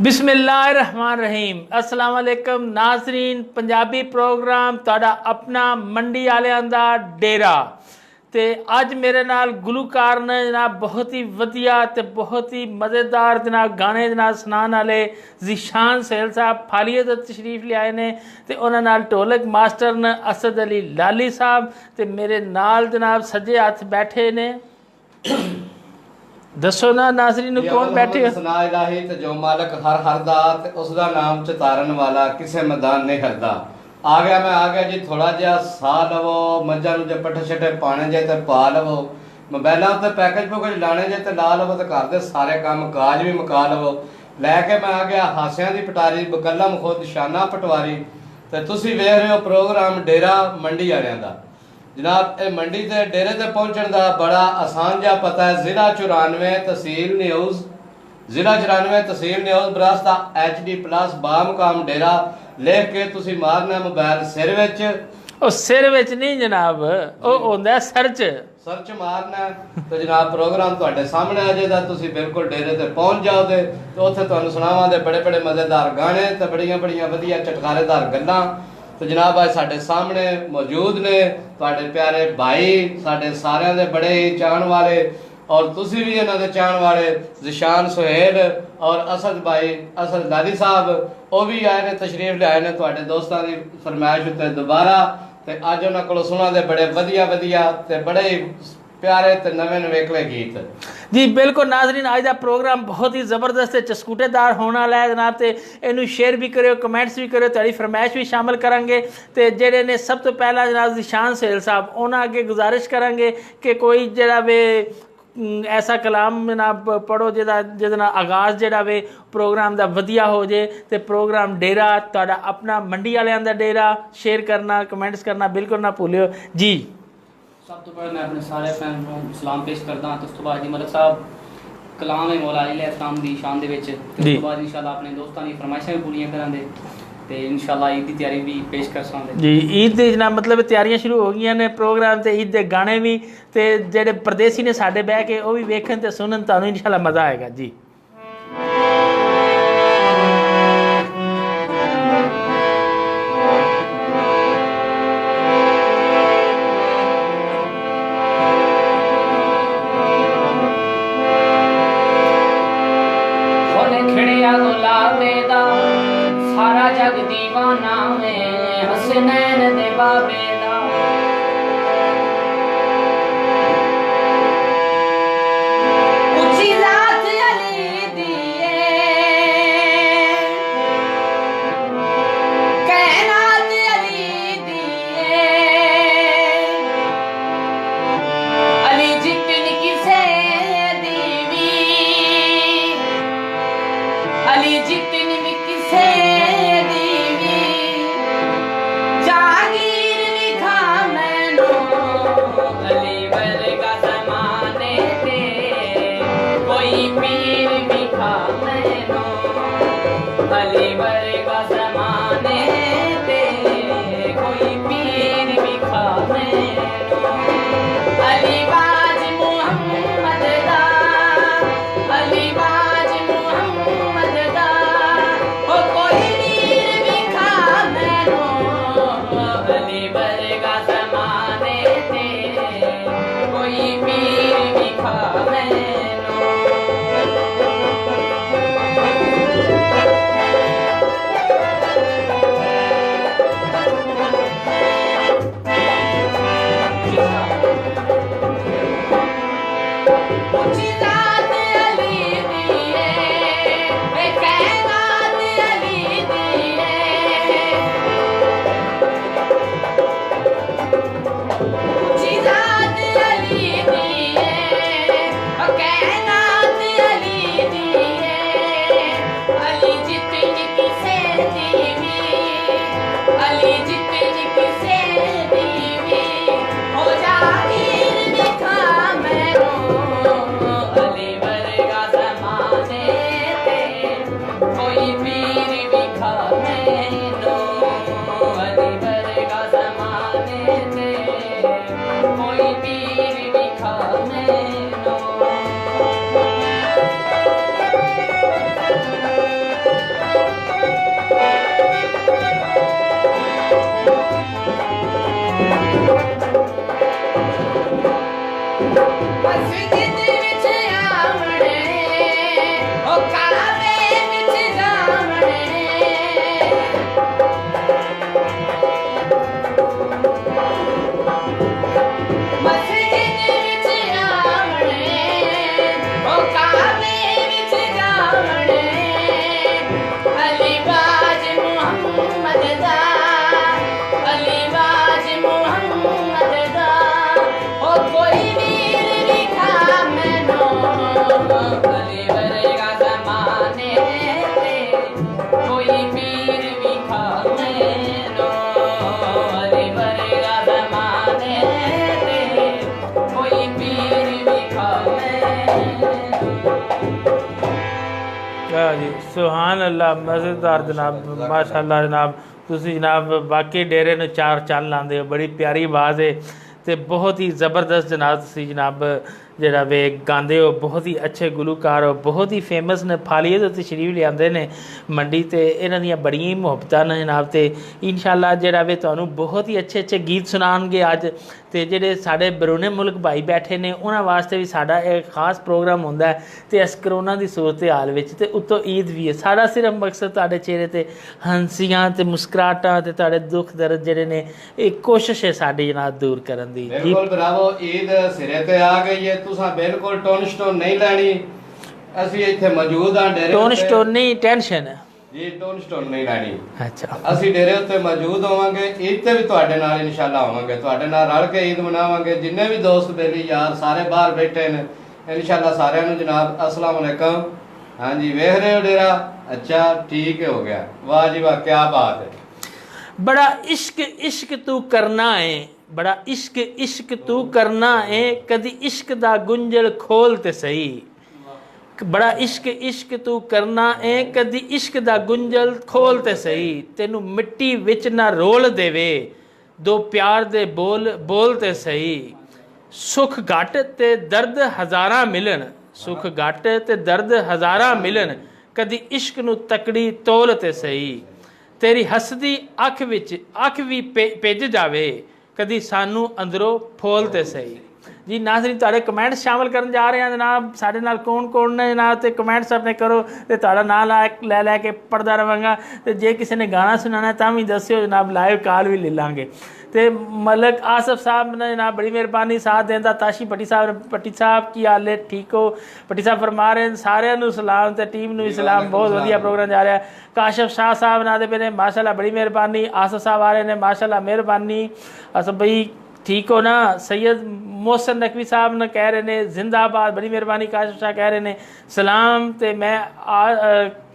बिस्मिल्लाहिर्रहमानिर्रहीम। अस्सलाम वालेकुम नाज़रीन। पंजाबी प्रोग्राम तुहाडा अपना मंडी वालियां दा डेरा ते अज मेरे नाल गुलूकार ने जनाब बहुत ही वधिया ते बहुत ही मज़ेदार जनाब गाने जनाब सुनाने वाले ज़ीशान सहेल साहब फालिए तो तशरीफ़ ले आए ने ते उन्हां नाल ढोलक मास्टर ने असद अली लाली साहब ते मेरे नाल जनाब सज्जे हथ बैठे ने। दसो ना नाज़रीन कौन बैठे सुना इलाही ते जो मालक हर हर दा ते उसदा नाम चितारन वाला किसे मैदान नहीं हरदा। आ गया जी थोड़ा जिहा सा लवो मज्जां नूं जे पट्ठे छट्टे पाने जे ते पा लवो मोबाइलां उत्ते पैकेज पुकेज लाने जे ते ला लवो ते घर दे सारे काम काज भी मुका लवो। लैके मैं आ गया हासियां दी पटारी बकलम खुद शाना पटवारी ते तुसीं वेख रहे हो प्रोग्राम डेरा मंडी वालियां दा। जनाब ये मंडी के डेरे ते पहुंचने का बड़ा आसान जहा पता है। जिला 94 तहसील न्यूज़ बरास्ता HD+ बामुकाम डेरा लिख के तुसी मारना मोबाइल सिर विच। ओ सिर विच नहीं जनाब, ओ होंदा सर्च मारना तो जनाब प्रोग्राम तुहाडे सामने आ जाएगा। तुसी बिल्कुल डेरे ते पहुंच जाओ ते उत्थे तुहानू सुणावांगे बड़े बड़े मज़ेदार गाने ते बड़ियां बड़ियां वधिया चटकारेदार गल्लां। तो जनाब अज साडे सामने मौजूद ने तुहाडे प्यारे भाई साडे सारियां दे बड़े ही चाहण वाले और तुसी भी इन्हां दे चाहण वाले ज़ीशान सुहेल और असद भाई असद लाली साहब वो भी आए ने तशरीफ ले आए ने तुहाडे दोस्तां दी फरमाइश उत्ते दोबारा ते अज उन्हां कोलों सुणांदे बड़े वधिया वधिया ते बड़े ही प्यारे ते नवे नवेकले गीत। जी बिल्कुल नाज़रीन, अज का प्रोग्राम बहुत ही ज़बरदस्त है चस्कूटेदार होने वाला है जनाब। तो इनू शेयर भी करो, कमेंट्स भी करो, तुहाडी फरमाइश भी शामिल करांगे। तो जेडे ने सब तो पहला जनाब ज़ीशान सहेल साहब उन्होंने अगे गुजारिश करांगे कि कोई जरा वे ऐसा कलाम जनाब पढ़ो जिहदा आगाज़ जिहड़ा वे प्रोग्राम का वधिया हो जाए। तो प्रोग्राम डेरा तुहाडा अपना मंडी वालियां दा डेरा शेयर करना कमेंट्स करना बिल्कुल ना भूलियो जी। सब तो पहले मैं अपने सारे फैन को सलाम पेश करदा तो उस तो बाद जी मलिक साहब कलाम है मौला अली इस्लाम दी शान दे विच ते उस तो बाद इंशाल्लाह अपने दोस्तां दी फरमाइशां भी पूरीਆਂ करांगे ते इंशाल्लाह ईद दी तैयारी भी पेश कर सांगे जी। ईद दे जनाब मतलब तैयारियां शुरू हो गई ने प्रोग्राम ते ईद दे गाने भी ते जेडे परदेसी ने साडे बह के वो भी वेखन ते सुनन तानू इंशाल्लाह मज़ा आएगा जी। सारा जग दीवाना में हसनैन दे बाबे दा उची जात अली दिए कायनात अली दिए अली जितन किसे दीवी अली जितन भी किसे सुभान अल्लाह, मज़ेदार जनाब, माशाअल्लाह जनाब। तुसी जनाब बाकी डेरे ਨੂੰ ਚਾਰ ਚੰਨ ਲਾਉਂਦੇ ਹੋ, बड़ी प्यारी आवाज़ है तो बहुत ही ज़बरदस्त जनाब। तुसी जनाब ਜਿਹੜਾ ਵੇ ਗਾਉਂਦੇ ਹੋ, ਬਹੁਤ ਹੀ ਅੱਛੇ ਗੁਲੂਕਾਰ ਹੋ, ਬਹੁਤ ਹੀ ਫੇਮਸ ਨੇ। ਫਾਲੀਏ ਦੇ ਉੱਤੇ ਸ਼ਰੀਫ ਲਿਆਂਦੇ ਨੇ ਮੰਡੀ, ਤੇ ਇਹਨਾਂ ਦੀਆਂ ਬੜੀਆਂ ਹੀ ਮੁਹੱਬਤਾਂ ਨੇ ਜਨਾਬ। ਤੇ ਇਨਸ਼ਾਅੱਲਾ ਜਿਹੜਾ ਵੇ ਤੁਹਾਨੂੰ ਬਹੁਤ ਹੀ ਅੱਛੇ ਅੱਛੇ ਗੀਤ ਸੁਣਾਉਣਗੇ ਅੱਜ। ਤੇ ਜਿਹੜੇ ਸਾਡੇ ਬਰੂਨੇ ਮੁਲਕ ਭਾਈ ਬੈਠੇ ਨੇ ਉਹਨਾਂ ਵਾਸਤੇ ਵੀ ਸਾਡਾ ਇੱਕ ਖਾਸ ਪ੍ਰੋਗਰਾਮ ਹੁੰਦਾ ਹੈ। ਤੇ ਇਸ ਕਰੋਨਾ ਦੀ ਸੂਰਤ ਹਾਲ ਵਿੱਚ ਤੇ ਉੱਤੋਂ ਈਦ ਵੀ ਹੈ, ਸਾਡਾ ਸਿਰਫ ਮਕਸਦ ਤੁਹਾਡੇ ਚਿਹਰੇ ਤੇ ਹੰਸੀਆਂ ਤੇ ਮੁਸਕਰਾਹਟਾਂ ਤੇ ਤੁਹਾਡੇ ਦੁੱਖ ਦਰਦ ਜਿਹੜੇ ਨੇ ਇਹ ਕੋਸ਼ਿਸ਼ ਹੈ ਸਾਡੀ ਜਨਾਬ ਦੂਰ ਕਰਨ ਦੀ। ਬਿਲਕੁਲ ਬਰਾਵੋ, ਈਦ ਸਿਰੇ ਤੇ ਆ ਗਈ ਹੈ। ਤੁਸੀਂ ਬਿਲਕੁਲ ਟੋਨ ਸਟੋਨ ਨਹੀਂ ਲੈਣੀ, ਅਸੀਂ ਇੱਥੇ ਮੌਜੂਦ ਹਾਂ ਡੇਰੇ। ਟੋਨ ਸਟੋਨ ਨਹੀਂ, ਟੈਨਸ਼ਨ ਹੈ ਜੀ, ਟੋਨ ਸਟੋਨ ਨਹੀਂ ਲੈਣੀ। ਅੱਛਾ, ਅਸੀਂ ਡੇਰੇ ਉੱਤੇ ਮੌਜੂਦ ਹੋਵਾਂਗੇ, ਈਦ ਤੇ ਵੀ ਤੁਹਾਡੇ ਨਾਲ ਇਨਸ਼ਾਅੱਲਾ ਹੋਵਾਂਗੇ, ਤੁਹਾਡੇ ਨਾਲ ਰਲ ਕੇ ਈਦ ਮਨਾਵਾਂਗੇ। ਜਿੰਨੇ ਵੀ ਦੋਸਤ ਬੇਲੀ ਯਾਰ ਸਾਰੇ ਬਾਹਰ ਬੈਠੇ ਨੇ, ਇਨਸ਼ਾਅੱਲਾ ਸਾਰਿਆਂ ਨੂੰ ਜਨਾਬ अस्सलाम वालेकुम। हाँ जी, वेख रहे हो डेरा? अच्छा, ठीक है, हो गया। वाह जी वाह, क्या बात है। बड़ा इश्क इश्क तू करना है, बड़ा इश्क इश्क तू करना है, कदी इश्क दा गुंजल खोल ते सही। बड़ा इश्क इश्क तू करना है, कदी इश्क दा गुंजल खोल ते सही। तेनू मिट्टी विच ना रोल देवे, दो प्यार दे बोल बोल ते सही। सुख घट ते दर्द हज़ारा मिलन, सुख घट ते दर्द हज़ारा मिलन, कदी इश्क नू तकड़ी तोल ते सही। तेरी हसदी अख विच अख भी पिज जावे, कदी सानू अंदरों फोल ते सही। जी नाज़रीन, तुहाडे कमेंट्स शामिल करन जा रहे हैं जनाब। साडे नाल कौन कौन ने जनाब, ते कमेंट्स अपने करो ते तुहाडा नाम लै लै के पढ़दा रहांगा। ते जे किसी ने गाना सुनाना तां भी दस्सिओ जनाब, लाइव कॉल भी ले लांगे। ते मलक आसफ साहब ने जनाब बड़ी मेहरबानी साथ देंदा। ताशी भट्टी साहब की हाल है? ठीक हो भट्टी साहब? फरमा रहे हैं सारिਆਂ ਨੂੰ सलाम ते टीम ਨੂੰ भी सलाम। बहुत वधिया प्रोग्राम जा रहा है। काशिफ शाह साहब ना दे पे ने माशाल्लाह बड़ी मेहरबानी। आसफ साहब आ रहे ने माशाल्लाह मेहरबानी। असफ भाई ठीक हो ना? सैयद मोहसन नकवी साहब ने कह रहे ने जिंदाबाद, बड़ी मेहरबानी। काशिफ शाह कह रहे ने सलाम। ते मैं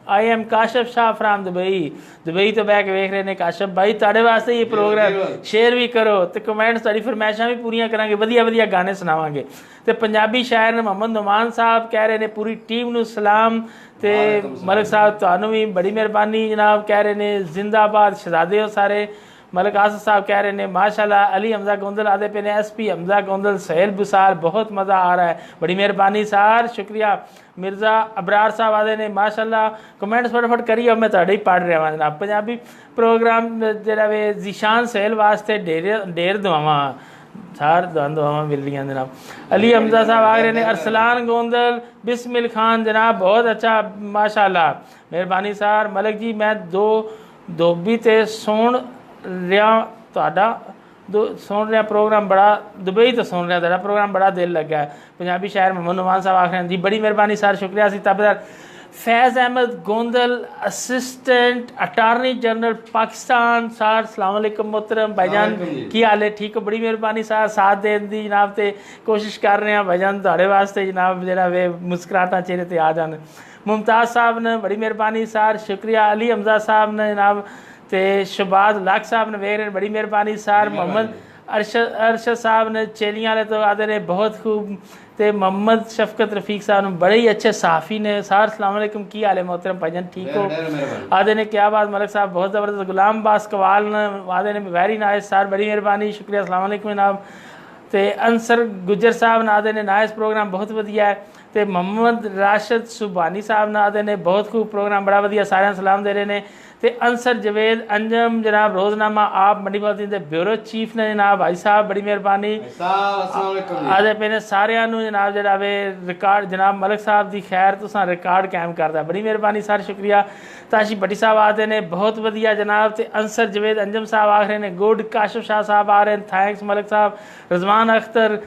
I am Kashif Shah from Dubai. Dubai तो बह के वेख रहे ने काशिफ भाई, तुहाडे वास्ते ये प्रोग्राम शेयर भी करो ते कमेंट्स तुहाडी फरमाइशां भी पूरीਆਂ करांगे, वधिया वधिया गाने सुनावांगे। ते पंजाबी शायर ने मोहम्मद नुमान साहब कह रहे ने पूरी टीम ਨੂੰ सलाम। ते मलिक साहब ਤੁਹਾਨੂੰ भी बड़ी मेहरबानी जनाब, कह रहे ने जिंदाबाद शहजादे हो सारे। मलिक आसफ साहब कह रहे ने माशाल्लाह। अली हमजा गोंदल आदे पे ने SP हमजा गोंदल सहेल बुसार, बहुत मज़ा आ रहा है, बड़ी मेहरबानी सार, शुक्रिया। मिर्ज़ा अबरार साहब आदे ने माशाल्लाह। कमेंट्स फटाफट करिए, मैं तुहाडे ही पढ़ रहा हूँ जनाब। पंजाबी प्रोग्राम जिहड़ा वे जीशान सहेल वास्ते ढेर दुआवां सार दुआवां मिल रही जनाब। अली हमजा साहब आ रहे ने अरसलान गोंदल बिस्मिल खान जनाब, बहुत अच्छा माशाल्लाह, मेहरबानी सार। मलिक जी मैं दो धोबी ते सुन ਰਿਹਾ ਤੁਹਾਡਾ सुन रहा प्रोग्राम, बड़ा दुबई तो सुन रहा तेरा प्रोग्राम, बड़ा दिल लगा है। पंजाबी शायर मोहम्मद नुमान साहब आखिर जी बड़ी मेहरबानी सार, शुक्रिया। सी ताबेदार Faiz Ahmad Gondal assistant attorney general Pakistan sir, अस्सलाम वालेकुम मोहतरम भाईजान, की हाल है? ठीक हो? बड़ी मेहरबानी सार, साथ देने दी जनाब। ते कोशिश कर रहे हैं भाईजान तुहाडे वास्ते जनाब जेड़ा वे मुस्कुराहटां चेहरे ते आ जान। मुमताज़ साहब ने बड़ी मेहरबानी सार, शुक्रिया। अली हमजा साहब ने जनाब ते शहबाज लाख साहब ने वेख रहे बड़ी मेहरबानी सार। मोहम्मद अरशद साहब ने चेलियां वाले तो आते ने बहुत खूब। ते मोहम्मद शफकत रफीक साहब ने बड़े ही अच्छे सहाफ़ी ने सार, अस्सलाम वालेकुम, की हाल है मोहतरम भाईजान, ठीक हो? आदे ने क्या बात मलिक साहब, बहुत ज़बरदस्त। गुलाम बास कवाल ने आदे ने वेरी नाइस सार, बड़ी मेहरबानी, शुक्रिया, अस्सलाम वालेकुम जनाब। ते अंसर गुजर साहब ने आदे ने नाइस प्रोग्राम, बहुत वधिया है। ते मोहम्मद राशिद सुबानी साहब ने आदे ने बहुत खूब प्रोग्राम, बड़ा वधिया, सारे सलाम दे रहे ने। ते अंसर जवेद अंजम जनाब रोज़नामा आप मंडी बाती दे ब्यूरो चीफ ने जनाब, भाई साहब बड़ी मेहरबानी आदे पे ने सारिਆਂ ਨੂੰ जनाब जरा वे रिकॉर्ड जनाब मलिक साहब दी खैर तुसां रिकॉर्ड कायम करदा, बड़ी मेहरबानी सर, शुक्रिया। ताशी भट्टी साहब आते ने बहुत वधिया जनाब। ते अंसर जवेद अंजम साहब आ रहे ने गुड। काशिफ शाह साहब आ रहे हैं, थैंक्स मलिक साहब। रजवान अख्तर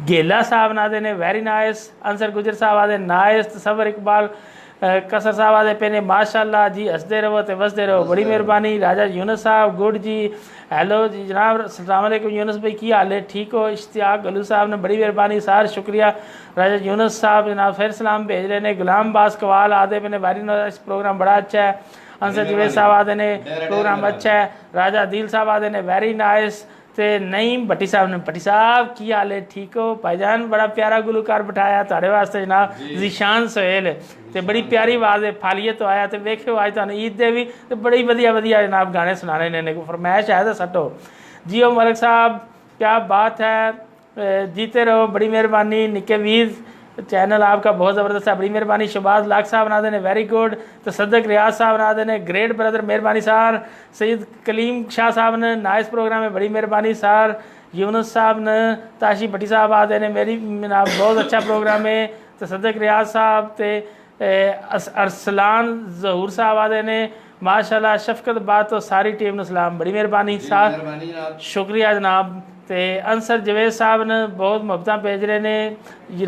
गेला साहब ना ने वेरी नाइस। अंसर गुजर साहब आदे नाइस। तसवर इकबाल कसर साहब आदे पे ने माशाल्लाह जी, हंसते रहो तो वसते रहो, बड़ी मेहरबानी। राजा यूनुस साहब गुड जी, हेलो जी जनाब, अस्सलाम वालेकुम यूनुस भाई, की हाल है, ठीक हो? इश्तियाक गलू साहब ने बड़ी मेहरबानी सार, शुक्रिया। राजा यूनुस साहब जनाब फिर सलाम भेज रहे हैं। गुलाम बास कवाल आदे पे ने वेरी नाइस, प्रोग्राम बड़ा अच्छा है। अंसर जवेद साहब आदे ने प्रोग्राम अच्छा है। राजा दिल साहब आदे ने वेरी नाइस। ਤੇ ਨਈਮ ਭੱਟੀ ਸਾਹਿਬ ਨੇ। ਭੱਟੀ ਸਾਹਿਬ ਕੀ ਹਾਲ ਹੈ, ਠੀਕ ਹੋ ਭਾਈजान? बड़ा प्यारा गुलकार बिठाया ਤੁਹਾਡੇ ਵਾਸਤੇ जनाब, ज़ीशान सोहेल ਤੇ ਬੜੀ ਪਿਆਰੀ ਆਵਾਜ਼ ਹੈ। ਫਾਲੀਏ ਤੋਂ ਆਇਆ ਤੇ ਵੇਖਿਓ ਅੱਜ ਤੁਹਾਨੂੰ ਈਦ ਦੇ ਵੀ ਤੇ ਬੜੀ ਵਧੀਆ ਵਧੀਆ जनाब ਗਾਣੇ ਸੁਣਾਣੇ ਨੇ। ਕੋਈ फरमाइश है तो सटो। जियो मलिक साहब क्या बात है, जीते रहो, बड़ी मेहरबानी। निके वीर चैनल आपका बहुत ज़बरदस्त है, बड़ी मेहरबानी। शहबाज लाख साहब बना देने वेरी गुड। तसद्दक रियाज साहब बना देने ग्रेट ब्रदर, मेहरबानी सर। सैयद कलीम शाह साहब ने नाइस प्रोग्राम है, बड़ी मेहरबानी सर। यूनुस साहब ने, ताशी भट्टी साहब आ देने मेरी बहुत अच्छा प्रोग्राम है। तसद्दक रियाज साहब ते अरसलान जहूर साहब आ देने माशाल्लाह। शफकत बात तो सारी टीम ने सलाम, बड़ी मेहरबानी सर, शुक्रिया जनाब। ਤੇ ਅੰਸਰ ਜਵੇਦ ਸਾਹਿਬ ਨੇ ਬਹੁਤ ਮੁਹੱਬਤਾਂ ਭੇਜ ਰਹੇ ਨੇ।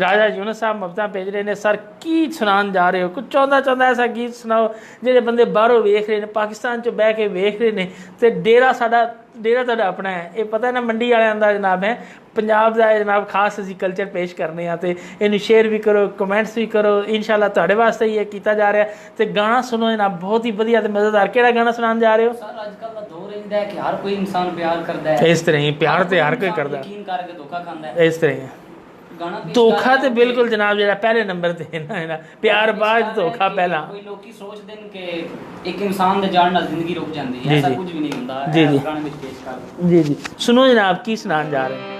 ਰਾਜਾ ਯੂਨਸ ਸਾਹਿਬ ਮੁਹੱਬਤਾਂ ਭੇਜ ਰਹੇ ਨੇ। ਸਰ ਕੀ ਸੁਣਾਉਣ ਜਾ ਰਹੇ ਹੋ? ਕੁਝ ਚਾਹੁੰਦਾ ਐਸਾ ਗੀਤ ਸੁਣਾਓ ਜਿਹੜੇ ਬੰਦੇ ਬਾਹਰੋਂ ਵੇਖ ਰਹੇ ਨੇ, ਪਾਕਿਸਤਾਨ 'ਚ ਬਹਿ ਕੇ ਵੇਖ ਰਹੇ ਨੇ। ਤੇ ਡੇਰਾ ਤੁਹਾਡਾ ਆਪਣਾ ਹੈ, ਇਹ ਪਤਾ ਨਾ ਮੰਡੀ ਵਾਲਿਆਂ ਦਾ ਜਨਾਬ ਹੈ। ਪੰਜਾਬ ਦਾ ਜਨਾਬ ਖਾਸ ਅਸੀਂ ਕਲਚਰ ਪੇਸ਼ ਕਰਨੇ ਆ ਤੇ ਇਹਨੂੰ ਸ਼ੇਅਰ ਵੀ ਕਰੋ, ਕਮੈਂਟਸ ਵੀ ਕਰੋ। ਇਨਸ਼ਾਅੱਲਾ ਤੁਹਾਡੇ ਵਾਸਤੇ ਹੀ ਇਹ ਕੀਤਾ ਜਾ ਰਿਹਾ। ਤੇ ਗਾਣਾ ਸੁਣੋ ਜਨਾਬ, ਬਹੁਤ ਹੀ ਵਧੀਆ ਤੇ ਮਜ਼ੇਦਾਰ। ਕਿਹੜਾ ਗਾਣਾ ਸੁਣਾਉਣ ਜਾ ਰਹੇ ਹੋ? ਸਰ ਅੱਜ ਕੱਲ੍ਹ ਦਾ ਦੌਰ ਇਹਦਾ ਹੈ ਕਿ ਹਰ ਕੋਈ ਇਨਸਾਨ ਪਿਆਰ ਕਰਦਾ ਹੈ। ਇਸ ਤਰ੍ਹਾਂ ਹੀ ਪਿਆਰ ਤੇ ਹਰ ਕੋਈ ਕਰਦਾ, ਯਕੀਨ ਕਰਕੇ ਧੋਖਾ ਖਾਂਦਾ ਹੈ। ਇਸ ਤਰ੍ਹਾਂ ਹੀ ਗਾਣਾ ਧੋਖਾ ਤੇ ਬਿਲਕੁਲ ਜਨਾਬ ਜਿਹੜਾ ਪਹਿਲੇ ਨੰਬਰ ਤੇ ਹੈ ਨਾ, ਪਿਆਰ ਬਾਅਦ ਧੋਖਾ ਪਹਿਲਾਂ। ਕੋਈ ਲੋਕੀ ਸੋਚਦੇ ਨੇ ਕਿ ਇੱਕ ਇਨਸਾਨ ਦੇ ਜਾਣ ਨਾਲ ਜ਼ਿੰਦਗੀ ਰੁਕ ਜਾਂਦੀ ਹੈ, ਐਸਾ ਕੁਝ ਵੀ ਨਹੀਂ ਹੁੰਦਾ। ਜੀ ਜੀ ਗਾਣੇ ਵਿੱਚ ਪੇਸ਼ ਕਰ ਜੀ ਜੀ ਸੁਣੋ ਜਨਾਬ ਕੀ ਸੁਣਾਉਣ ਜਾ ਰਹੇ ਹੋ।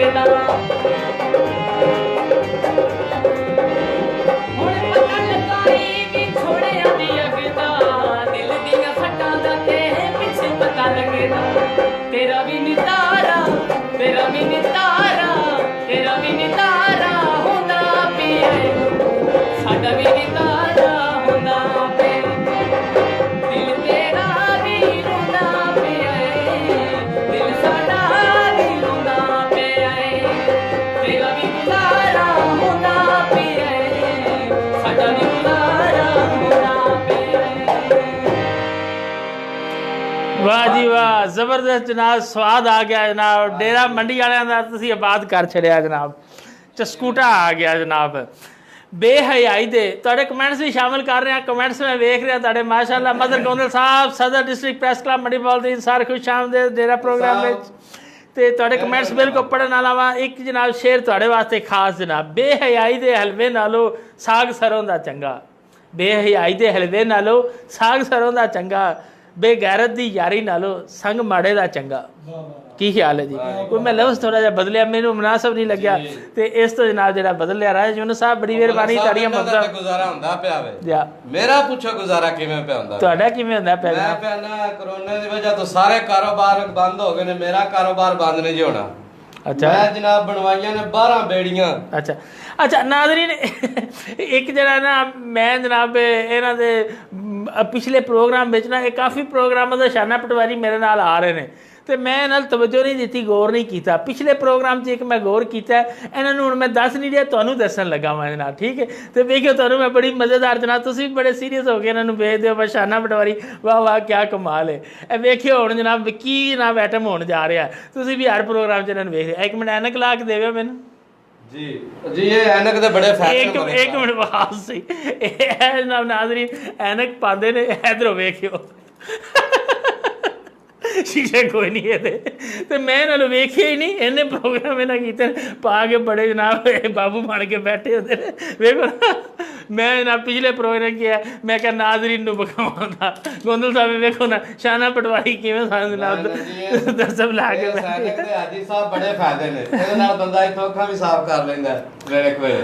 ਲੱਗਦਾ ਹੁਣ ਪਤਾ ਲਗਾਈ ਵੀ ਛੋੜਿਆਂ ਦੀ ਅਗਦਾ ਦਿਲ ਦੀਆਂ ਫਟਾਂ ਦਾ ਤੇ ਪਿੱਛੇ ਪਤਾ ਲੱਗਦਾ ਤੇਰਾ ਵੀ ਨਿਤਾਰਾ ਤੇਰਾ ਵੀ ਨਿਤਾਰਾ ਤੇਰਾ ਵੀ ਨਿਤਾਰਾ ਹੁੰਦਾ ਪਿਆ ਸਾਡਾ ਵੀ ਨਿਤਾਰਾ ਹੁੰਦਾ ਪਿਆ ਦਿਲ ਤੇਰਾ ਵੀ ਰੋਂਦਾ ਪਿਆ ਦਿਲ ਸਾਡਾ ਵੀ ਰੋਂਦਾ ਪਿਆ ਤੇਰਾ ਵੀ ਨਿਤਾਰਾ ਹੁੰਦਾ ਪਿਆ ਸਾਡਾ ਵੀ ਨਿਤਾਰਾ ਹੁੰਦਾ ਪਿਆ वाह जी वाह जबरदस्त जनाब स्वाद आ गया जनाब डेरा मंडी वालियां दा तुसीं आबाद कर छड़िया जनाब चस्कूटा आ गया जनाब बेहयाई दे तुहाडे कमेंट्स भी शामिल कर रहे हैं कमेंट्स में वेख रहा तुहाडे माशाअल्लाह मदर गोंदल साहब सदर डिस्ट्रिक्ट प्रेस क्लब मंडी बॉलदीन सारे खुश आमदीद डेरा प्रोग्राम में ते तुहाडे कमेंट्स बिल्कुल पढ़न वाला वा एक जनाब शेर तुहाडे वास्ते खास जनाब बेहयाई दे हलवे नालों साग सरों दा चंगा बेहयाई दे हलवे नालों साग सरों दा चंगा बेगैरत दी यारी नालों संग माड़े दा चंगा की ख्याल है जी कोई मैं लफ्ज़ थोड़ा जिहा बदलिया मैनू मुनासिब नहीं लग्या ते इस तो जनाब जिहड़ा बदल लिया राज यूनुस साहब बड़ी मेहरबानी ताड़ियां मदद गुजारा ਹੁੰਦਾ ਪਿਆ ਵੇ या ਮੇਰਾ ਪੁੱਛੋ ਗੁਜ਼ਾਰਾ ਕਿਵੇਂ ਪਿਆ ਹੁੰਦਾ ਤੁਹਾਡਾ ਕਿਵੇਂ ਹੁੰਦਾ ਪਿਆ ਮੈਂ ਪਿਆ ਨਾ ਕੋਰੋਨਾ ਦੀ ਵਜ੍ਹਾ ਤੋਂ ਸਾਰੇ ਕਾਰੋਬਾਰ ਬੰਦ ਹੋ ਗਏ ਨੇ ਮੇਰਾ ਕਾਰੋਬਾਰ ਬੰਦ ਨਹੀਂ ਜੀ ਹੋਣਾ अच्छा ਮੈਂ ਜਨਾਬ ਬਣਵਾਈਆਂ ਨੇ 12 ਬੇੜੀਆਂ अच्छा अच्छा नाज़रीन एक जरा ना मैं जनाब इन्हां दे पिछले प्रोग्राम विच ना काफ़ी प्रोग्रामां दा शाना पटवारी मेरे नाल आ रहे ने तो मैं नाल तवज्जो नहीं दी गौर नहीं किया पिछले प्रोग्राम च एक मैं गौर किया इन्होंने हुण मैं दस नहीं दिया तुहानूं दस्सण लगा मैं जनाब ठीक है तो वेखियो तुहानूं मैं बड़ी मज़ेदार जनाब तुसीं भी बड़े सीरीयस हो गए इन्होंने भेज दिओ बस शाना पटवारी वाह वाह क्या कमाल है ए वेखियो हुण जनाब की जनाब आइटम होण जा रहा है तुसीं भी हर प्रोग्राम च इन्हां नूं वेख एक मिनट ऐनक ला के देवो मैनूं जी जी ये ऐनक दे बड़े फैशन एक मिनट बात सही जनाब नाज़रीन ऐनक पांदे ने इधरों वेखियो शीशे कोई नहीं है तो मैं इन्होंने वेखिया ही नहीं इन्हें प्रोग्राम इन्हें कीते पा के बड़े जनाब बाबू बन के बैठे होते वेखो ना मैं जनाब पिछले प्रोग्राम किया मैं क्या नाज़रीन नूं बखावां दा गोंदल साहब वेखो ना शाना पटवारी किवें सानूं जनाब दर्शक ला के ऐनक दे हाजी साहब बड़े फायदे ने ਇਹਦੇ ਨਾਲ ਬੰਦਾ ਇੱਥੋਂ ਅੱਖਾਂ ਵੀ ਸਾਫ਼ ਕਰ ਲੈਂਦਾ ਵੇਲੇ ਕੋਏ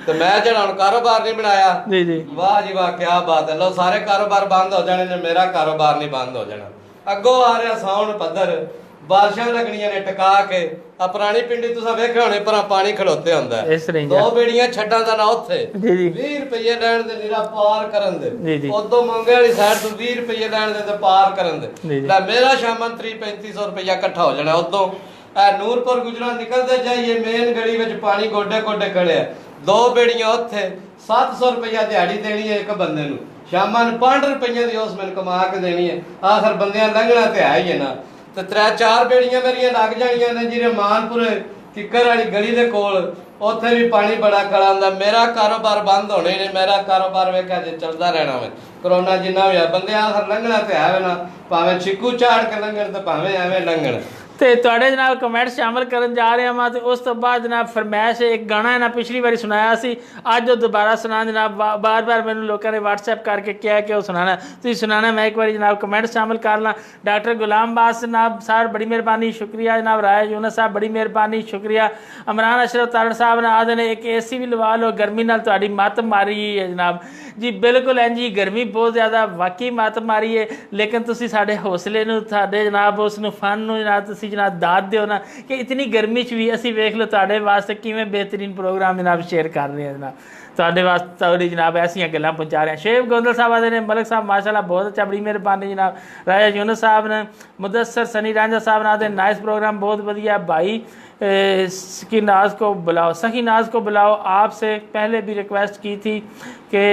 ਤੇ ਮੈਂ ਜਿਹੜਾ ਹੁਣ ਕਾਰੋਬਾਰ ਨਹੀਂ ਬਣਾਇਆ ਜੀ ਜੀ ਵਾਹ ਜੀ ਵਾਹ ਕੀ ਬਾਤ ਹੈ ਲੋ ਸਾਰੇ ਕਾਰੋਬਾਰ ਬੰਦ ਹੋ ਜਾਣੇ ਨੇ ਮੇਰਾ ਕਾਰੋਬਾਰ ਨਹੀਂ ਬੰਦ ਹੋ ਜਾਣਾ ਅੱਗੋਂ ਆ ਰਿਹਾ ਸਾਉਣ ਪੱਧਰ ਬਾਰਿਸ਼ਾਂ ਲੱਗਣੀਆਂ ਨੇ ਟਿਕਾ ਕੇ ਆ ਪੁਰਾਣੀ ਪਿੰਡੀ ਤੁਸੀਂ ਵੇਖਿਆ ਹੋਣੇ ਪਰ ਪਾਣੀ ਖੜੋਤੇ ਹੁੰਦਾ ਇਸ ਤਰ੍ਹਾਂ ਦੋ ਬੇੜੀਆਂ ਛੱਡਾਂ ਦਾ ਨਾ ਉੱਥੇ ਜੀ ਜੀ 20 ਰੁਪਏ ਲੈਣ ਦੇ ਨੀਰਾ ਪਾਰ ਕਰਨ ਦੇ ਜੀ ਜੀ ਉਦੋਂ ਮੰਗੇ ਵਾਲੀ ਸਾਈਡ ਤੋਂ 20 ਰੁਪਏ ਲੈਣ ਦੇ ਤੇ ਪਾਰ ਕਰਨ ਦੇ ਜੀ ਜੀ ਲੈ ਮੇਰਾ ਸ਼ਾਮਾਂ 3500 ਰੁਪਇਆ ਇਕੱਠਾ ਹੋ ਜਾਣਾ ਉਦੋਂ ਇਹ ਨੂਰਪੁਰ ਗੁਜਰਾਂ ਨਿਕਲਦੇ ਜਾਈਏ ਮੇਨ ਗਲੀ ਵਿੱਚ ਪਾਣੀ ਗੋਡੇ ਗੋਡੇ ਖੜਿਆ ਦੋ ਬੇੜੀਆਂ ਉੱਥੇ 700 ਰੁਪਇਆ ਦਿਹਾੜੀ ਦੇਣੀ ਹੈ ਇੱਕ ਬੰਦੇ ਨੂੰ ਸ਼ਾਮਾਂ ਨੂੰ 5 ਰੁਪਈਆਂ ਦੀ ਉਸ ਮੈਨੂੰ ਕਮਾ ਕੇ ਦੇਣੀ ਹੈ ਆਖਰ ਬੰਦਿਆਂ ਲੰਘਣਾ ਤੇ ਹੈ ਹੀ ਹੈ ਨਾ ਤੇ 3-4 ਬੇੜੀਆਂ ਮੇਰੀਆਂ ਲੱਗ ਜਾਣੀਆਂ ਨੇ ਜਿਹੜੇ ਮਾਨਪੁਰ ਕਿੱਕਰ ਵਾਲੀ ਗਲੀ ਦੇ ਕੋਲ ਉੱਥੇ ਵੀ ਪਾਣੀ ਬੜਾ ਕਲਾ ਆਉਂਦਾ ਮੇਰਾ ਕਾਰੋਬਾਰ ਬੰਦ ਹੋਣੇ ਨੇ ਮੇਰਾ ਕਾਰੋਬਾਰ ਵੇਖਿਆ ਜੇ ਚੱਲਦਾ ਰਹਿਣਾ ਵੇ ਕਰੋਨਾ ਜਿੰਨਾ ਹੋਇਆ ਬੰਦੇ ਆਖਰ ਲੰਘਣਾ ਤੇ ਹੈ ਨਾ ਭਾਵੇਂ ਚਿੱਕੂ ਝਾੜ ਕੇ ਲੰਘਣ ਤੇ ਭਾਵੇਂ ਐਵੇਂ ਲੰਘਣ ਤੇ ਤੁਹਾਡੇ ਜਨਾਬ ਕਮੈਂਟ ਸ਼ਾਮਲ ਕਰਨ ਜਾ ਰਹੇ ਹਾਂ ਤੇ ਉਸ ਤੋਂ ਬਾਅਦ ਜਨਾਬ ਫਰਮਾਇਸ਼ ਇੱਕ ਗਾਣਾ ਇਹਨਾਂ ਪਿਛਲੀ ਵਾਰੀ ਸੁਣਾਇਆ ਸੀ ਅੱਜ ਉਹ ਦੁਬਾਰਾ ਸੁਣਾ ਜਨਾਬ ਬਾਰ-ਬਾਰ ਮੈਨੂੰ ਲੋਕਾਂ ਨੇ WhatsApp ਕਰਕੇ ਕਿਹਾ ਕਿ ਉਹ ਸੁਣਾਣਾ ਤੁਸੀਂ ਸੁਣਾਣਾ ਮੈਂ ਇੱਕ ਵਾਰੀ ਜਨਾਬ ਕਮੈਂਟ ਸ਼ਾਮਲ ਕਰ ਲਾਂ ਡਾਕਟਰ ਗੁਲਾਮ ਬਾਸ ਜਨਾਬ ਸਾਹਿਬ ਬੜੀ ਮਿਹਰਬਾਨੀ ਸ਼ੁਕਰੀਆ ਜਨਾਬ ਰਾਏ ਯੂਨਸ ਸਾਹਿਬ ਬੜੀ ਮਿਹਰਬਾਨੀ ਸ਼ੁਕਰੀਆ ਇਮਰਾਨ ਅਸ਼ਰਫ ਤਾਰੜ ਸਾਹਿਬ ਨੇ ਆਦੇ ਨੇ ਇੱਕ AC ਵੀ ਲਵਾ ਲਓ ਗਰਮੀ ਨਾਲ ਤੁਹਾਡੀ ਮੱਤ ਮਾਰੀ ਹੈ ਜਨਾਬ ਜੀ ਬਿਲਕੁਲ ਐਂ ਜੀ ਗਰਮੀ ਬਹੁਤ ਜ਼ਿਆਦਾ ਵਾਕਈ ਮੱਤ ਮਾਰੀ ਹੈ ਲੇਕਿਨ ਤੁਸੀਂ ਸਾਡੇ ਹੌਸਲੇ ਨੂੰ ਸਾਡੇ ਜਨਾਬ ਉਸ ਨੂੰ ਫਨ ਨੂੰ ਜਨਾਬ ਤੁਸੀਂ जनाब दाद दो ना कि इतनी गर्मी च भी असी वेख लो तुहाडे वास्ते किवें बेहतरीन प्रोग्राम जनाब शेयर कर रहे हैं जनाब तुहाडे वास्ते तुहाडी जनाब ऐसियां गल्लां पहुंचा रहे हैं शेख गोंदल साहब आदे ने मलिक साहब माशाअल्लाह बहुत अच्छा बड़ी मेहरबानी जनाब राजा यूनुस साहब ने मुदस्सर सनी रांझा साहब ने आदे नाइस प्रोग्राम बहुत बढ़िया भाई सखी नाज को बुलाओ आपसे पहले भी रिक्वेस्ट की थी कि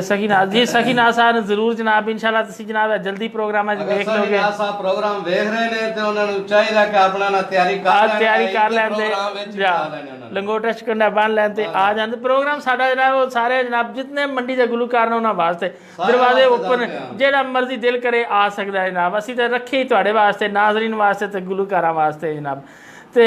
सखीनाज जी सखीनाज साहब जरूर जनाब इंशाल्लाह तुसी जनाब जल्दी प्रोग्राम देख लोगे सखीनाज साहब प्रोग्राम देख रहे ने ते उन्हां नु चाहिदा कि अपना ना तैयारी कर लेंदे लंगोटा शकंडा बन लेंदे आ जांदे प्रोग्राम साडा जनाब वो सारे जनाब जितने मंडी दे गुलकार ने उन्हां वास्ते दरवाजे ओपन जेड़ा मर्जी दिल करे आ सकदा है जनाब असी ते रखे ही तुहाडे वास्ते नाज़रीन वास्ते ते गुलकारां वास्ते जनाब ते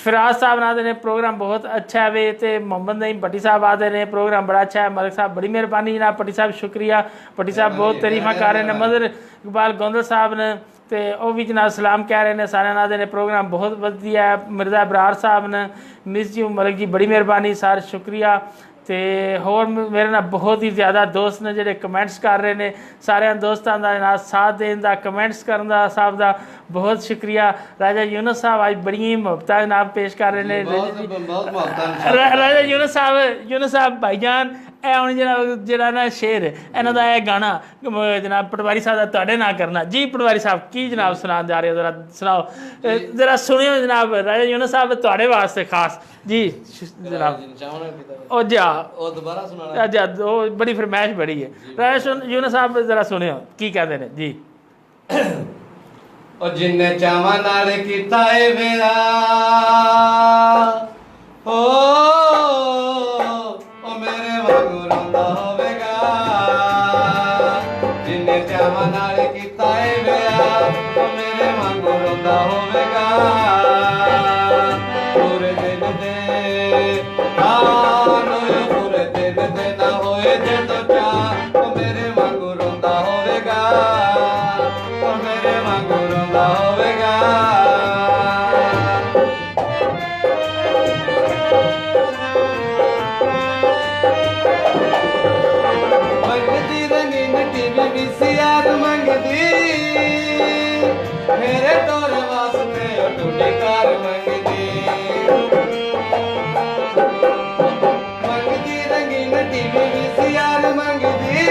फिराज साहब आते ने प्रोग्राम बहुत अच्छा है तो मोहम्मद नईम पट्टी साहब आते ने प्रोग्राम बड़ा अच्छा है मलिक साहब बड़ी मेहरबानी जनाब पट्टी साहब शुक्रिया पट्टी साहब बहुत तारीफा कर रहे हैं मदर इकबाल गोंदल साहब ने ਤੇ ਉਹ ਵੀ ਜਨਾਬ ਸਲਾਮ ਕਹਿ ਰਹੇ ਨੇ ਸਾਰਿਆਂ ਨਾਲ ਦੇ ਨੇ ਪ੍ਰੋਗਰਾਮ ਬਹੁਤ ਵਧੀਆ ਹੈ। ਮਿਰਜ਼ਾ ਇਬਰਾਰ ਸਾਹਿਬ ਨੇ ਮਿਸ ਯੂ ਮਲਕ ਜੀ ਬੜੀ ਮਿਹਰਬਾਨੀ ਸਰ ਸ਼ੁਕਰੀਆ। ਤੇ ਹੋਰ ਮੇਰੇ ਨਾਲ ਬਹੁਤ ਹੀ ਜ਼ਿਆਦਾ ਦੋਸਤ ਨੇ ਜਿਹੜੇ ਕਮੈਂਟਸ ਕਰ ਰਹੇ ਨੇ ਸਾਰਿਆਂ ਦੋਸਤਾਂ ਦਾ ਨਾਲ ਸਾਥ ਦੇਣ ਦਾ ਕਮੈਂਟਸ ਕਰਨ ਦਾ ਸਾਹਿਬ ਦਾ ਬਹੁਤ ਸ਼ੁਕਰੀਆ। ਰਾਜਾ ਯੂਨਸ ਸਾਹਿਬ ਅੱਜ ਬੜੀਆਂ ਮੁਹੱਬਤਾਂ ਜਨਾਬ ਪੇਸ਼ ਕਰ ਰਹੇ ਨੇ। ਰਾਜਾ ਯੂਨਸ ਸਾਹਿਬ ਭਾਈਜਾਨ ਇਹ ਹੁਣ ਜਿਹੜਾ ਨਾ ਸ਼ੇਰ ਇਹਨਾਂ ਦਾ ਇਹ ਗਾਣਾ ਜਨਾਬ ਪਟਵਾਰੀ ਸਾਹਿਬ ਦਾ ਤੁਹਾਡੇ ਨਾਲ ਕਰਨਾ ਜੀ। ਪਟਵਾਰੀ ਸਾਹਿਬ ਕੀ ਜਨਾਬ ਸੁਣਾਉਣ ਜਾ ਰਹੇ ਹੋ ਜ਼ਰਾ ਸੁਣਾਓ ਜ਼ਰਾ ਸੁਣਿਓ ਜਨਾਬ। ਰਾਜਾ ਯੂਨਸ ਸਾਹਿਬ ਤੁਹਾਡੇ ਵਾਸਤੇ ਖਾਸ ਜੀ ਜਨਾਬ ਉਹ ਜਾ ਉਹ ਦੁਬਾਰਾ ਸੁਣਾਣਾ ਅੱਜ ਉਹ ਬੜੀ ਫਰਮਾਇਸ਼ ਬੜੀ ਹੈ। ਰਾਜਾ ਯੂਨਸ ਸਾਹਿਬ ਜ਼ਰਾ ਸੁਣਿਓ ਕੀ ਕਹਿੰਦੇ ਨੇ ਜੀ। ਉਹ ਜਿੰਨੇ ਚਾਵਾਂ ਨਾਲ ਕੀਤਾ ਏ ਵੇਲਾ ਉਹ ਮੇਰੇ ਵਾਂਗੂ ਰੋਂਦਾ ਹੋਵੇਗਾ। ਜਿੰਨੇ ਚਾਵਾਂ ਨਾਲ ਕੀਤਾ ਏ ਵਿਆਹ ਉਹ ਮੇਰੇ ਵਾਂਗੂ ਰੋਂਦਾ ਹੋਵੇਗਾ। ਪੂਰੇ ਦਿਨ ਦੇ ਪੂਰੇ ਦਿਨ ਦੇ ਨਾ ਹੋਏ ਜਦੋਂ ਚਾਹ ਉਹ ਮੇਰੇ ਵਾਂਗੂ ਰੋਂਦਾ ਹੋਵੇਗਾ। ਉਹ ਮੇਰੇ ਵਾਂਗੂ ਰੋਂਦਾ ਹੋਵੇਗਾ। ਮੰਗਦੀ ਰੰਗੀਨ ਟੀਵੀ VCR ਮੰਗਦੀ ਮੇਰੇ ਟੋਰ ਵਾਸਤੇ ਉਹ ਟੁੱਟੀ ਕਾਰ ਮੰਗਦੀ। ਮੰਗਦੀ ਰੰਗੀਨ ਟੀਵੀ VCR ਮੰਗਦੀ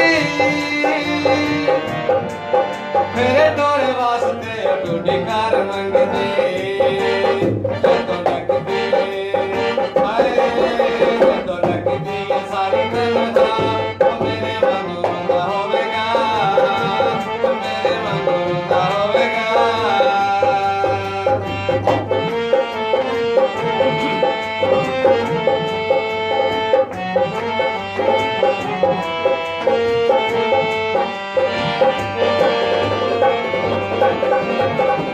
ਮੇਰੇ ਟੋਰ ਵਾਸਤੇ ਉਹ ਟੁੱਟੀ ਕਾਰ ਮੰਗਦੀ। ਜਦੋਂ ਲੱਗਦੀ ਹਾਏ ਜਦੋਂ ਲੱਗਦੀ ਸਾਰੀ ਤਨਖਾਹ ਉਹ ਮੇਰੇ ਵਾਂਗੂ ਰੋਂਦਾ ਹੋਵੇਗਾ। ਉਹ ਮੇਰੇ ਵਾਂਗੂ ਰੋਂਦਾ ਹੋਵੇਗਾ।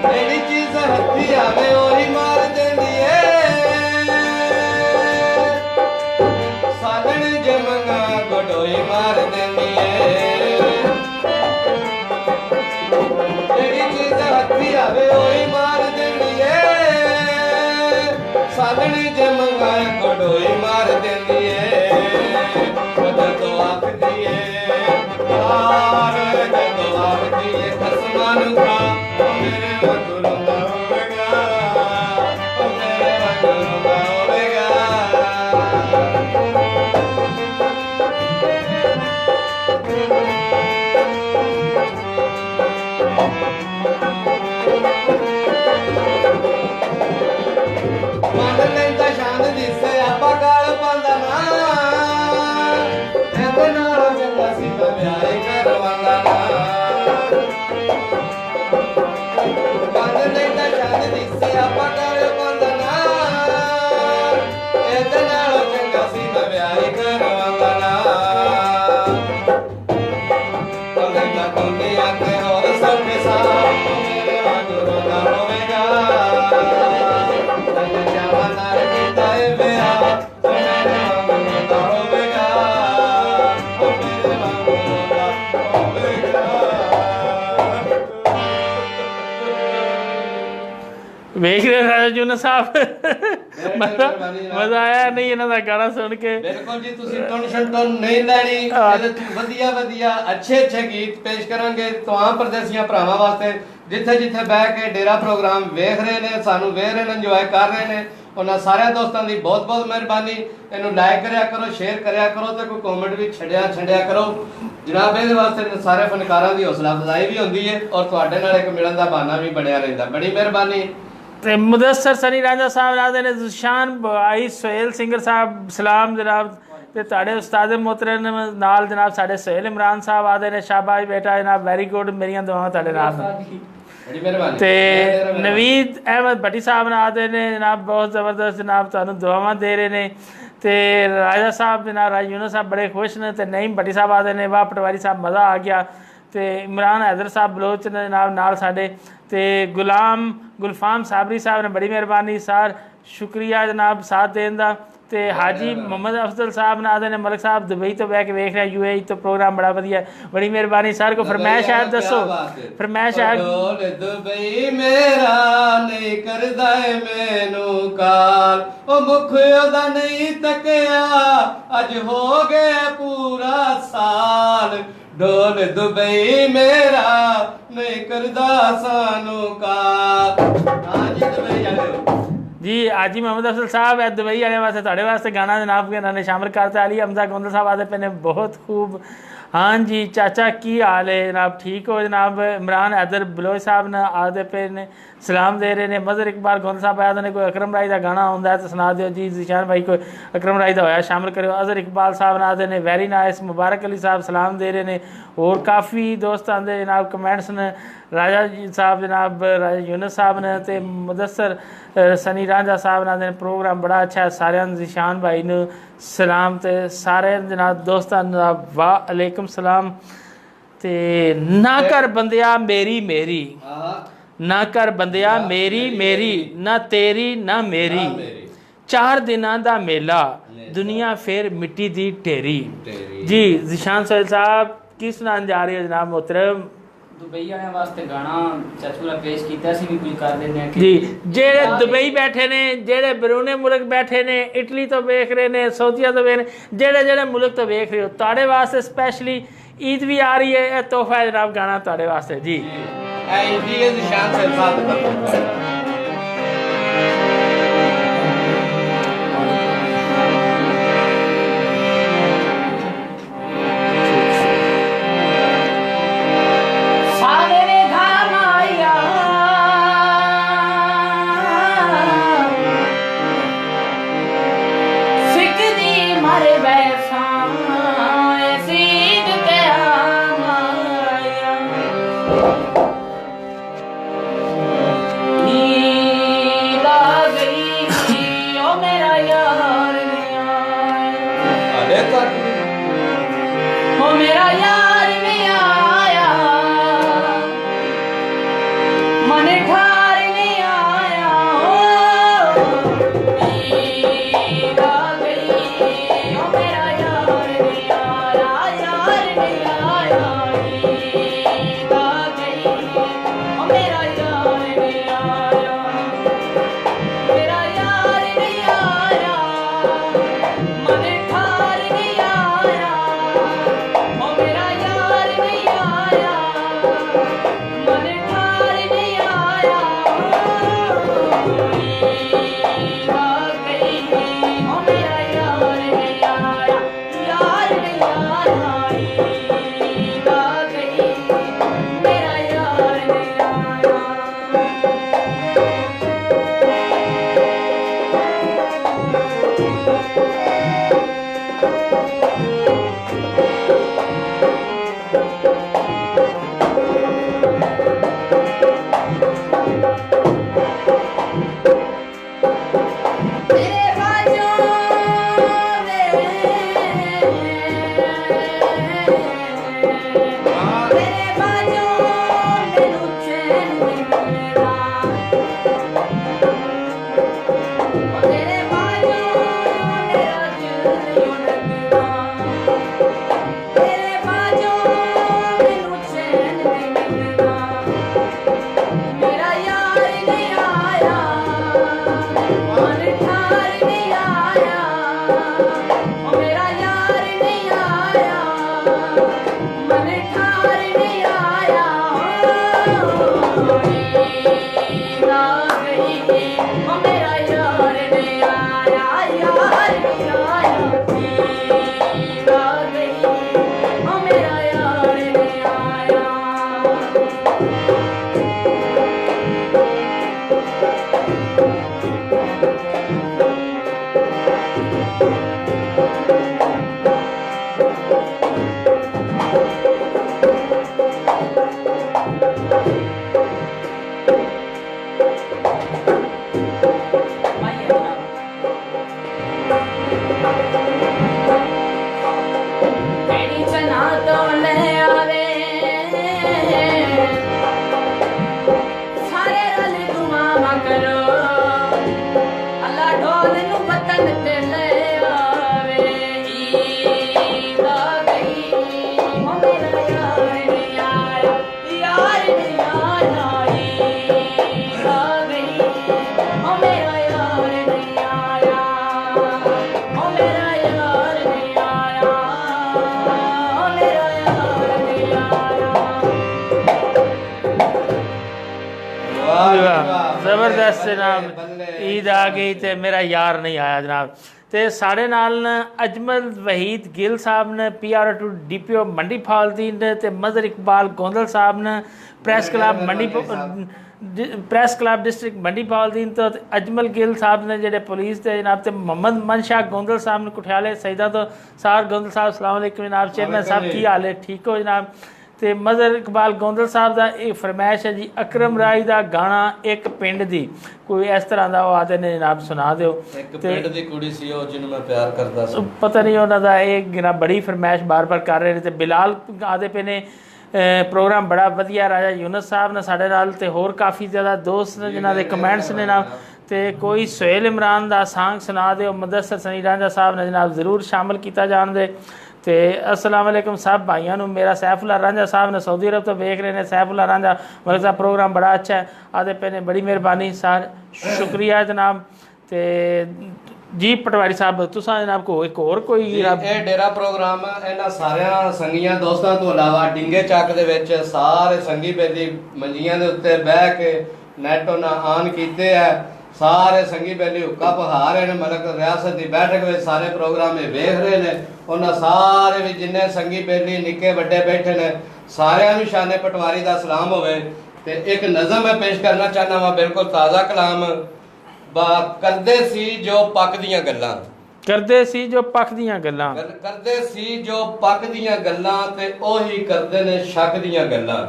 ਜਿਹੜੀ ਚੀਜ਼ ਹੱਥੀ ਆਵੇ ਉਹੀ ਮਾਰ ਦਿੰਦੀ ਏ। ਸਾਲਣ ਜਮੰਗਾ ਗੋਡੋਈ ਮਾਰ ਦਿੰਦੀ ਏ। ਜਿਹੜੀ ਚੀਜ਼ ਹੱਥੀ ਆਵੇ ਉਹੀ ਮਾਰ ਦਿੰਦੀ ਏ। ਸਾਲਣ ਜਮੰਗਾ ਗੋਡੋਈ ਮਾਰ ਦਿੰਦੀ ਏ। ਜਦੋਂ ਆਖਦੀ ਏ ਜਦੋਂ ਆਖਦੀ ਏ ਖਸਮਾਂ ਨੂੰ ਖਾ ਉਹ ਮੇਰੇ ਵਾਂਗੂ ਰੋਂਦਾ ਹੋਵੇਗਾ। ਉਹ ਮੇਰੇ ਵਾਂਗੂ ਰੋਂਦਾ ਹੋਵੇਗਾ। ਮੰਨ ਲੈਂਦਾ ਸ਼ਾਨ ਦੀ ਸਿਆਪਾ ਗਾਲ ਪਾਉਂਦਾ ਨਾ। ਇਹਦੇ ਨਾਲੋਂ ਚੰਗਾ ਸੀ ਮੈਂ ਵਿਆਹ ਹੀ ਕਰਵਾਉਂਦਾ ਨਾ। ਮੰਨ ਲੈਂਦਾ ਸ਼ਾਨ ਦੀ ਸਿਆਪਾ ਗਾਲ ਪਾਉਂਦਾ ਨਾ। ਇਹਦੇ ਨਾਲੋਂ ਚੰਗਾ ਸੀ ਮੈਂ ਵਿਆਹ ਹੀ ਕਰਵਾਉਂਦਾ ਨਾ। ਲੈਂਦਾ ਦੁਨੀਆ ਤੇ ਹੋਰ ਸਭ ਕੇ ਸਾਥ ਮੇਰੇ ਵਾਂਗੂ ਰੋਂਦਾ ਹੋਵੇਗਾ। ਚਾਵਾਂ ਨਾਲ ਕੀਤਾ ਏ ਵਿਆਹ ਉਹ ਮੇਰੇ ਵਾਂਗੂ ਰੋਂਦਾ ਹੋਵੇਗਾ। ਉਹ ਮੇਰੇ ਵਾਂਗੂ ਰੋਂਦਾ ਹੋਵੇਗਾ। ਵੇਖ ਰਹੇ ਰਾਜਾ ਯੂਨਸ ਸਾਹਿਬ ਮਜ਼ਾ ਆਇਆ ਨਹੀਂ ਇਹਨਾਂ ਦਾ ਗਾਣਾ ਸੁਣ ਕੇ। ਬਿਲਕੁਲ ਜੀ ਤੁਸੀਂ ਟੈਨਸ਼ਨ ਤੋਂ ਨਹੀਂ ਲੈਣੀ। ਇਹਦੇ ਤੋਂ ਵਧੀਆ ਵਧੀਆ ਅੱਛੇ ਗੀਤ ਪੇਸ਼ ਕਰਾਂਗੇ ਤੁਹਾਨੂੰ ਪਰਦੇਸੀਆਂ ਭਰਾਵਾਂ ਵਾਸਤੇ ਜਿੱਥੇ ਜਿੱਥੇ ਬਹਿ ਕੇ ਡੇਰਾ ਪ੍ਰੋਗਰਾਮ ਵੇਖ ਰਹੇ ਨੇ ਸਾਨੂੰ ਵੇਖ ਰਹੇ ਨੇ ਇੰਜੋਏ ਕਰ ਰਹੇ ਨੇ। ਉਹਨਾਂ ਸਾਰਿਆਂ ਦੋਸਤਾਂ ਦੀ ਬਹੁਤ ਬਹੁਤ ਮਿਹਰਬਾਨੀ। ਇਹਨੂੰ ਲਾਈਕ ਕਰਿਆ ਕਰੋ ਸ਼ੇਅਰ ਕਰਿਆ ਕਰੋ ਤੇ ਕੋਈ ਕਮੈਂਟ ਵੀ ਛੱਡਿਆ ਕਰੋ ਜਨਾਬ। ਇਹਦੇ ਵਾਸਤੇ ਸਾਰੇ ਫਨਕਾਰਾਂ ਦੀ ਹੌਸਲਾ ਅਫਜ਼ਾਈ ਵੀ ਹੁੰਦੀ ਹੈ ਔਰ ਤੁਹਾਡੇ ਨਾਲ ਇੱਕ ਮਿਲਣ ਦਾ ਬਹਾਨਾ ਵੀ ਬਣਿਆ ਰਹਿੰਦਾ। ਬੜੀ ਮਿਹਰਬਾਨੀ। ਤੇ ਮੁਦੱਸਰ ਸਨੀ ਰਾਂਝਾ ਸਾਹਿਬ ਨਾਲ ਨੇ ਜ਼ੁਸ਼ਾਨ ਭਾਈ ਸੁਹੇਲ ਸਿੰਗਰ ਸਾਹਿਬ ਸਲਾਮ ਜਨਾਬ। ਤੇ ਤੁਹਾਡੇ ਉਸਤਾਦ ਮੁਹਤਰਮ ਨਾਲ ਜਨਾਬ ਸਾਡੇ ਸੁਹੇਲ ਇਮਰਾਨ ਸਾਹਿਬ ਆਦੇ ਨੇ ਸ਼ਾਬਾਸ਼ ਬੇਟਾ ਜਨਾਬ ਵੈਰੀ ਗੁੱਡ ਮੇਰੀਆਂ ਦੁਆਵਾਂ ਤੁਹਾਡੇ ਨਾਲ। ਬੜੀ ਮਿਹਰਬਾਨੀ। ਤੇ ਨਵੀਦ ਅਹਿਮਦ ਭੱਟੀ ਸਾਹਿਬ ਨਾਲ ਆਦੇ ਨੇ ਜਨਾਬ ਬਹੁਤ ਜ਼ਬਰਦਸਤ ਜਨਾਬ ਤੁਹਾਨੂੰ ਦੁਆਵਾਂ ਦੇ ਰਹੇ ਨੇ। ਤੇ ਰਾਜਾ ਸਾਹਿਬ ਜਨਾਬ ਰਾਜ ਯੂਨਸ ਸਾਹਿਬ ਬੜੇ ਖੁਸ਼ ਨੇ। ਤੇ ਨਈਮ ਭੱਟੀ ਸਾਹਿਬ ਆਦੇ ਨੇ ਵਾਹ ਪਟਵਾਰੀ ਸਾਹਿਬ ਮਜ਼ਾ ਆ ਗਿਆ। ਤੇ ਇਮਰਾਨ हैदर ਸਾਹਿਬ ਬਲੋਚ ਨੇ ਜਨਾਬ ਨਾਲ ਸਾਡੇ। ਤੇ ਗੁਲਾਮ ਗੁਲਫਾਮ ਸਾਬਰੀ ਸਾਹਿਬ ਨੇ ਬੜੀ ਮਿਹਰਬਾਨੀ ਸਰ ਸ਼ੁਕਰੀਆ ਜਨਾਬ ਸਾਥ ਦੇਣ ਦਾ। ਤੇ ਹਾਜੀ ਮੁਹੰਮਦ ਅਫਜ਼ਲ ਸਾਹਿਬ ਨਾਲ ਆਦੇ ਨੇ ਮਲਕ ਸਾਹਿਬ ਦੁਬਈ ਤੋਂ ਬਹਿ ਕੇ ਵੇਖ ਰਿਹਾ UAE ਤੋਂ ਪ੍ਰੋਗਰਾਮ ਬੜਾ ਵਧੀਆ ਬੜੀ ਮਿਹਰਬਾਨੀ ਸਰ ਕੋ ਫਰਮਾਇਸ਼ ਹੈ ਦੱਸੋ ਫਰਮਾਇਸ਼ ਹੈ ਢੋਲ ਦੁਬਈ ਮੇਰਾ ਨਹੀਂ ਕਰਦਾ ਮੈਨੂੰ ਕਾਲ ਉਹ ਮੁਖ ਉਹਦਾ ਨਹੀਂ ਤੱਕਿਆ ਅੱਜ ਹੋ ਗਿਆ ਪੂਰਾ ਸਾਲ ਢੋਲ ਦੁਬਈ ਮੇਰਾ ਨਹੀਂ ਕਰਦਾ ਸਾਨੂੰ ਕਾਲ ਹਾਂਜੀ ਦੁਬਈ ਜਾਓ जी हाजी मोहम्मद अफजल साहब है दुबई वाले वास्ते थोड़े वास्ते गाना जनाब के नाम शामिल करते अली हमजा गोंदल साहब आते पे ने बहुत खूब हाँ जी चाचा की हाल है जनाब ठीक हो जनाब इमरान हैदर बलोच साहब ने आते पे ने सलाम दे रहे ने मजर इकबाल गोंदल साहब आया ने कोई अकरम राई का गाना आंदा है तो सुना दियो जी जिशान भाई कोई अकरम राई का होया शामिल करो अजहर इकबाल साहब ने आते ने वेरी नाइस मुबारक अली साहब सलाम दे रहे ने और काफ़ी दोस्त आते जनाब कमेंट्स ने राजा जी साहब जनाब राजा यूनस साहब ने ते मुदस्सर सनी रांझा साहब ने प्रोग्राम बड़ा अच्छा है सारे जिशान भाई ने सलाम ते सारे जनाब दोस्तां वाह अलैकुम सलाम ते ना कर बंदिया मेरी मेरी ना कर बंदिया मेरी मेरी ना तेरी ना मेरी 4 दिनां दा मेला दुनिया फिर मिट्टी दी ढेरी जी जिशान सोहेल साहब की सुनान जा रही है जनाब मोहतरम दुबई वाले वास्ते गाना चाचू ने पेश किया सी भी कुछ कर देने जी जेड़े दुबई बैठे ने जेड़े बरूने मुल्क बैठे ने इटली तो वेख रहे ने सऊदीया तो वेख रहे जेड़े जेड़े मुल्क तो वेख रहे हो ताड़े वास्ते स्पेशली ईद भी आ रही है यह तोहफा है जनाब गाना ताड़े वास्ते जी शान से साथ करो अल्लाह ढोल नु बतन ते ले वाह जी वाह, ਜ਼ਬਰਦਸਤ ਬੱਲੇ, ਜਨਾਬ ਬੱਲੇ। ਈਦ ਆ ਗਈ ਤੇ ਮੇਰਾ ਯਾਰ ਨਹੀਂ ਆਇਆ ਜਨਾਬ। ਤੇ ਸਾਡੇ ਨਾਲ ਨਾ ਅਜਮਲ ਵਹੀਦ ਗਿੱਲ ਸਾਹਿਬ ਨੇ PR2 DPO ਮੰਡੀ ਫਾਲਦੀਨ ਨੇ ਤੇ ਮਜ਼ਰ ਇਕਬਾਲ ਗੋਂਦਲ ਸਾਹਿਬ ਨੇ ਪ੍ਰੈਸ ਕਲੱਬ ਮੰਡੀ ਪ੍ਰੈਸ ਕਲੱਬ ਡਿਸਟ੍ਰਿਕਟ ਮੰਡੀ ਫਾਲਦੀਨ ਤੋਂ ਤੇ ਅਜਮਲ ਗਿੱਲ ਸਾਹਿਬ ਨੇ ਜਿਹੜੇ ਪੁਲਿਸ ਦੇ ਜਨਾਬ ਤੇ ਮੁਹੰਮਦ ਮਨਸ਼ਾ ਗੋਂਦਲ ਸਾਹਿਬ ਨੇ ਕੁਠਿਆਲੇ ਸਈਦਾ ਤੋਂ ਸਾਰ ਗੋਂਦਲ ਸਾਹਿਬ ਸਲਾਮ ਅਲੈਕੁਮ ਜਨਾਬ। ਚੇਅਰਮੈਨ ਸਾਹਿਬ ਕੀ ਹਾਲ ਹੈ, ਠੀਕ ਹੋ ਜਨਾਬ? ਤੇ ਮਜ਼ਰ ਇਕਬਾਲ ਗੋਂਦਲ ਸਾਹਿਬ ਦਾ ਇਹ ਫਰਮਾਇਸ਼ ਹੈ ਜੀ ਅਕਰਮ ਰਾਈ ਦਾ ਗਾਣਾ ਇੱਕ ਪਿੰਡ ਦੀ ਕੋਈ ਇਸ ਤਰ੍ਹਾਂ ਦਾ ਉਹ ਆਦੇ ਨੇ ਜਨਾਬ ਸੁਣਾ ਦਿਓ। ਇੱਕ ਪਿੰਡ ਦੀ ਕੁੜੀ ਸੀ ਉਹ ਜਿਹਨੂੰ ਮੈਂ ਪਿਆਰ ਕਰਦਾ ਸੀ। ਪਤਾ ਨਹੀਂ ਉਹਨਾਂ ਦਾ ਇਹ ਜਨਾਬ ਬੜੀ ਫਰਮਾਇਸ਼ ਬਾਰ-ਬਾਰ ਕਰ ਰਹੇ ਨੇ ਤੇ ਬਿਲਾਲ ਆਦੇ ਪਏ ਨੇ ਪ੍ਰੋਗਰਾਮ ਬੜਾ ਵਧੀਆ ਰਾਜਾ ਯੂਨਸ ਸਾਹਿਬ ਨੇ ਸਾਡੇ ਨਾਲ ਤੇ ਹੋਰ ਕਾਫੀ ਜ਼ਿਆਦਾ ਦੋਸਤ ਨੇ ਜਿਨ੍ਹਾਂ ਦੇ ਕਮੈਂਟਸ ਨੇ ਜਨਾਬ। ਤੇ ਕੋਈ ਸੁਹੇਲ ਇਮਰਾਨ ਦਾ ਸਾਂਗ ਸੁਣਾ ਦਿਓ। ਮੁਦੱਸਰ ਸਨੀ ਰਾਂਝਾ ਸਾਹਿਬ ਨੇ ਜਨਾਬ ਜ਼ਰੂਰ ਸ਼ਾਮਲ ਕੀਤਾ ਜਾਣ ਦੇ। ਤੇ अस्सलाम वालेकुम सब भाइयों ਨੂੰ ਮੇਰਾ ਸੈਫੁੱਲਾ ਰਾਂਝਾ ਸਾਹਿਬ ਨੇ ਸਾਊਦੀ ਅਰਬ ਤੋਂ ਵੇਖ ਰਹੇ ਨੇ। ਸੈਫੁੱਲਾ ਰਾਂਝਾ ਮਲਕ ਸਾਹਿਬ ਪ੍ਰੋਗਰਾਮ ਬੜਾ ਅੱਛਾ ਹੈ ਆਦੇ ਪਏ ਨੇ, ਬੜੀ ਮਿਹਰਬਾਨੀ ਸਰ, ਸ਼ੁਕਰੀਆ ਜਨਾਬ। ਤੇ ਜੀ ਪਟਵਾਰੀ ਸਾਹਿਬ ਤੁਸੀਂ ਜਨਾਬ ਕੋ ਇੱਕ ਹੋਰ ਕੋਈ ਇਹ ਡੇਰਾ ਪ੍ਰੋਗਰਾਮ ਇਹਨਾਂ ਸਾਰਿਆਂ ਸੰਗੀਆਂ ਦੋਸਤਾਂ ਤੋਂ ਇਲਾਵਾ ਡਿੰਗੇ ਚੱਕ ਦੇ ਵਿੱਚ ਸਾਰੇ ਸੰਗੀ ਬੇਲੀ ਮੰਜੀਆਂ ਦੇ ਉੱਤੇ ਬਹਿ ਕੇ ਨੈਟ ਉਹਨਾਂ ਆਨ ਕੀਤੇ ਆ। ਸਾਰੇ ਸੰਗੀ ਬੇਲੀ ਹੁੱਕਾ ਪਹਾ ਰਹੇ ਨੇ। ਮਲਕ ਰਿਆਸਤ ਦੀ ਬੈਠਕ ਵਿੱਚ ਸਾਰੇ ਪ੍ਰੋਗਰਾਮ ਇਹ ਵੇਖ ਰਹੇ ਨੇ। ਉਹਨਾਂ ਸਾਰੇ ਵੀ ਜਿੰਨੇ ਸੰਗੀ ਬੇਲੀ ਨਿੱਕੇ ਵੱਡੇ ਬੈਠੇ ਨੇ ਸਾਰਿਆਂ ਨੂੰ ਸ਼ਾਨੇ ਪਟਵਾਰੀ ਦਾ ਸਲਾਮ ਹੋਵੇ। ਤੇ ਇੱਕ ਨਜ਼ਮ ਮੈਂ ਪੇਸ਼ ਕਰਨਾ ਚਾਹੁੰਦਾ ਵਾਂ, ਬਿਲਕੁਲ ਤਾਜ਼ਾ ਕਲਾਮ। ਕਰਦੇ ਸੀ ਜੋ ਪੱਕ ਦੀਆਂ ਗੱਲਾਂ, ਕਰਦੇ ਸੀ ਜੋ ਪੱਕ ਦੀਆਂ ਗੱਲਾਂ, ਕਰਦੇ ਸੀ ਜੋ ਪੱਕ ਦੀਆਂ ਗੱਲਾਂ ਤੇ ਉਹੀ ਕਰਦੇ ਨੇ ਸ਼ੱਕ ਦੀਆਂ ਗੱਲਾਂ।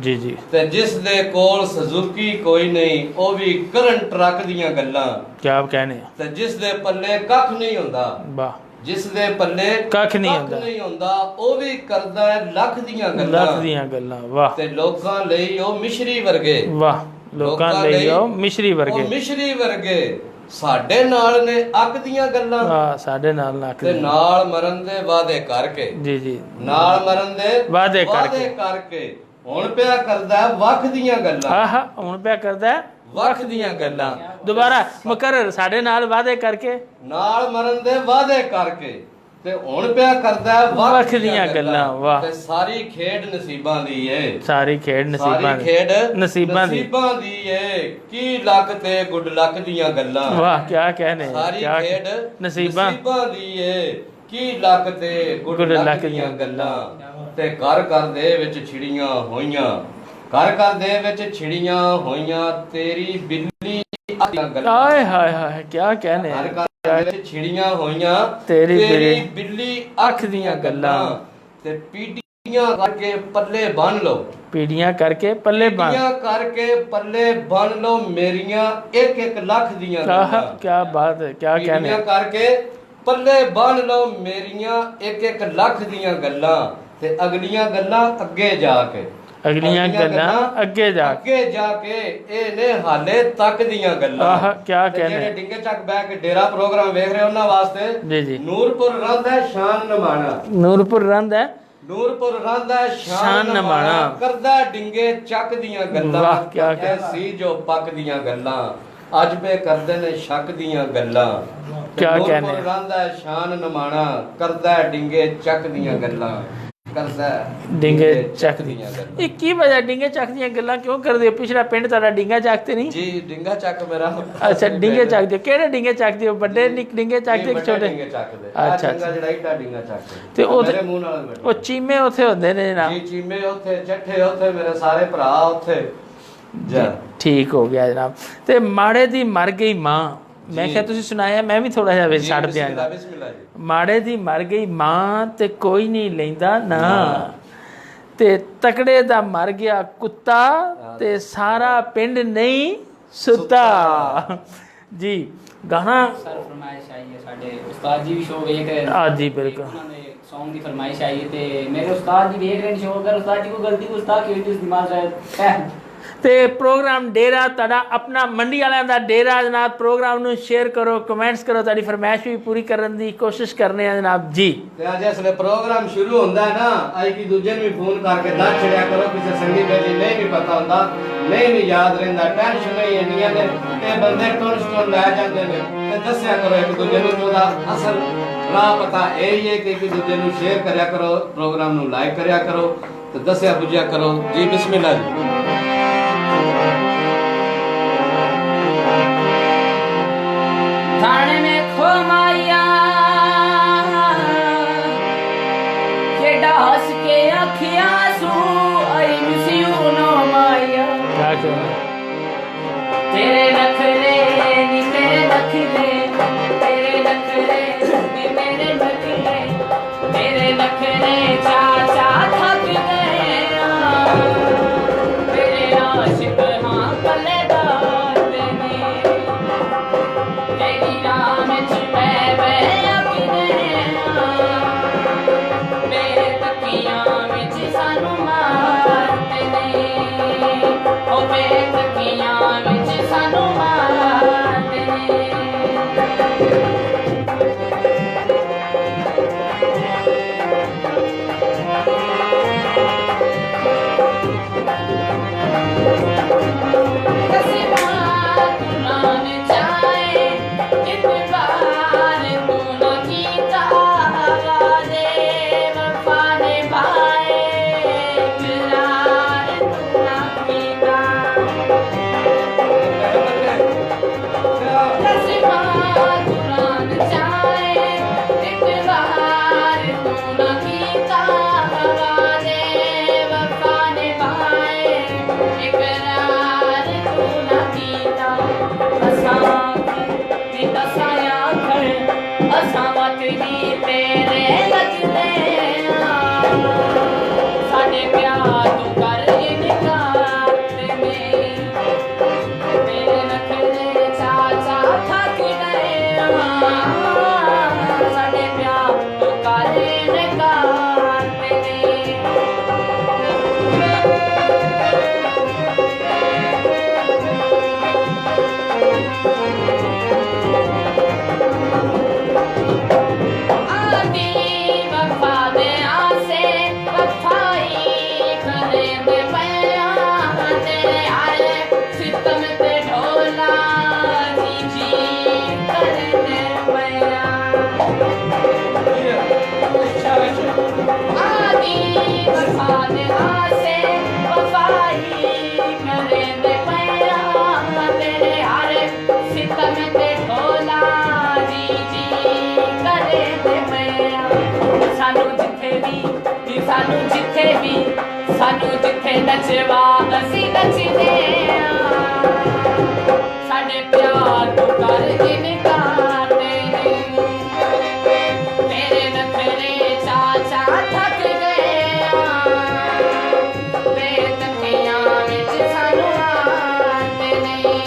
ਜੀ ਜੀ। ਤੇ ਜਿਸ ਦੇ ਕੋਲ ਸੁਜ਼ੂਕੀ ਕੋਈ ਨਹੀਂ ਉਹ ਵੀ ਕਰਨ ਟਰੱਕ ਦੀਆਂ ਗੱਲਾਂ। ਕੀ ਆਪ ਕਹਿੰਦੇ ਆ? ਤੇ ਜਿਸ ਦੇ ਪੱਲੇ ਕੱਖ ਨਹੀਂ ਹੁੰਦਾ, ਵਾਹ, ਜਿਸ ਦੇ ਪੱਲੇ ਕੱਖ ਨਹੀਂ ਹੁੰਦਾ ਉਹ ਵੀ ਕਰਦਾ ਹੈ ਲੱਖ ਦੀਆਂ ਗੱਲਾਂ। ਲੱਖ ਦੀਆਂ ਗੱਲਾਂ, ਵਾਹ। ਤੇ ਲੋਕਾਂ ਲਈ ਉਹ ਮਿਸ਼ਰੀ ਵਰਗੇ, ਵਾਹ, ਲੋਕਾਂ ਲਈ ਉਹ ਮਿਸ਼ਰੀ ਵਰਗੇ, ਉਹ ਮਿਸ਼ਰੀ ਵਰਗੇ। ਸਾਡੇ ਨਾਲ ਨੇ ਅੱਕ ਦੀਆਂ ਗੱਲਾਂ, ਵਾਹ, ਸਾਡੇ ਨਾਲ ਨਾ ਤੇ ਨਾਲ ਮਰਨ ਦੇ ਵਾਅਦੇ ਕਰਕੇ। ਜੀ ਜੀ, ਨਾਲ ਮਰਨ ਦੇ ਵਾਅਦੇ ਕਰਕੇ ਹੁਣ ਪਿਆ ਕਰਦਾ ਵੱਖ ਦੀਆਂ ਗੱਲਾਂ। ਆਹ ਹੁਣ ਪਿਆ ਕਰਦਾ ਵੱਖ ਦੀਆਂ ਗੱਲਾਂ। ਦੁਬਾਰਾ ਮੁਕਰਰ, ਸਾਡੇ ਨਾਲ ਵਾਅਦੇ ਕਰਕੇ, ਨਾਲ ਮਰਨ ਦੇ ਵਾਅਦੇ ਕਰਕੇ, ਤੇ ਹੁਣ ਪਿਆ ਕਰਦਾ ਵੱਖ ਦੀਆਂ ਗੱਲਾਂ। ਵਾਹ। ਤੇ ਸਾਰੀ ਖੇਡ ਨਸੀਬਾਂ ਦੀ ਏ, ਸਾਰੀ ਖੇਡ ਨਸੀਬਾਂ ਦੀ, ਖੇਡ ਨਸੀਬਾਂ ਦੀ ਏ। ਕੀ ਲੱਕ ਤੇ ਗੁੱਡ ਲੱਕ ਦੀਆਂ ਗੱਲਾਂ। ਵਾਹ, ਕੀ ਕਹਿੰਦੇ, ਸਾਰੀ ਖੇਡ ਨਸੀਬਾਂ ਦੀ ਏ। ਕੀ ਲੱਕ ਤੇ ਗੁੱਡ ਲੱਕ ਦੀਆਂ ਗੱਲਾਂ। ਤੇ ਘਰ ਘਰ ਦੇ ਵਿੱਚ ਛਿੜੀਆਂ ਹੋਈਆਂ, ਘਰ ਘਰ ਦੇ ਵਿੱਚ ਛਿੜੀਆਂ ਹੋਈਆਂ ਤੇਰੀ ਬਿੱਲੀ ਦੀਆਂ ਗੱਲਾਂ। ਆਏ ਹਾਏ ਹਾਏ, ਕੀ ਕਹਿੰਦੇ, ਘਰ ਘਰ ਦੇ ਵਿੱਚ ਛਿੜੀਆਂ ਹੋਈਆਂ ਤੇਰੀ ਬਿੱਲੀ ਅੱਖ ਦੀਆਂ ਗੱਲਾਂ। ਤੇ ਪੀੜੀਆਂ ਕਰਕੇ ਪੱਲੇ ਬੰਨ ਲਓ, ਪੀੜੀਆਂ ਕਰਕੇ ਪੱਲੇ ਬੰਨ, ਪੀੜੀਆਂ ਕਰਕੇ ਪੱਲੇ ਬੰਨ ਲਓ ਮੇਰੀਆਂ ਇੱਕ ਇੱਕ ਲੱਖ ਦੀਆਂ ਗੱਲਾਂ। ਕੀ ਬਾਤ ਹੈ, ਕੀ ਕਹਿੰਦੇ। ਪੀੜੀਆਂ ਕਰਕੇ ਪੱਲੇ ਬੰਨ ਲਓ ਮੇਰੀਆਂ ਇੱਕ ਇੱਕ ਲੱਖ ਦੀਆਂ ਗੱਲਾਂ। ਤੇ ਅਗਲੀਆਂ ਗੱਲਾਂ ਅੱਗੇ ਜਾ ਕੇ, ਅਗਲੀਆਂ ਗੱਲਾਂ ਅੱਗੇ ਜਾ ਕੇ ਇਹ ਨੇ ਹਾਲੇ ਤੱਕ ਦੀਆਂ ਗੱਲਾਂ। ਆਹ ਕੀ ਕਹਿੰਦੇ। ਜਿਹੜੇ ਡਿੰਗੇ ਚੱਕ ਬਹਿ ਕੇ ਡੇਰਾ ਪ੍ਰੋਗਰਾਮ ਵੇਖ ਰਹੇ ਉਹਨਾਂ ਵਾਸਤੇ ਜੀ ਜੀ। ਨੂਰਪੁਰ ਰੰਦ ਹੈ ਸ਼ਾਨ ਨਿਮਾਣਾ, ਨੂਰਪੁਰ ਰੰਦ ਹੈ, ਨੂਰਪੁਰ ਰੰਦ ਹੈ ਸ਼ਾਨ ਨਿਮਾਣਾ। ਕਰਦਾ ਡਿੰਗੇ ਚੱਕ ਦੀਆਂ ਗੱਲਾਂ। ਵਾਹ, ਕੀ ਕਹਿੰਦੇ ਸੀ ਜੋ ਪੱਕ ਦੀਆਂ ਗੱਲਾਂ ਅੱਜ ਬੇ ਕਰਦੇ ਨੇ ਸ਼ੱਕ ਦੀਆਂ ਗੱਲਾਂ। ਕੀ ਕਹਿੰਦੇ। ਨੂਰਪੁਰ ਰੰਦ ਹੈ ਸ਼ਾਨ ਨਿਮਾਣਾ, ਕਰਦਾ ਡਿੰਗੇ ਚੱਕ ਦੀਆਂ ਗੱਲਾਂ। ਕਰਦਾ ਡਿੰਗੇ ਚੱਕ ਦੀਆਂ ਗੱਲਾਂ। ਇਹ ਕੀ ਵਜ੍ਹਾ ਡਿੰਗੇ ਚੱਕ ਦੀਆਂ ਗੱਲਾਂ ਕਿਉਂ ਕਰਦੇ ਹੋ? ਪਿਛਲਾ ਪਿੰਡ ਤੁਹਾਡਾ ਡਿੰਗਾ ਚੱਕ ਤੇ ਨਹੀਂ? ਜੀ ਡਿੰਗਾ ਚੱਕ ਮੇਰਾ। ਅੱਛਾ, ਡਿੰਗੇ ਚੱਕਦੇ ਹੋ। ਕਿਹੜੇ ਡਿੰਗੇ ਚੱਕਦੇ ਹੋ? ਵੱਡੇ ਡਿੰਗੇ ਚੱਕਦੇ ਕਿ ਛੋਟੇ? ਡਿੰਗੇ ਚੱਕਦੇ। ਅੱਛਾ ਜਿਹੜਾ ਏਡਾ ਡਿੰਗਾ ਚੱਕਦੇ ਤੇ ਉਹ ਮੇਰੇ ਮੂੰਹ ਨਾਲ ਬੈਠੇ। ਉਹ ਚੀਮੇ ਉੱਥੇ ਹੁੰਦੇ ਨੇ ਨਾ? ਜੀ ਚੀਮੇ ਉੱਥੇ, ਚੱਠੇ ਉੱਥੇ, ਮੇਰੇ ਸਾਰੇ ਭਰਾ ਉੱਥੇ। ਠੀਕ ਹੋ ਗਿਆ ਜਨਾਬ। ਤੇ ਮਾੜੇ ਦੀ ਮਰ ਗਈ ਮਾਂ, ਮੈਂ ਕਿਹਾ ਤੁਸੀਂ ਸੁਣਾਇਆ, ਮੈਂ ਵੀ ਥੋੜਾ ਜਿਹਾ ਵਿੱਚ ਛੱਡ ਦਿਆਂਗਾ। ਮਾੜੇ ਦੀ ਮਰ ਗਈ ਮਾਂ ਤੇ ਕੋਈ ਨਹੀਂ ਲੈਂਦਾ ਨਾ, ਤੇ ਤਕੜੇ ਦਾ ਮਰ ਗਿਆ ਕੁੱਤਾ ਤੇ ਸਾਰਾ ਪਿੰਡ ਨਹੀਂ ਸੁੱਤਾ। ਜੀ ਗਾਣਾ ਸਰ ਫਰਮਾਇਸ਼ ਆਈ ਹੈ, ਸਾਡੇ ਉਸਤਾਦ ਜੀ ਵੀ ਸ਼ੋਅ ਵੇਖ ਰਹੇ ਨੇ। ਹਾਂ ਜੀ, ਬਿਲਕੁਲ। ਉਹਨਾਂ ਦੇ ਸੌਂਗ ਦੀ ਫਰਮਾਇਸ਼ ਆਈ ਹੈ ਤੇ ਮੇਰੇ ਉਸਤਾਦ ਜੀ ਵੇਖ ਰਹੇ ਨੇ ਸ਼ੋਅ। ਅਗਰ ਉਸਤਾਦ ਜੀ ਕੋ ਗਲਤੀ ਗੁਸਤਾਖੀ ਹੋਈ ਤਾਂ ਇਸ ਦਿਮਾਗ ਹੈ। ਤੇ ਪ੍ਰੋਗਰਾਮ ਡੇਰਾ ਤੁਹਾਡਾ ਆਪਣਾ ਮੰਡੀ ਵਾਲਿਆਂ ਦਾ ਡੇਰਾ ਜਨਾਬ। ਪ੍ਰੋਗਰਾਮ ਨੂੰ ਸ਼ੇਅਰ ਕਰੋ, ਕਮੈਂਟਸ ਕਰੋ, ਤੁਹਾਡੀ ਫਰਮਾਇਸ਼ ਵੀ ਪੂਰੀ ਕਰਨ ਦੀ ਕੋਸ਼ਿਸ਼ ਕਰਨੇ ਆ ਜਨਾਬ ਜੀ। ਤੇ ਅੱਜ ਇਸ ਵੇਲੇ ਪ੍ਰੋਗਰਾਮ ਸ਼ੁਰੂ ਹੁੰਦਾ ਹੈ ਨਾ, ਅੱਜ ਕੀ ਦੂਜੇ ਨੂੰ ਵੀ ਫੋਨ ਕਰਕੇ ਦੱਸ ਛੜਿਆ ਕਰੋ। ਕਿਸੇ ਸੰਗੀ ਬੇਲੀ ਨਹੀਂ ਵੀ ਪਤਾ ਹੁੰਦਾ, ਨਹੀਂ ਵੀ ਯਾਦ ਰਹਿੰਦਾ, ਟੈਨਸ਼ਨ ਨਹੀਂ ਇੰਨੀਆਂ ਨੇ ਤੇ ਬੰਦੇ ਟੁਣ ਲੈ ਜਾਂਦੇ ਨੇ। ਤੇ ਦੱਸਿਆ ਕਰੋ ਇੱਕ ਦੂਜੇ ਨੂੰ, ਉਹਦਾ ਅਸਲ ਰਾਹ ਪਤਾ ਇਹ ਹੀ ਹੈ ਕਿ ਇੱਕ ਦੂਜੇ ਨੂੰ ਸ਼ੇਅਰ ਕਰਿਆ ਕਰੋ, ਪ੍ਰੋਗਰਾਮ ਨੂੰ ਲਾਈਕ ਕਰਿਆ ਕਰੋ ਤੇ ਦੱਸਿਆ ਬੁਝਿਆ ਕਰੋ। ਜੀ ਬਿਸਮਿਲ੍ਲਾ ਜੀ। हो माया केड़ा हस के अखियां सू आई मिस यू नो माया क्या कहना तेरे नखरे नी तेरे नखरे तेरे नखरे नी मेरे नखरे तेरे नखरे चा चा थक गए तेरे आशिक हाँ पल्लेदार तेने तेरी राह में मैं अकेले मेरे तकियां में सानू मारते ने ओ मेरे तकियां में सानू मारते ने सानू जिथे नचवा असी नचदे साडे प्यार तो कर इनकार तेरे नखरे चा चा थक गए बेतकियां विच सानू आते नहीं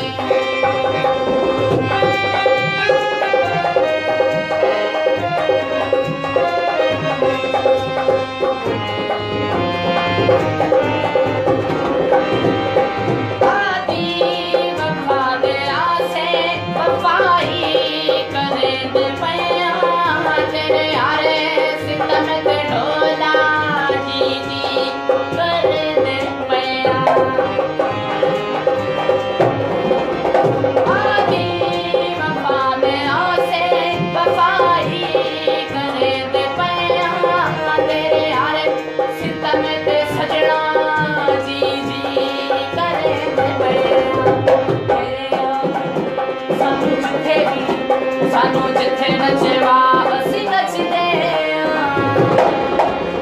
सानू जिथे नचवा असी नचदे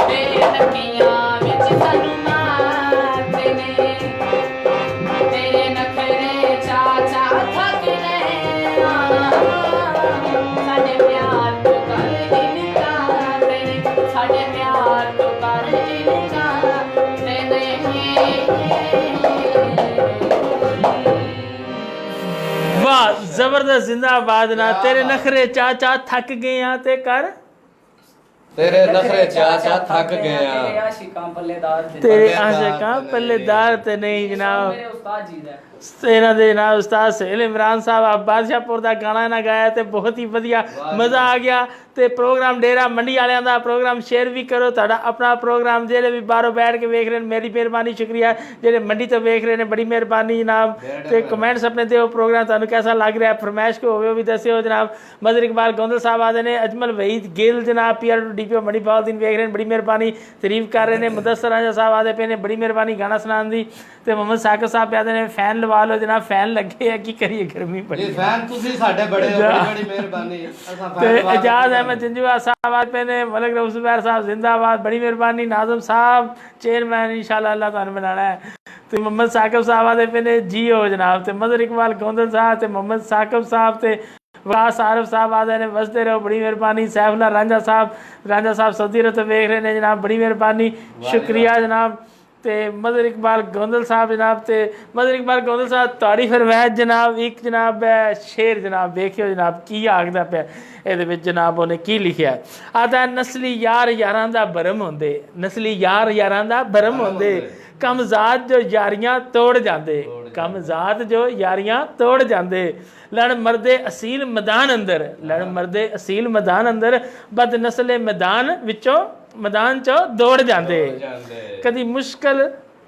बेतकियां विच सानू मारते ने तेरे नखरे चा चा थक गए साडे प्यार तो कर इनकार साडे प्यार तो कर इनकार वाह जबरदस्त जिंदाबाद ना तेरे नखरे चाचा थक गए हैं ते कर तेरे नखरे चाचा थक गए हैं तेरे आशिकां पल्लेदार तेरे आशिकां पल्लेदार ते नहीं जनाब मेरे उस्ताद जी दा ਇਹਨਾਂ ਦੇ ਨਾਲ ਉਸਤਾਦ ਸਹਿਲ ਇਮਰਾਨ ਸਾਹਿਬ ਆ ਬਾਦਸ਼ਾਹਪੁਰ ਦਾ ਗਾਣਾ ਇਹਨਾਂ ਗਾਇਆ ਤੇ ਬਹੁਤ ਹੀ ਵਧੀਆ ਮਜ਼ਾ ਆ ਗਿਆ ਤੇ ਪ੍ਰੋਗਰਾਮ ਡੇਰਾ ਮੰਡੀ ਵਾਲਿਆਂ ਦਾ ਪ੍ਰੋਗਰਾਮ ਸ਼ੇਅਰ ਵੀ ਕਰੋ ਤੁਹਾਡਾ ਆਪਣਾ ਪ੍ਰੋਗਰਾਮ ਜਿਹੜੇ ਵੀ ਬਾਹਰੋਂ ਬੈਠ ਕੇ ਵੇਖ ਰਹੇ ਨੇ ਮੇਰੀ ਮਿਹਰਬਾਨੀ ਸ਼ੁਕਰੀਆ ਜਿਹੜੇ ਮੰਡੀ ਤੋਂ ਵੇਖ ਰਹੇ ਨੇ ਬੜੀ ਮਿਹਰਬਾਨੀ ਜਨਾਬ ਤੇ ਕਮੈਂਟਸ ਆਪਣੇ ਦਿਓ ਪ੍ਰੋਗਰਾਮ ਤੁਹਾਨੂੰ ਕਿਹਦਾ ਲੱਗ ਰਿਹਾ ਫਰਮਾਇਸ਼ ਕੋ ਹੋਵੇ ਉਹ ਵੀ ਦੱਸਿਓ ਜਨਾਬ ਮਦਰ ਇਕਬਾਲ ਗੋਂਦਲ ਸਾਹਿਬ ਆਦੇ ਨੇ ਅਜਮਲ ਵਹੀਦ ਗਿੱਲ ਜਨਾਬ ਪੀਆਰ ਡੀਪੀਓ ਮਣੀਪਾਲ ਦਿਨ ਵੇਖ ਰਹੇ ਨੇ ਬੜੀ ਮਿਹਰਬਾਨੀ ਤਾਰੀਫ ਕਰ ਰਹੇ ਨੇ ਮੁਦੱਸਰ ਰਾਜਾ ਸਾਹਿਬ ਆਦੇ ਪਏ ਨੇ ਬੜੀ ਮਿਹਰਬਾਨੀ ਗਾਣਾ ਸੁਣਾਉਣ ਦੀ ਤੇ ਮੁਹੰਮਦ ਸਾਕਿਬ ਸਾਹਿਬ ਆਦੇ ਨੇ ਫੈਨ ਲਵਾ ਲਓ ਜਨਾਬ, ਫੈਨ ਲੱਗੇ ਆ, ਕੀ ਕਰੀਏ ਗਰਮੀ ਬੜੀ। ਜੀ ਫੈਨ ਤੁਸੀਂ ਸਾਡੇ ਬੜੇ ਹੋ, ਬੜੀ ਬੜੀ ਮਿਹਰਬਾਨੀ। ਅਸਾਂ ਤੇ ਫੈਨ एजाज अहमद जंजुआ साहब पे ने, मलक रऊफ ज़ुबैर साहब जिंदाबाद, बड़ी मेहरबानी। नाज़म साहब चेयरमैन इंशाल्लाह अल्लाह तुहानू बनाना है। तो मोहम्मद साकिब साहब आदे पे ने जी हो जनाब, ते मजर इकबाल गोंदल साहब ते मोहम्मद साकिब साहब ते वास आरिफ साहब आदे ने वसदे रहो, बड़ी मेहरबानी। सैफुल्ला रांझा साहब सऊदी अरब तो वेख रहे ने जनाब, बड़ी मेहरबानी, शुक्रिया जनाब। ते मदर इकबाल गोंदल साहब जनाब, ते मदर इकबाल गोंदल साहब तारीफ फरमायत जनाब, एक जनाब शेर जनाब देखियो जनाब की आखदा पे ये जनाब उन्हें की लिखिया। आता नस्ली यार यारां दा भरम होंदे, नस्ली यार यारां दा भरम होंदे, कमजात जो यारियां तोड़ जांदे, कमजात जो यारियां तोड़ जांदे। लड़ मरदे असील मैदान अंदर, लड़ मरदे असील मैदान अंदर, बद नस्ले मैदान विचों मैदान चो दौड़ जांदे। कदी मुश्किल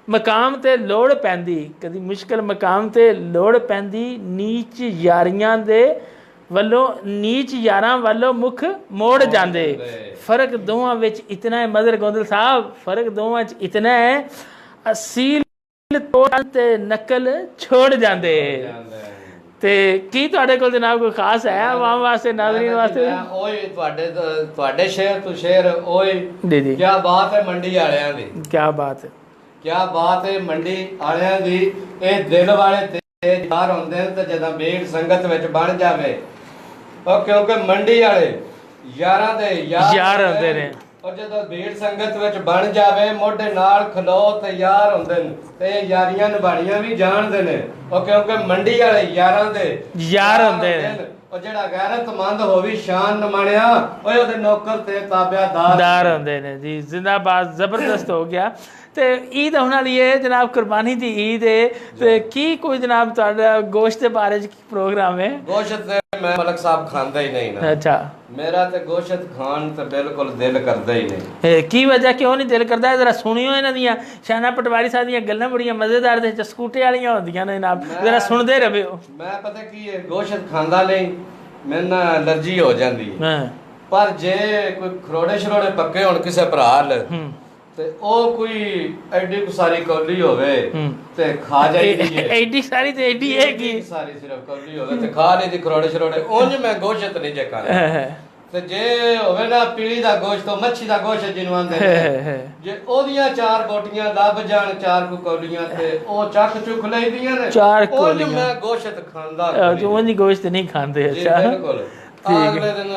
मकाम ते लोड़ पैंदी, कदी मुश्किल मकाम ते लोड़ पैंदी, नीच यारियां दे ਵੱਲੋਂ ਨੀਚ ਯਾਰਾਂ ਵੱਲੋਂ ਮੁਖ ਮੋੜ ਜਾਂਦੇ। ਫਰਕ ਦੋਵਾਂ ਵਿੱਚ ਇਤਨਾ ਹੈ ਮਦਰ ਗੋਂਦਲ ਸਾਹਿਬ, ਫਰਕ ਦੋਵਾਂ 'ਚ ਇਤਨਾ ਹੈ, ਅਸੀਲ ਤੋੜ ਤੇ ਨਕਲ ਛੋੜ ਜਾਂਦੇ। ਤੇ ਕੀ ਤੁਹਾਡੇ ਕੋਲ ਜਨਾਬ ਕੋਈ ਖਾਸ ਹੈ ਆਵਾਮ ਵਾਸਤੇ, ਨਾਜ਼ਰੀਨ ਵਾਸਤੇ? ਓਏ ਤੁਹਾਡੇ ਸ਼ੇਰ ਤੋਂ ਸ਼ੇਰ, ਓਏ ਜੀ ਜੀ, ਕੀ ਬਾਤ ਹੈ ਮੰਡੀ ਵਾਲਿਆਂ ਦੀ, ਕੀ ਬਾਤ ਹੈ, ਕੀ ਬਾਤ ਹੈ ਮੰਡੀ ਵਾਲਿਆਂ ਦੀ। ਇਹ ਦਿਲ ਵਾਲੇ ਤੇਜ਼ ਯਾਰ ਹੁੰਦੇ ਨੇ, ਤੇ ਜਦੋਂ ਬੀੜ ਸੰਗਤ ਵਿੱਚ ਬਣ ਜਾਵੇ ਉਹ, ਕਿਉਂਕਿ ਮੰਡੀ ਵਾਲੇ ਯਾਰਾਂ ਦੇ ਯਾਰ ਹੁੰਦੇ ਨੇ, ਔਰ ਜਦੋਂ ਭੀੜ ਸੰਗਤ ਵਿੱਚ ਬਣ ਜਾਵੇ ਮੋਢੇ ਨਾਲ ਖਲੋ ਤੇ ਯਾਰ ਹੁੰਦੇ ਨੇ, ਤੇ ਯਾਰੀਆਂ ਨਿਭਾਣੀਆਂ ਵੀ ਜਾਣਦੇ ਨੇ ਉਹ, ਕਿਉਂਕਿ ਮੰਡੀ ਵਾਲੇ ਯਾਰਾਂ ਦੇ ਯਾਰ ਹੁੰਦੇ ਨੇ। ਉਹ ਜਿਹੜਾ ਗੈਰਤਮੰਦ ਹੋਵੇ ਸ਼ਾਨ ਨਮਾਣਿਆ, ਓਏ ਉਹਦੇ ਨੌਕਰ ਤੇ ਤਾਬਿਆਦਾਰ ਹੁੰਦੇ ਨੇ ਜੀ। ਜ਼ਿੰਦਾਬਾਦ, ਜ਼ਬਰਦਸਤ ਹੋ ਗਿਆ। ਤੇ ਈਦ ਹੋਣ ਵਾਲੀ ਹੈ ਜਨਾਬ, ਕੁਰਬਾਨੀ ਦੀ ਈਦ ਹੈ, ਤੇ ਕੀ ਕੋਈ ਜਨਾਬ ਤੁਹਾਡਾ ਗੋਸ਼ਤ ਦੇ ਬਾਰੇ ਚ ਕੀ ਪ੍ਰੋਗਰਾਮ ਹੈ? ਗੋਸ਼ਤ ਤੇ ਮੈਂ ਮਲਕ ਸਾਹਿਬ ਖਾਂਦਾ ਹੀ ਨਹੀਂ ਨਾ। ਅੱਛਾ, ਮੇਰਾ ਤੇ ਗੋਸ਼ਤ ਖਾਣ ਤੇ ਬਿਲਕੁਲ ਦਿਲ ਕਰਦਾ ਹੀ ਨਹੀਂ। ਕੀ ਵਜ੍ਹਾ, ਕਿਉਂ ਨਹੀਂ ਦਿਲ ਕਰਦਾ? ਜ਼ਰਾ ਸੁਣਿਓ ਇਹਨਾਂ ਦੀਆਂ, ਸ਼ਾਨਾ ਪਟਵਾਰੀ ਸਾਹਿਬ ਦੀਆਂ ਗੱਲਾਂ ਬੜੀਆਂ ਮਜ਼ੇਦਾਰ ਤੇ ਚਸਕੂਟੇ ਵਾਲੀਆਂ ਹੁੰਦੀਆਂ ਨੇ ਜਨਾਬ, ਜ਼ਰਾ ਸੁਣਦੇ ਰਹੋ। ਮੈਂ ਪਤਾ ਕੀ ਹੈ, ਗੋਸ਼ਤ ਖਾਂਦਾ ਨਹੀਂ, ਮੈਨੂੰ ਨਾ ਐਲਰਜੀ ਹੋ ਜਾਂਦੀ ਹੈ। ਪਰ ਜੇ ਕੋਈ ਖਰੋੜੇ ਸ਼ਰੋੜੇ ਪੱਕੇ ਹੋਣ ਕਿਸੇ ਭਰਾ ਲ, ਤੇ ਉਹ ਕੋਈ ਐਡੀ ਕੁ ਸਾਰੀ ਕੌਲੀ ਹੋਵੇ ਤੇ ਖਾ ਜਾਈਦੀ ਹੈ। ਐਡੀ ਸਾਰੀ ਤੇ ਐਡੀ ਹੈ ਕਿ ਸਾਰੀ ਸਿਰਫ ਕੌਲੀ ਹੋਵੇ ਤੇ ਖਾ ਲਈਦੀ ਖਰੋੜੇ ਸ਼ਰੋੜੇ। ਉਂਝ ਮੈਂ ਗੋਸ਼ਤ ਨਹੀਂ ਜੇ ਖਾਂਦਾ। ਤੇ ਜੇ ਹੋਵੇ ਨਾ ਪੀਲੀ ਦਾ ਗੋਸ਼ਤ, ਮੱਛੀ ਦਾ ਗੋਸ਼ਤ ਜਿਹਨੂੰ ਆਂਦੇ ਨੇ, ਜੇ ਉਹਦੀਆਂ 4 ਬੋਟੀਆਂ ਲੱਭ ਜਾਣ, 4 ਕੁ ਕੌਲੀਆਂ, ਤੇ ਉਹ ਚੱਕ ਚੁੱਕ ਲਈਦੀਆਂ ਨੇ। 4 ਕੌਲੀਆਂ ਮੈਂ ਗੋਸ਼ਤ ਖਾਂਦਾ ਨਹੀਂ, ਉਂਝ ਗੋਸ਼ਤ ਨਹੀਂ ਖਾਂਦੇ। ਅੱਛਾ, ਬਿਲਕੁਲ। ਅਗਲੇ ਦਿਨ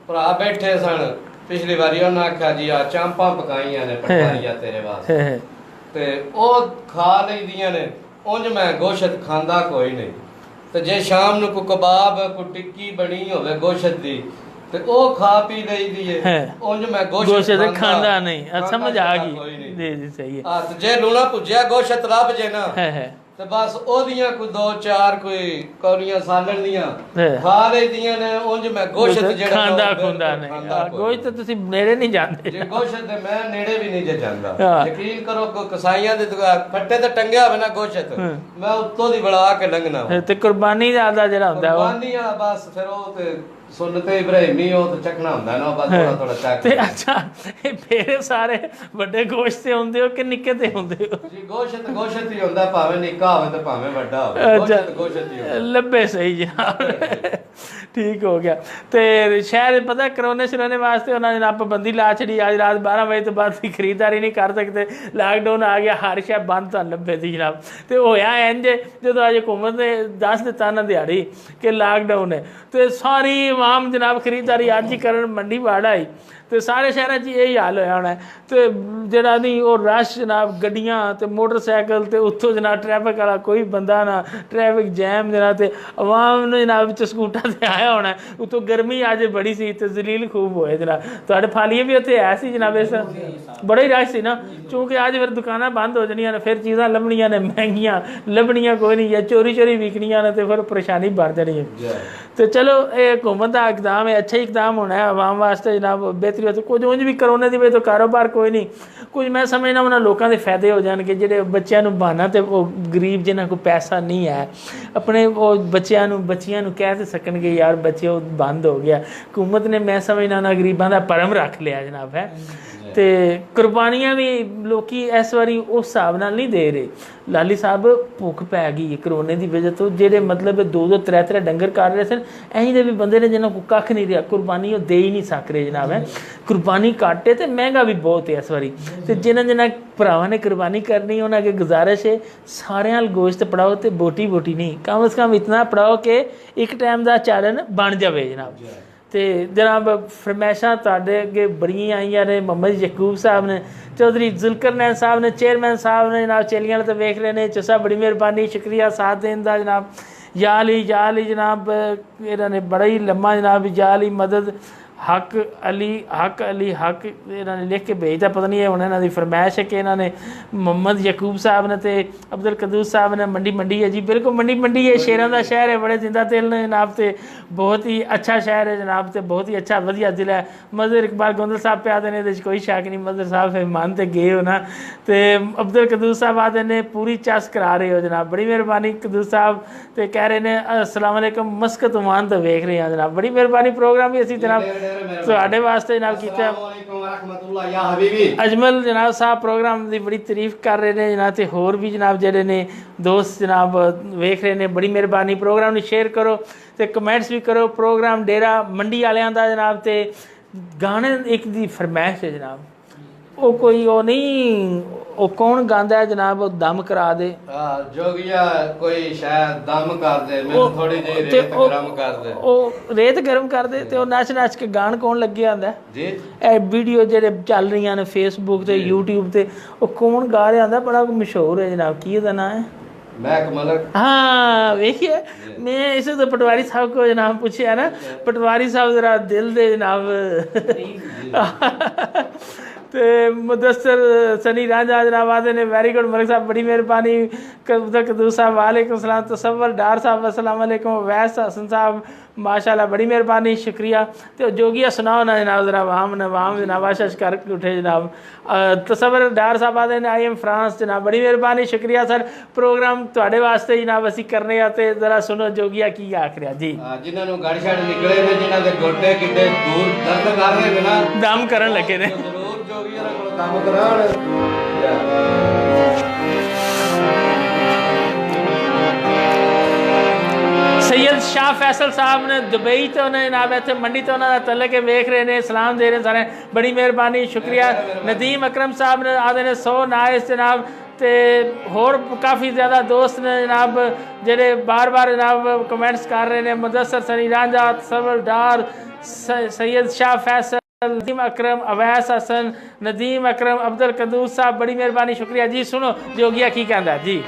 ਭਰਾ ਬੈਠੇ ਸਨ, ਪਿਛਲੀ ਵਾਰੀ ਉਹਨਾਂ ਆਖਿਆ ਜੀ ਆ ਚਾਂਪਾਂ ਪਕਾਈਆਂ ਨੇ ਪਟਵਾਰੀਆਂ ਤੇਰੇ ਵਾਸਤੇ, ਤੇ ਉਹ ਖਾ ਲਈਦੀਆਂ ਨੇ। ਉਂਝ ਮੈਂ ਗੋਸ਼ਤ ਖਾਂਦਾ ਕੋਈ ਨਹੀਂ। ਤੇ ਜੇ ਸ਼ਾਮ ਨੂੰ ਕੋਈ ਕਬਾਬ, ਕੋਈ ਟਿੱਕੀ ਬਣੀ ਹੋਵੇ ਗੋਸ਼ਤ ਦੀ, ਤੇ ਉਹ ਖਾ ਪੀ ਲਈਦੀ ਹੈ। ਉਂਝ ਮੈਂ ਗੋਸ਼ਤ ਖਾਂਦਾ ਨਹੀਂ। ਸਮਝ ਆ ਗਈ ਜੀ ਜੀ, ਸਹੀ ਹੈ। ਤੇ ਜੇ ਲੂਣਾ ਭੁੱਜਿਆ ਗੋਸ਼ਤ ਲੱਭ ਜੇ ਨਾ, ਤੇ ਬਸ ਉਹਦੀਆਂ ਕੋਈ 2-4 ਕੋਈ ਕੌਲੀਆਂ ਸਾਲਣ ਦੀਆਂ ਖਾ ਲਈਦੀਆਂ ਨੇ। ਉਂਝ ਮੈਂ ਗੋਸ਼ਤ ਜਿਹੜਾ ਖਾਂਦਾ ਖੁੰਦਾ ਨਹੀਂ। ਗੋਸ਼ਤ ਤੁਸੀਂ ਨੇੜੇ ਨਹੀਂ ਜਾਂਦੇ। ਜੇ ਗੋਸ਼ਤ ਦੇ ਮੈਂ ਨੇੜੇ ਵੀ ਨਹੀਂ ਜੇ ਜਾਂਦਾ। ਯਕੀਨ ਕਰੋ, ਕੋ ਕਸਾਈਆਂ ਦੇ ਫੱਟੇ ਤੇ ਟੰਗਿਆ ਹੋਵੇ ਨਾ ਗੋਸ਼ਤ, ਮੈਂ ਉੱਤੋਂ ਦੀ ਬੜਾ ਕੇ ਲੰਘਣਾ। ਤੇ ਕੁਰਬਾਨੀ ਦਾ ਜਿਹੜਾ ਹੁੰਦਾ, ਕੁਰਬਾਨੀ ਆ ਬਸ ਫਿਰ ਉਹ ਤੇ ਸੁਨਤੇ ਇਬਰਾਹੀਮੀ ਉਹ ਤਾਂ ਚੱਕਣਾ ਹੁੰਦਾ ਨਾ, ਬਸ ਥੋੜਾ ਥੋੜਾ ਚੱਕ। ਤੇ ਅੱਛਾ, ਇਹ ਫੇਰ ਸਾਰੇ ਵੱਡੇ ਗੋਸ਼ਤ ਤੇ ਹੁੰਦੇ ਹੋ ਕਿ ਨਿੱਕੇ ਤੇ ਹੁੰਦੇ ਹੋ? ਜੀ ਗੋਸ਼ਤ ਹੀ ਹੁੰਦਾ, ਭਾਵੇਂ ਨਿੱਕਾ ਹੋਵੇ ਤੇ ਭਾਵੇਂ ਵੱਡਾ ਹੋਵੇ, ਗੋਸ਼ਤ ਹੀ ਹੁੰਦਾ। ਲੱਭੇ ਸਹੀ ਜਨਾਬ, ਠੀਕ ਹੋ ਗਿਆ। ਤੇ ਸ਼ਾਇਦ ਪਤਾ ਕਰੋਨੇ ਸ਼ਰੋਨੇ ਵਾਸਤੇ ਉਹਨਾਂ ਨੇ ਪਾਬੰਦੀ ਲਾ ਛੜੀ, ਅੱਜ ਰਾਤ 12 ਵਜੇ ਤੋਂ ਬਾਅਦ ਦੀ ਖਰੀਦਦਾਰੀ ਨਹੀਂ ਕਰ ਸਕਦੇ। ਲਾਕਡਾਊਨ ਆ ਗਿਆ, ਹਰ ਸ਼ੈ ਬੰਦ ਤੁਹਾਨੂੰ ਲੱਭੇ ਸੀ ਜਨਾਬ। ਤੇ ਹੋਇਆ ਇੰਝ, ਜਦੋਂ ਅੱਜ ਹੁਕੂਮਤ ਨੇ ਦੱਸ ਦਿੱਤਾ ਨਾ ਦਿਹਾੜੀ ਕਿ ਲਾਕਡਾਊਨ ਹੈ, ਤੇ ਸਾਰੀ ਆਮ ਜਨਾਬ ਖਰੀਦਦਾਰੀ ਅੱਜ ਹੀ ਕਰਨ ਮੰਡੀ ਵਾੜ ਆਈ। ਤੇ ਸਾਰੇ ਸ਼ਹਿਰਾਂ 'ਚ ਇਹੀ ਹਾਲ ਹੋਇਆ ਹੋਣਾ। ਤੇ ਜਿਹੜਾ ਨਹੀਂ ਉਹ ਰਸ਼ ਜਨਾਬ, ਗੱਡੀਆਂ ਤੇ ਮੋਟਰਸਾਈਕਲ, ਤੇ ਉੱਥੋਂ ਜਨਾਬ ਟ੍ਰੈਫਿਕ ਵਾਲਾ ਕੋਈ ਬੰਦਾ ਨਾ, ਟ੍ਰੈਫਿਕ ਜੈਮ ਜਨਾਬ, ਤੇ ਆਵਾਮ ਨੂੰ ਜਨਾਬ ਵਿੱਚ ਸਕੂਟਰ ਤੇ ਆਇਆ ਹੋਣਾ। ਉੱਤੋਂ ਗਰਮੀ ਅੱਜ ਬੜੀ ਸੀ ਤੇ ਜ਼ਲੀਲ ਖੂਬ ਹੋਏ ਜਨਾਬ। ਤੁਹਾਡੇ ਫਾਲੀਏ ਵੀ ਉੱਥੇ ਹੈ ਸੀ ਜਨਾਬ, ਇਸ ਬੜਾ ਹੀ ਰਸ਼ ਸੀ ਨਾ, ਕਿਉਂਕਿ ਅੱਜ ਫਿਰ ਦੁਕਾਨਾਂ ਬੰਦ ਹੋ ਜਾਣੀਆਂ ਨੇ, ਫਿਰ ਚੀਜ਼ਾਂ ਲੱਭਣੀਆਂ ਨੇ ਮਹਿੰਗੀਆਂ, ਲੱਭਣੀਆਂ ਕੋਈ ਨਹੀਂ, ਜਾਂ ਚੋਰੀ ਵਿਕਣੀਆਂ ਨੇ, ਤੇ ਫਿਰ ਪਰੇਸ਼ਾਨੀ बढ़ ਜਾਣੀ ਹੈ। ਤੇ ਚਲੋ ਇਹ हुकूमत का इकदाम है, अच्छा इकदाम होना है आवाम वास्ते जनाब, बेहतरी होती। कुछ उंज भी करोने की वजह तो कारोबार कोई नहीं, कुछ मैं समझना उन्होंने लोगों के फायदे हो जाएंगे, ਜਿਹੜੇ ਬੱਚਿਆਂ ਨੂੰ ਬਹਾਨਾ ਤੇ ਉਹ ਗਰੀਬ ਜਿਨ੍ਹਾਂ ਕੋਲ ਪੈਸਾ ਨਹੀਂ ਹੈ, ਆਪਣੇ ਉਹ ਬੱਚਿਆਂ ਨੂੰ ਕਹਿ ਤੇ ਸਕਣਗੇ ਯਾਰ ਬੱਚੇ ਉਹ ਬੰਦ ਹੋ ਗਿਆ। हुकूमत ने मैं समझना ਉਹਨਾਂ ਗਰੀਬਾਂ ਦਾ ਪਰਮ ਰੱਖ ਲਿਆ ਜਨਾਬ ਹੈ। ਤੇ ਕੁਰਬਾਨੀਆਂ ਵੀ ਲੋਕੀ ਇਸ ਵਾਰੀ ਉਸ ਹਿਸਾਬ ਨਾਲ ਨਹੀਂ ਦੇ ਰਹੇ। ਲਾਲੀ ਸਾਹਿਬ ਭੁੱਖ ਪੈ ਗਈ ਹੈ ਕਰੋਨੇ ਦੀ ਵਜ੍ਹਾ ਤੋਂ, ਜਿਹੜੇ ਮਤਲਬ 2-2 3-3 ਡੰਗਰ ਕਰ ਰਹੇ ਸਨ, ਐਂ ਦੇ ਵੀ ਬੰਦੇ ਨੇ ਜਿਹਨਾਂ ਕੋਲ ਕੱਖ ਨਹੀਂ ਰਿਹਾ, ਕੁਰਬਾਨੀ ਉਹ ਦੇ ਹੀ ਨਹੀਂ ਸਕ ਰਹੇ ਜਨਾਬ। ਹੈ ਕੁਰਬਾਨੀ ਘੱਟ ਹੈ ਤੇ ਮਹਿੰਗਾ ਵੀ ਬਹੁਤ ਹੈ ਇਸ ਵਾਰੀ। ਤੇ ਜਿਨ੍ਹਾਂ ਭਰਾਵਾਂ ਨੇ ਕੁਰਬਾਨੀ ਕਰਨੀ ਉਹਨਾਂ ਅੱਗੇ ਗੁਜ਼ਾਰਿਸ਼ ਹੈ ਸਾਰਿਆਂ ਨਾਲ ਗੋਸ਼ਤ ਪੜਾਓ ਤੇ ਬੋਟੀ ਨਹੀਂ, ਕਮ ਸੇ ਕਮ ਇਤਨਾ ਪੜਾਓ ਕਿ ਇੱਕ ਟਾਈਮ ਦਾ ਚਾੜਨ ਬਣ ਜਾਵੇ ਜਨਾਬ। ਤੇ ਜਨਾਬ ਫਰਮਾਇਸ਼ਾਂ ਤੁਹਾਡੇ ਅੱਗੇ ਬੜੀਆਂ ਆਈਆਂ ਨੇ। ਮੁਹੰਮਦ ਯਕੂਬ ਸਾਹਿਬ ਨੇ, ਚੌਧਰੀ ਜ਼ੁਲਕਰਨੈਨ ਸਾਹਿਬ ਨੇ, ਚੇਅਰਮੈਨ ਸਾਹਿਬ ਨੇ ਜਨਾਬ, ਚੇਲੀਆਂ ਵਾਲੇ तो वेख रहे हैं। चुसा बड़ी मेहरबानी, शुक्रिया साथ देने का जनाब। या अली जनाब इन्होंने बड़ा ही लम्मा जनाब या अली मदद हक अली इन्होंने लिख के भेजता, पता नहीं है हुण इन्हों की फरमाइश है कि इन्होंने मुहम्मद यकूब साहब ने तो अब्दुल कदूस साहब ने मंडी है जी, बिल्कुल मंडी है, शेरों का शहर है, बड़े जिंदा दिल ने जनाब। तो बहुत ही अच्छा शहर है जनाब, तो बहुत ही अच्छा वधिया दिल है। मजहर इकबाल गोंदल साहब पे आते हैं, कोई शक नहीं, मजहर साहब फिर मान तो गए हो ना। तो अब्दुल कदूस साहब आते हैं पूरी चस करा रहे हो जनाब, बड़ी मेहरबानी कदूस साहब। तो कह रहे हैं अस्सलाम वालेकुम, मस्कत ओमान तो वेख रहे हैं जनाब, बड़ी मेहरबानी। प्रोग्राम भी असी जनाब ਤੁਹਾਡੇ ਵਾਸਤੇ ਜਨਾਬ ਕੀਤਾ। ਅਜਮਲ ਜਨਾਬ ਸਾਹਿਬ ਪ੍ਰੋਗਰਾਮ ਦੀ ਬੜੀ ਤਾਰੀਫ ਕਰ ਰਹੇ ਨੇ ਜਨਾਬ, ਤੇ ਹੋਰ ਵੀ ਜਨਾਬ ਜਿਹੜੇ ਨੇ ਦੋਸਤ ਜਨਾਬ ਵੇਖ ਰਹੇ ਨੇ, ਬੜੀ ਮਿਹਰਬਾਨੀ। ਪ੍ਰੋਗਰਾਮ ਨੂੰ ਸ਼ੇਅਰ ਕਰੋ ਤੇ ਕਮੈਂਟਸ ਵੀ ਕਰੋ। ਪ੍ਰੋਗਰਾਮ ਡੇਰਾ ਮੰਡੀ ਵਾਲਿਆਂ ਦਾ ਜਨਾਬ, ਤੇ ਗਾਣੇ ਇੱਕ ਦੀ ਫਰਮਾਇਸ਼ ਹੈ ਜਨਾਬ, ਉਹ ਕੋਈ ਉਹ ਨਹੀਂ, ਉਹ ਕੌਣ ਗਾਉਂਦਾ ਹੈ ਜਨਾਬ, ਉਹ ਦਮ ਕਰਾ ਦੇ ਜੋਗੀਆ ਕੋਈ ਸ਼ਾਇਦ ਦਮ ਕਰ ਦੇ, ਮੈਨੂੰ ਥੋੜੀ ਜਿਹੀ ਰੇਤ ਗਰਮ ਕਰ ਦੇ, ਉਹ ਰੇਤ ਗਰਮ ਕਰ ਦੇ ਤੇ ਉਹ ਨੱਚ ਕੇ ਗਾਣ ਕੌਣ ਲੱਗਿਆ ਹੁੰਦਾ ਜੀ। ਇਹ ਵੀਡੀਓ ਜਿਹੜੇ ਚੱਲ ਰਹੀਆਂ ਨੇ ਫੇਸਬੁੱਕ ਤੇ YouTube ਤੇ, ਉਹ ਕੌਣ ਗਾ ਰਿਹਾ ਹੁੰਦਾ, ਬੜਾ ਮਸ਼ਹੂਰ ਹੈ ਜਨਾਬ, ਕੀ ਉਹਦਾ ਨਾਂ ਹੈ? महक मलक। हाँ देखिए, मैं इसे तो पटवारी साहब को जनाब पूछे है ना, पटवारी साहब जरा दिल दे जनाब। तो मुदस्सर सनी रांझा जनाब आते ने, वेरी गुड मलिक साहब, बड़ी मेहरबानी। कदूस साहब वालेकुम सलाम। तसव्वुर डार साहब अस्सलाम वालेकुम। वैस हसन साहब माशाल्लाह बड़ी मेहरबानी, शुक्रिया। तो जोगिया सुनाओ ना जनाब, जरा वाम जनाब आशा कर उठे जनाब। तसव्वुर डार साहब आते ने, आई एम फ्रांस जनाब, बड़ी मेहरबानी, शुक्रिया सर। प्रोग्राम तुहाडे वास्ते जनाब असी करने आ, ते जरा सुनो जोगिया की आख रहा जी। जिन्हां नूं गड़ छड़ निकले ने, जिन्हां दे गोडे किड्डे दूर दर्द कर रहे ने ना, दम करन लगे ने, जरूर जोगिया कोल दम कराण। सैयद शाह फैसल साहब ने दुबई तो उन्हें जनाब इतने मंडी तो उन्होंने तले के वेख रहे हैं, सलाम दे रहे हैं सारे, बड़ी मेहरबानी, शुक्रिया। नदीम अकरम साहब ने आते ने 100 नाइस जनाब। तो होर काफ़ी ज़्यादा दोस्त ने जनाब जेडे बार जनाब कमेंट्स कर रहे हैं। मुदस्सर सनी रांझा, तसव्वुर डार, सैयद शाह फैसल, नदीम अकरम, अवैस हसन, नदीम अकरम, अब्दुल कदूस साहब, बड़ी मेहरबानी, शुक्रिया जी। सुनो जोगिया की कहता जी।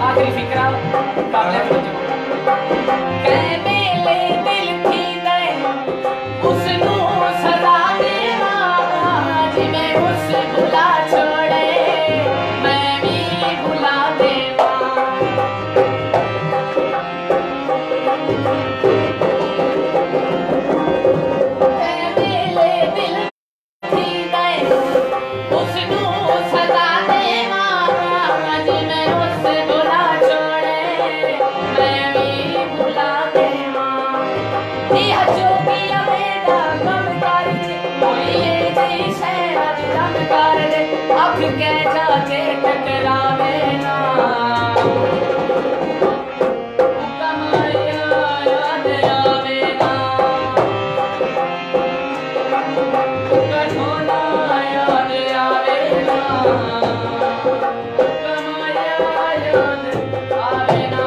आखिरी फिक्रा काबले मेले दिल थी दे उसनू सदा देवा जिवें उस भुला छोड़े मैं भी भुला देवा मेले दिल थी दे उसनू सदा देवा जिवें उस भुला छोड़े मैं भी भुला देवा दिया जोगिया बेटा कम कर दे कोई ले जई शहर रंग कर दे अख के जाते टकरावे ना कमाया याद आवे ना कठोला याद आवे ना कमाया याद आवे ना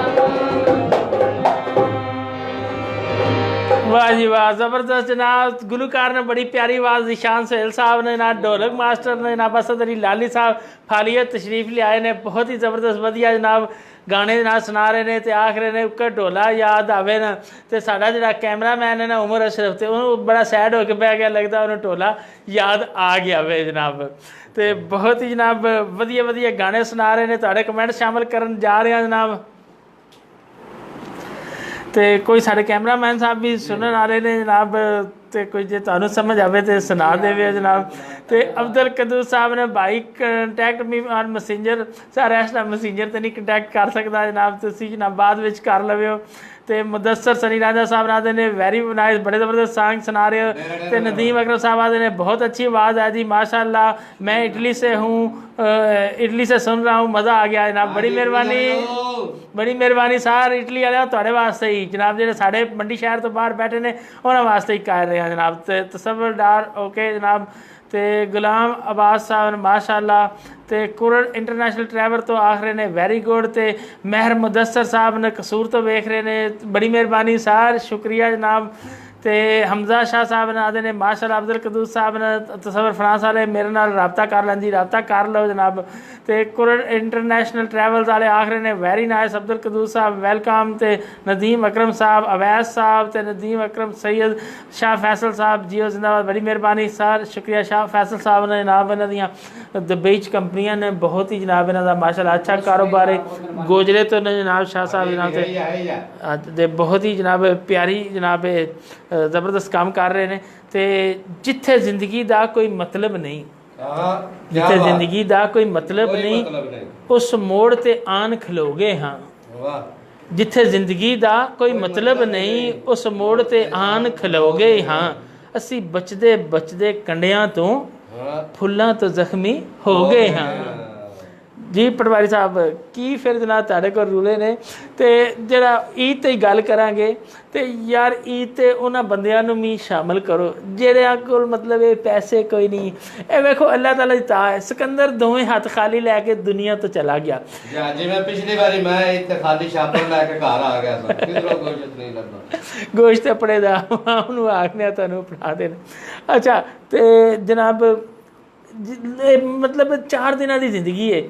वाह जी वाह, ज़बरदस्त जनाब। गुलकार ने बड़ी प्यारी आवाज़, निशान सोहेल साहब ने ना, ढोलक मास्टर ने ना, असद अली लाली साहब फालियत तशरीफ ले आए ने, बहुत ही ज़बरदस्त वधिया जनाब गाने जनाब सुना रहे ने। तो आख रहे ने उक्का ढोला याद आवे ना। तो साडा जिहड़ा कैमरामैन है ना उमर अशरफ, तो उन्होंने बड़ा सैड होकर बह गया, लगता उन्होंने ढोला याद आ गया वे जनाब। तो बहुत ही जनाब वधिया वधिया गाने सुना रहे ने। तुहाडे कमेंट शामिल करन जा रहे हैं जनाब। तो कोई साढ़े कैमरामैन साहब भी सुनन आ रहे हैं जनाब। तो कोई जे तुहानू समझ आवे तो सुना देवे जनाब। तो अब्दुल कदूस साहब ने भाई कंटैक्ट मी ऑन मैसेंजर, सारा इस टाइम मैसेंजर तो नहीं कंटैक्ट कर सकता जनाब, तुसीं जनाब बाद विच कर लविओ। तो मुदस्सर सनी राजा साहब आते ने वैरी नाइस, बड़े ज़बरदस्त सॉन्ग सुना रहे हो। तो नदीम अकरम साहब आते ने बहुत अच्छी आवाज़ है जी माशाल्लाह, मैं इटली से हूँ, इटली से सुन रहा हूँ, मज़ा आ गया जनाब, बड़ी मेहरबानी, बड़ी मेहरबानी सार इटली वाले तुहाडे वास्ते ही जनाब, जिहड़े साडे मंडी शहर तो बाहर बैठे ने उन्हां वास्ते ही कर रहे हैं जनाब। तो तसव्वुरदार ओके जनाब। तो गुलाम अब्बास साहब ने माशाल्लाह। तो कुरल इंटरनेशनल ट्रैवल तो आख रहे ने वैरी गुड। तो महर मुदस्सर साहब ने कसूर तो वेख रहे ने, बड़ी मेहरबानी सार, शुक्रिया जनाब। तो हमजा शाह साहब ने आते ने माशाल्लाह। अब्दुल कदूस साहब ने तसव्वुर फ्रांस वाले मेरे नाल रबता कर लें जी, रबता कर लो जनाब। तो कुरल इंटरनेशनल ट्रैवल्स वाले आख रहे ने वैरी नाइस, अब्दुल कदूस साहब वेलकम। तो नदीम अकरम साहब, अवैस साहब, तो नदीम अकरम सैयद, शाह फैसल साहब जियो जिंदाबाद, बड़ी मेहरबानी सर, शुक्रिया शाह फैसल साहब ने जनाब। इन्हों दियाँ दुबई कंपनियां ने बहुत ही जनाब इन्हों का माशाल्लाह अच्छा कारोबार है। गोजरे तो ने जनाब शाह साहब जनाब ते बहुत ही जनाब प्यारी जनाब ज़बरदस्त काम कर रहे हैं। तो जिथे जिंदगी का कोई मतलब नहीं, जिथे जिंदगी का कोई मतलब नहीं, उस मोड़ ते आन खलोगे हाँ। जिथे जिंदगी का कोई मतलब नहीं, उस मोड़ ते आन खलोगे हाँ। असी बचदे बचदे कंडियां तो फुल्लां तो जख्मी हो गए हाँ। जी पटवारी साहब की फिर जनाब तुहाडे कोल रूले ने। तो जरा ईद ते गल करांगे, तो यार ईद ते उन्हां बंदियां नूं भी शामिल करो जिहड़ियां कोल मतलब ये पैसे कोई नहीं। ये वेखो अल्लाह ताला दी ता है, सिकंदर दोवें हाथ खाली लैके दुनिया तो चला गया। जिवें पिछली बारी मैं इत्थे खाली छापर लैके घर आ गया सा, किधरों गोश्त नहीं लब्भा, गोश्त अपने दा उन्होंने आखने तुहानूं फड़ा देना। अच्छा तो जनाब मतलब 4 दिनों की जिंदगी है,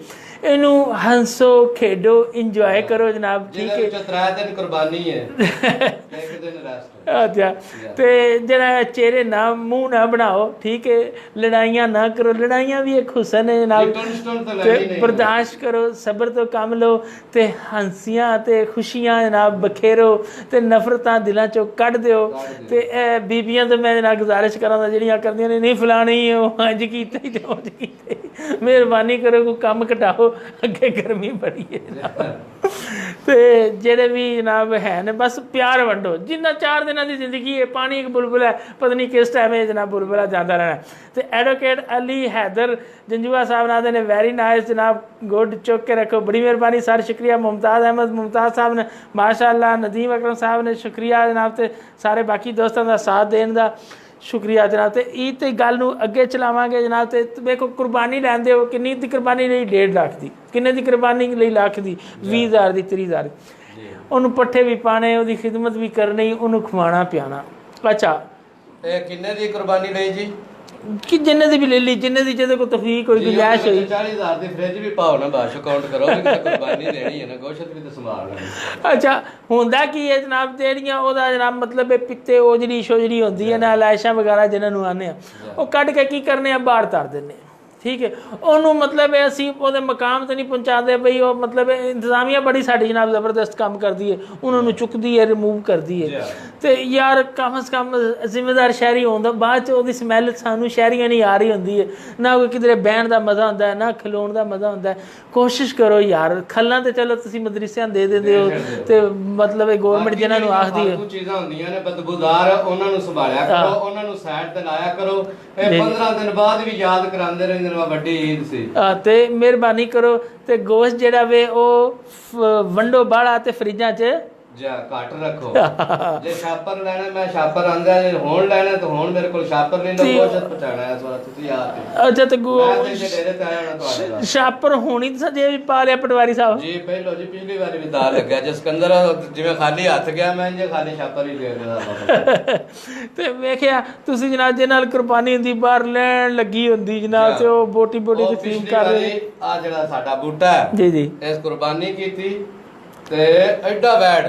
इनू हंसो खेडो इंजॉय करो जनाब, ठीक है। 3 दिन कुर्बानी है, 1 दिन रेस्ट। अच्छा तो जरा चेहरे ना मुंह ना बनाओ, ठीक है। लड़ाइयाँ ना करो, लड़ाइयाँ भी एक हुसन है जनाब, तो बर्दाश्त करो, सब्र तो कम लो। तो हंसियाँ तो खुशियाँ जनाब बखेरो, तो नफरतां दिलों चों कढ़ दिओ। तो बीबियां तो मैं जनाब गुजारिश करां जिहड़ियां करदियां ने नहीं फलानी अंज कीते ही अंज कीते, मेहरबानी करो कोई कम घटाओ, अगे गर्मी बड़ी है। तो जेड़े भी जनाब है ने बस प्यार वंडो, जिन्ना 4 दिन की जिंदगी है। पानी एक बुलबुल है, पता नहीं किस टाइम है जनाब बुलबुला जाता रहना। तो एडवोकेट अली हैदर जंजुआ साहब नाते ने वेरी नाइस जनाब, गुड, चुक के रखो, बड़ी मेहरबानी सर, शुक्रिया। मुमताज़ अहमद मुमताज़ साहब ने माशाअल्लाह, नदीम अकरम साहब ने शुक्रिया जनाब, तो सारे बाकी दोस्तों का साथ देने का शुक्रिया जनाब। तो ईद की गल नूं अगे चलावांगे जनाब। तो देखो कुर्बानी लैंदे हो, किन्नी दी कुर्बानी लई 1.5 लाख की, किन्ने दी कुर्बानी लई लाख की, 20,000 की, 30,000 उन्होंने पट्ठे भी पाने, उसकी खिदमत भी करनी, उन्होंने खवाना पियाना। अच्छा किन्ने दी कुर्बानी लई जी? कि जिन्ने दी भी ले ली, जिन्ने दी ਜਿਹਦੇ ਕੋਲ ਤਫੀਕ ਕੋਈ ਗੁੰਜਾਇਸ਼ ਹੋਈ। 40,000 ਦੀ ਫ੍ਰਿਜ ਵੀ ਪਾਓ ਨਾ, ਬਾਅਦ ਕਾਊਂਟ ਕਰੋ ਕਿ ਕੁਰਬਾਨੀ ਦੇਣੀ ਹੈ ਨਾ, ਗੋਸ਼ਤ ਵੀ ਤੇ ਸੰਭਾਲ ਲੈਣੀ। ਅੱਛਾ ਹੁੰਦਾ ਕੀ ਹੈ ਜਨਾਬ, ਜਿਹੜੀਆਂ ਉਹਦਾ ਜਨਾਬ ਮਤਲਬ ਇਹ ਪਿੱਤੇ ਓਜੜੀ ਸ਼ੋਜੜੀ ਹੁੰਦੀ ਹੈ ਨਾ, ਲਾਇਸ਼ਾਂ ਵਗੈਰਾ ਜਿਹਨਾਂ ਨੂੰ ਆਉਂਦੇ ਆ, ਉਹ ਕੱਢ ਕੇ ਕੀ ਕਰਨੇ ਆ, ਬਾਹਰ ਧਰ ਦਿੰਦੇ ਆ। ठीक है, ਉਹਨੂੰ ਮਤਲਬ ਅਸੀਂ ਉਹਦੇ ਮਕਾਮ ਤੇ ਨਹੀਂ ਪਹੁੰਚਾਉਂਦੇ ਬਈ, ਉਹ ਮਤਲਬ ਇੰਤਜ਼ਾਮੀਆ ਬੜੀ ਸਾਡੀ ਜਨਾਬ ਜ਼ਬਰਦਸਤ ਕੰਮ ਕਰਦੀ ਹੈ, ਉਹਨਾਂ ਨੂੰ ਚੁੱਕਦੀ ਹੈ, ਰਿਮੂਵ ਕਰਦੀ ਹੈ। ਤੇ ਯਾਰ ਕਮ ਸੇ ਕਮ ਜ਼ਿੰਮੇਦਾਰ ਸ਼ਹਿਰੀ ਹੋਣ ਦਾ ਬਾਅਦ ਚ ਉਹਦੀ ਸਮੈਲ ਸਾਨੂੰ ਸ਼ਹਿਰੀਆਂ ਨਹੀਂ ਆ ਰਹੀ ਹੁੰਦੀ ਹੈ, ਨਾ ਕੋਈ ਕਿਧਰੇ ਬਹਿਣ ਦਾ ਮਜ਼ਾ ਹੁੰਦਾ, ਨਾ ਖਲੋਣ ਦਾ ਮਜ਼ਾ ਹੁੰਦਾ। ਕੋਸ਼ਿਸ਼ ਕਰੋ ਯਾਰ, ਖੱਲਾਂ ਤੇ ਚਲੋ ਤੁਸੀਂ ਮਦਰਸਿਆਂ ਦੇ ਦਿੰਦੇ ਹੋ ਤੇ ਮਤਲਬ ਇਹ ਗਵਰਨਮੈਂਟ ਜਿਹਨਾਂ ਨੂੰ ਆਖਦੀ ਹੈ ਚੀਜ਼ਾਂ ਹੁੰਦੀਆਂ ਨੇ ਬਦਬੂਦਾਰ, ਉਹਨਾਂ ਨੂੰ ਸੰਭਾਲਿਆ ਕਰੋ, ਉਹਨਾਂ ਨੂੰ ਸਾਈਡ ਤੇ ਲਾਇਆ ਕਰੋ। ਇਹ 15 ਦਿਨ ਬਾਅਦ ਵੀ ਯਾਦ ਕਰਾਉਂਦੇ ਰਹਿੰਦੇ ਨੇ ਵੱਡੀ ਈਦ ਸੀ। ਤੇ ਮਿਹਰਬਾਨੀ ਕਰੋ ਤੇ ਗੋਸ਼ਤ ਜਿਹੜਾ ਵੇ ਉਹ ਵੰਡੋ ਬਾਹਲਾ ਤੇ ਫਰਿੱਜਾਂ 'ਚ ਘੱਟ ਰੱਖੋ। ਜੇ ਛਾਪਰ ਲੈਣਾ, ਮੈਂ ਛਾਪਰ ਆਂਦਾ, ਜੇ ਹੁਣ ਲੈਣਾ ਤਾਂ ਹੁਣ ਮੇਰੇ ਕੋਲ ਛਾਪਰ ਲੈ ਲਓ, ਗੋਸ਼ਤ ਪਹੁੰਚਾਣਾ ਹੈ ਸਾਰਾ ਤੁਸੀਂ ਯਾਦ। ਅੱਛਾ ਤੇ ਡੇਰੇ ਤੇ ਆਇਆ ਹੋਣਾ ਤੁਹਾਡੇ ਛਾਪਰ ਹੋਣੀ ਤਾਂ ਜੇ ਵੀ ਪਾ ਲਿਆ ਪਟਵਾਰੀ ਸਾਹਿਬ ਜੀ, ਪਹਿਲੋ ਜੀ ਪਿਛਲੀ ਵਾਰੀ ਵੀ ਤਾਂ ਲੱਗਿਆ, ਜੇ ਸਿਕੰਦਰ ਜਿਵੇਂ ਖਾਲੀ ਹੱਥ ਗਿਆ, ਮੈਂ ਜੇ ਖਾਲੀ ਛਾਪਰ ਹੀ ਲੈ ਗਿਆ ਤੇ ਵੇਖਿਆ ਤੁਸੀਂ ਜਨਾਬ, ਜੇ ਨਾਲ ਕੁਰਬਾਨੀ ਹੁੰਦੀ ਬਾਹਰ ਲੈਣ ਲੱਗੀ ਹੁੰਦੀ ਜਨਾਬ, ਤੇ ਉਹ ਬੋਟੀ ਬੋਟੀ ਤਕਸੀਮ ਕਰ ਰਹੇ। ਆ ਜਿਹੜਾ ਸਾਡਾ ਬੂਟਾ ਹੈ ਜੀ ਜੀ, ਇਸ ਕੁਰਬਾਨੀ ਕੀਤੀ ਤੇ ਐਡਾ ਵੈੜ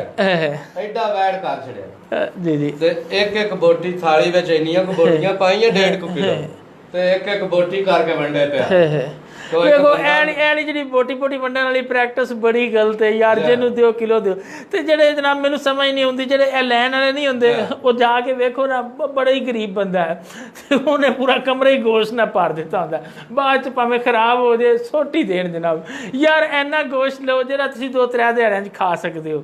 ਕਰ ਛੜਿਆ ਜੀ ਜੀ, ਤੇ ਇੱਕ ਬੋਟੀ ਥਾਲੀ ਵਿੱਚ ਇੰਨੀਆਂ ਕੁ ਬੋਟੀਆਂ ਪਾਈਆਂ 1.5 ਕਿਲੋ ਤੇ ਇੱਕ ਬੋਟੀ ਕਰਕੇ ਵੰਡੇ ਪਿਆ। ਵੇਖੋ ਐਨੀ ਜਿਹੜੀ ਬੋਟੀ ਵੰਡਣ ਵਾਲੀ ਪ੍ਰੈਕਟਿਸ ਬੜੀ ਗਲਤ ਹੈ ਯਾਰ, ਜਿਹਨੂੰ ਦਿਓ ਕਿਲੋ ਦਿਓ। ਤੇ ਜਿਹੜੇ ਜਨਾਬ ਮੈਨੂੰ ਸਮਝ ਨਹੀਂ ਆਉਂਦੀ, ਜਿਹੜੇ ਇਹ ਲੈਣ ਵਾਲੇ ਨਹੀਂ ਹੁੰਦੇ, ਉਹ ਜਾ ਕੇ ਵੇਖੋ ਨਾ, ਬੜਾ ਹੀ ਗਰੀਬ ਬੰਦਾ ਹੈ, ਉਹਨੇ ਪੂਰਾ ਕਮਰਾ ਹੀ ਗੋਸ਼ਤ ਨਾਲ ਭਰ ਦਿੱਤਾ ਹੁੰਦਾ, ਬਾਅਦ ਚ ਭਾਵੇਂ ਖਰਾਬ ਹੋ ਜਾਏ ਸੁੱਟ ਹੀ ਦੇਣ ਜਨਾਬ। ਯਾਰ ਇੰਨਾ ਗੋਸ਼ਤ ਲਓ ਜਿਹੜਾ ਤੁਸੀਂ 2-3 ਦਿਹਾੜਿਆਂ 'ਚ ਖਾ ਸਕਦੇ ਹੋ,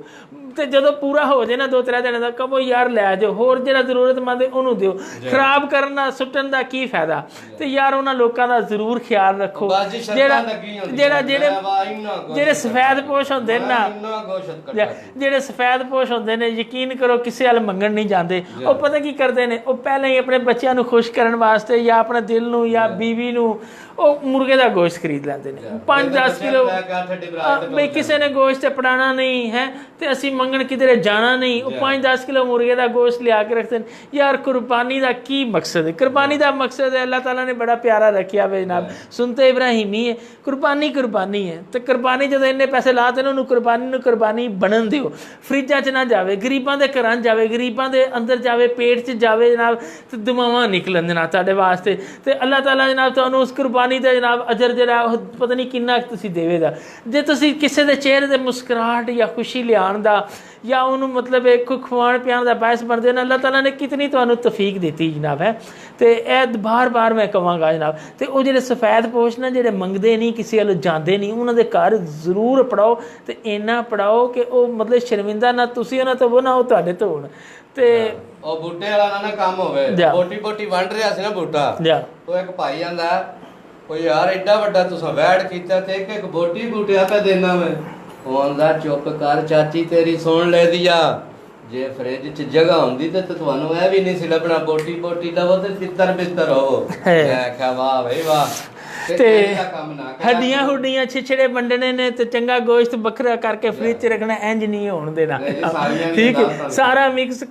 ਤੇ ਜਦੋਂ ਪੂਰਾ ਹੋ ਜਾਏ ਨਾ 2-3 ਦਿਨਾਂ ਦਾ, ਕਹੋ ਯਾਰ ਲੈ ਜਾਓ, ਹੋਰ ਜਿਹੜਾ ਜ਼ਰੂਰਤਮੰਦ ਹੈ ਉਹਨੂੰ ਦਿਓ। ਖਰਾਬ ਕਰਨਾ ਸੁੱਟਣ ਦਾ ਕੀ ਫਾਇਦਾ? ਤੇ ਯਾਰ ਉਹਨਾਂ ਲੋਕਾਂ ਦਾ ਜ਼ਰੂਰ ਖਿਆਲ ਰੱਖੋ ਜਿਹੜੇ ਸਫੈਦ ਪੋਸ਼ ਹੁੰਦੇ ਨੇ ਨਾ, ਜਿਹੜੇ ਸਫੈਦ ਪੋਸ਼ ਹੁੰਦੇ ਨੇ, ਯਕੀਨ ਕਰੋ ਕਿਸੇ ਵੱਲ ਮੰਗਣ ਨਹੀਂ ਜਾਂਦੇ। ਉਹ ਪਤਾ ਕੀ ਕਰਦੇ ਨੇ, ਉਹ ਪਹਿਲਾਂ ਹੀ ਆਪਣੇ ਬੱਚਿਆਂ ਨੂੰ ਖੁਸ਼ ਕਰਨ ਵਾਸਤੇ ਜਾਂ ਆਪਣੇ ਦਿਲ ਨੂੰ ਜਾਂ ਬੀਵੀ ਨੂੰ ਉਹ ਮੁਰਗੇ ਦਾ ਗੋਸ਼ਤ ਖਰੀਦ ਲੈਂਦੇ ਨੇ 5-10 ਕਿਲੋ। ਬਈ ਕਿਸੇ ਨੇ ਗੋਸ਼ਤ ਪੜਾਣਾ ਨਹੀਂ ਹੈ ਤੇ ਅਸੀਂ ਮੰਗਣ ਕਿਧਰੇ ਜਾਣਾ ਨਹੀਂ, ਉਹ 5-10 ਕਿਲੋ ਮੁਰਗੇ ਦਾ ਗੋਸ਼ਤ ਲਿਆ ਕੇ ਰੱਖਦੇ ਨੇ। ਯਾਰ ਕੁਰਬਾਨੀ ਦਾ ਕੀ ਮਕਸਦ ਹੈ? ਕੁਰਬਾਨੀ ਦਾ ਮਕਸਦ ਹੈ, ਅੱਲਾਹ ਤਾਲਾ ਨੇ ਬੜਾ ਪਿਆਰਾ ਰੱਖਿਆ ਵੇ ਜਨਾਬ, ਸੁਨਤੇ ਇਬਰਾਹੀਮੀ ਹੈ, ਕੁਰਬਾਨੀ ਹੈ। ਤੇ ਕੁਰਬਾਨੀ ਜਦੋਂ ਇੰਨੇ ਪੈਸੇ ਲਾਤੇ ਨੇ, ਉਹਨੂੰ ਕੁਰਬਾਨੀ ਬਣਨ ਦਿਓ, ਫਰਿੱਜਾਂ 'ਚ ਨਾ ਜਾਵੇ, ਗਰੀਬਾਂ ਦੇ ਘਰਾਂ 'ਚ ਜਾਵੇ, ਗਰੀਬਾਂ ਦੇ ਅੰਦਰ ਜਾਵੇ, ਪੇਟ 'ਚ ਜਾਵੇ ਜਨਾਬ, ਤੇ ਦੁਆਵਾਂ ਨਿਕਲਣ ਜਨਾਬ ਤੁਹਾਡੇ ਵਾਸਤੇ। ਤੇ ਅੱਲਾਹ ਤਾਲਾ ਜਨਾਬ ਤੁਹਾਨੂੰ ਉਸ ਕੁਰਬਾਨੀ ਦਾ ਜਨਾਬ ਅਜਰ ਜਿਹੜਾ ਉਹ ਪਤਾ ਨਹੀਂ ਕਿੰਨਾ ਤੁਸੀਂ ਦੇਵੇਗਾ। ਜੇ ਤੁਸੀਂ ਕਿਸੇ ਦੇ ਚਿਹਰੇ ਤੇ ਮੁਸਕਰਾਹਟ ਜਾਂ ਖੁਸ਼ੀ ਲਿਆਉਣ ਦਾ ਜਾਂ ਉਹਨੂੰ ਮਤਲਬ ਇੱਕ ਖਵਾਉਣ ਪਿਆਉਣ ਦਾ ਬਾਇਸ ਬਣਦੇ ਨੇ, ਅੱਲਾਹ ਤਾਲਾ ਨੇ ਕਿਤਨੀ ਤੁਹਾਨੂੰ ਤੌਫੀਕ ਦਿੱਤੀ ਜਨਾਬ ਹੈ। ਤੇ ਇਹ ਬਾਰ ਮੈਂ ਕਹਾਂਗਾ ਜਨਾਬ। ਤੇ ਉਹ ਜਿਹੜੇ ਸਫੈਦ ਪੋਸ਼ ਨਾ, ਜਿਹੜੇ ਮੰਗਦੇ ਨਹੀਂ, ਕਿਸੇ ਵੱਲ ਜਾਂਦੇ ਨਹੀਂ, ਉਹਨਾਂ ਦੇ ਘਰ ਜ਼ਰੂਰ ਪੜਾਓ ਤੇ ਇੰਨਾ ਪੜਾਓ ਕਿ ਉਹ ਮਤਲਬ ਸ਼ਰਮਿੰਦਾ ਨਾ ਤੁਸੀਂ ਉਹਨਾਂ ਤੋਂ, ਨਾ ਉਹ ਤੁਹਾਡੇ ਤੋਂ ਹੋਣ। ਤੇ ਉਹ ਬੂਟੇ ਵਾਲਾ ਨਾ ਕੰਮ ਹੋਵੇ, ਬੋਟੀ ਵੰਡ ਰਿਹਾ ਸੀ ਨਾ ਬੂਟਾ, ਉਹ ਇੱਕ ਭਾਈ ਆਂਦਾ, ਉਹ ਯਾਰ ਐਡਾ ਵੱਡਾ ਤੁਸੀਂ ਵੈੜ ਕੀਤਾ ਤੇ ਇੱਕ ਬੋਟੀ ਬੂਟਿਆ ਪੈ ਦੇਣਾ ਮੈਂ। ਉਹ ਆਂਦਾ ਚੁੱਪ ਕਰ ਚਾਚੀ, ਤੇਰੀ ਸੁਣ ਲੈ ਦਿਆ, ਜੇ ਫਰਿੱਜ 'ਚ ਜਗ੍ਹਾ ਹੁੰਦੀ ਤੇ ਤੁਹਾਨੂੰ ਇਹ ਵੀ ਨਹੀਂ ਸੀ ਲੱਭਣਾ, ਬੋਟੀ ਲਵੋ ਤੇ ਬਿੱਤਰ ਹੋਵੋ। ਮੈਂ ਕਿਹਾ ਵਾਹ ਬਈ ਵਾਹ। ਤੇ ਹੱਡੀਆਂ ਹੁੱਡੀਆਂ ਛਿਛੜੇ ਵੰਡਣੇ ਨੇ ਤੇ ਚੰਗਾ ਗੋਸ਼ਤ ਵੱਖਰਾ ਕਰਕੇ ਫਰਿੱਜ 'ਚ ਰੱਖਣਾ, ਇੰਜ ਨਹੀਂ ਹੋਣ ਦੇਣਾ। ਠੀਕ ਹੈ, ਸਾਰਾ ਮਿਕਸ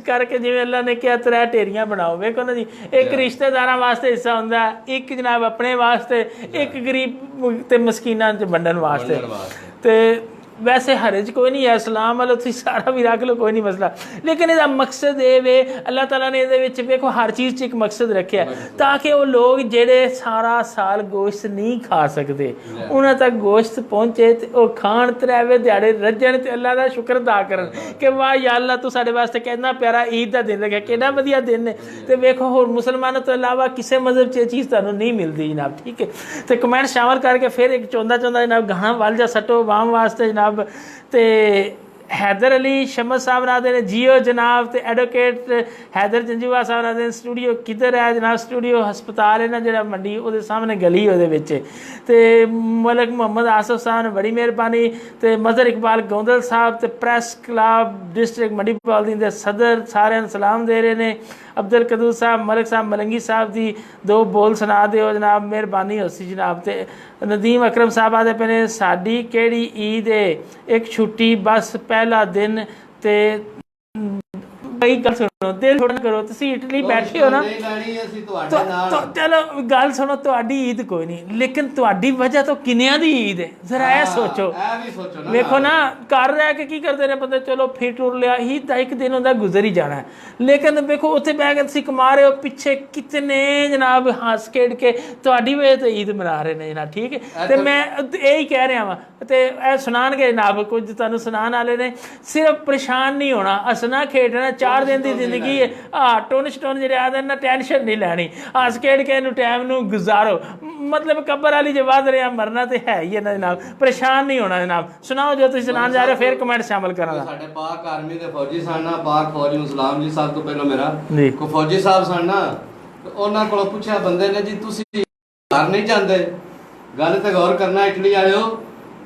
ਕਰਕੇ ਜਿਵੇਂ ਅੱਲਾ ਨੇ ਕਿਹਾ 3 ਢੇਰੀਆਂ ਬਣਾਓ। ਵੇਖੋ ਨਾ ਜੀ, ਇੱਕ ਰਿਸ਼ਤੇਦਾਰਾਂ ਵਾਸਤੇ ਹਿੱਸਾ ਹੁੰਦਾ, ਇੱਕ ਜਨਾਬ ਆਪਣੇ ਵਾਸਤੇ, ਇੱਕ ਗਰੀਬ ਤੇ ਮਸਕੀਨਾਂ 'ਚ ਵੰਡਣ ਵਾਸਤੇ। ਤੇ ਵੈਸੇ ਹਰਜ ਕੋਈ ਨਹੀਂ ਹੈ, ਇਸਲਾਮ ਵਾਲਾ ਤੁਸੀਂ ਸਾਰਾ ਵੀ ਰੱਖ ਲਓ, ਕੋਈ ਨਹੀਂ ਮਸਲਾ। ਲੇਕਿਨ ਇਹਦਾ ਮਕਸਦ ਇਹ ਵੇ, ਅੱਲਾਹ ਤਾਲਾ ਨੇ ਇਹਦੇ ਵਿੱਚ ਵੇਖੋ ਹਰ ਚੀਜ਼ 'ਚ ਇੱਕ ਮਕਸਦ ਰੱਖਿਆ, ਤਾਂ ਕਿ ਉਹ ਲੋਕ ਜਿਹੜੇ ਸਾਰਾ ਸਾਲ ਗੋਸ਼ਤ ਨਹੀਂ ਖਾ ਸਕਦੇ, ਉਹਨਾਂ ਤੱਕ ਗੋਸ਼ਤ ਪਹੁੰਚੇ ਤੇ ਉਹ ਖਾਣ, 3 ਦਿਹਾੜੇ ਰੱਜਣ ਤੇ ਅੱਲਾਹ ਦਾ ਸ਼ੁਕਰ ਅਦਾ ਕਰਨ ਕਿ ਵਾਹ ਯਾ ਅੱਲਾਹ ਤੂੰ ਸਾਡੇ ਵਾਸਤੇ ਕਿੰਨਾ ਪਿਆਰਾ ਈਦ ਦਾ ਦਿਨ ਰੱਖਿਆ, ਕਿੰਨਾ ਵਧੀਆ ਦਿਨ ਹੈ। ਤੇ ਵੇਖੋ ਹੋਰ ਮੁਸਲਮਾਨਾਂ ਤੋਂ ਇਲਾਵਾ ਕਿਸੇ ਮਜ਼ਹਬ 'ਚ ਇਹ ਚੀਜ਼ ਤੁਹਾਨੂੰ ਨਹੀਂ ਮਿਲਦੀ ਜਨਾਬ। ਠੀਕ ਹੈ, ਤੇ ਕਮੈਂਟ ਸ਼ਾਮਲ ਕਰਕੇ ਫਿਰ ਇੱਕ ਚੌਂਦਾ ਜਨਾਬ ਗਾਣਾ ਵੱਲ ਜਾ ਸੱਟੋ ਵਾਮ ਵਾਸਤੇ ਜਨਾਬ। ਤੇ हैदर अली शमस साहब नादे ने जियो जनाब, तो एडवोकेट हैदर जंजूवा साहब नादे स्टूडियो किधर है जनाब? स्टूडियो हस्पताल है ना जो मंडी वो सामने गली वो। तो मलक मोहम्मद आसफ साहब ने बड़ी मेहरबानी। तो मजहर इकबाल गौंदल साहब तो प्रैस क्लब डिस्ट्रिक्ट मंडी पालदीन के सदर सारे सलाम दे रहे हैं। अब्दुल कदूर साहब, मलिक साहब मलंगी साहब की 2 बोल सुना दो जनाब, मेहरबानी होसी जनाब। तो नदीम अकरम साहब आते पे ने साडी केड़ी ईद है, एक छुट्टी बस पहला दिन। तो कई गल ਦਿਲ ਥੋੜਾ ਕਰੋ, ਤੁਸੀਂ ਇਟਲੀ ਬੈਠੇ ਹੋ ਨਾ, ਨਹੀਂ ਲੈਣੀ ਅਸੀਂ ਤੁਹਾਡੇ ਨਾਲ। ਚਲੋ ਗੱਲ ਸੁਣੋ, ਤੁਹਾਡੀ ਈਦ ਕੋਈ ਨਹੀਂ, ਲੇਕਿਨ ਤੁਹਾਡੀ ਵਜ੍ਹਾ ਤੋਂ ਕਿੰਨਿਆਂ ਦੀ ਈਦ ਹੈ, ਜ਼ਰਾ ਇਹ ਸੋਚੋ। ਇਹ ਵੀ ਸੋਚੋ ਨਾ, ਵੇਖੋ ਨਾ ਘਰ ਰਹਿ ਕੇ ਕੀ ਕਰਦੇ ਨੇ ਬੰਦੇ, ਚਲੋ ਫਿਰ ਟੁਰ ਲਿਆ, ਈਦ ਦਾ ਇੱਕ ਦਿਨ ਹੁੰਦਾ ਗੁਜ਼ਰ ਹੀ ਜਾਣਾ, ਲੇਕਿਨ ਵੇਖੋ ਉੱਥੇ ਬਹਿ ਕੇ ਤੁਸੀਂ ਕਮਾ ਰਹੇ ਹੋ, ਪਿੱਛੇ ਕਿਤਨੇ ਜਨਾਬ ਹੱਸ ਖੇਡ ਕੇ ਤੁਹਾਡੀ ਵਜ੍ਹਾ ਤੋਂ ਈਦ ਮਨਾ ਰਹੇ ਨੇ ਜਨਾਬ, ਠੀਕ ਹੈ। ਤੇ ਮੈਂ ਇਹੀ ਕਹਿ ਰਿਹਾ ਵਾਂ, ਤੇ ਇਹ ਸੁਣਾਉਣਗੇ ਜਨਾਬ, ਕੁਝ ਤੁਹਾਨੂੰ ਸੁਣਾਉਣ ਵਾਲੇ ਨੇ। ਸਿਰਫ ਪਰੇਸ਼ਾਨ ਨਹੀਂ ਹੋਣਾ, ਹੱਸਣਾ ਖੇਡਣਾ, 4 ਦਿਨ ਦੀ ਜ਼ਿੰਦਗੀ ਹੈ, ਟੁੰਨ ਸਟੁੰਨ ਜਿਹੜੇ ਆਦੇ ਨਾ, ਟੈਨਸ਼ਨ ਨਹੀਂ ਲੈਣੀ, ਹੱਸ ਖੇਡ ਕੇ ਇਹਨੂੰ ਟਾਈਮ ਨੂੰ ਗੁਜ਼ਾਰੋ। ਮਤਲਬ ਕਬਰ ਵਾਲੀ ਜੇ ਵੱਧ ਰਿਹਾ, ਮਰਨਾ ਤੇ ਹੈ ਹੀ ਹੈ ਨਾ ਜਨਾਬ, ਪਰੇਸ਼ਾਨ ਨਹੀਂ ਹੋਣਾ ਜਨਾਬ। ਸੁਣਾਓ ਜੋ ਤੁਸੀਂ ਸੁਣਾਉਣ ਜਾ ਰਹੇ ਹੋ, ਫਿਰ ਕਮੈਂਟ ਸ਼ਾਮਲ ਕਰਾਂਗਾ। ਸਾਡੇ ਪਾਕ ਆਰਮੀ ਦੇ ਫੌਜੀ ਸਨ ਨਾ, ਪਾਕ ਫੌਜੀ ਨੂੰ ਸਲਾਮ ਜੀ, ਸਭ ਤੋਂ ਪਹਿਲਾਂ ਮੇਰਾ ਜੀ ਕੋ ਫੌਜੀ ਸਾਹਿਬ ਸਨ ਨਾ, ਉਹਨਾਂ ਕੋਲੋਂ ਪੁੱਛਿਆ ਬੰਦੇ ਨੇ, ਜੀ ਤੁਸੀਂ ਘਰ ਨਹੀਂ ਜਾਂਦੇ? ਗੱਲ ਤੇ ਗੌਰ ਕਰਨਾ ਇਟਲੀ ਵਾਲਿਓ।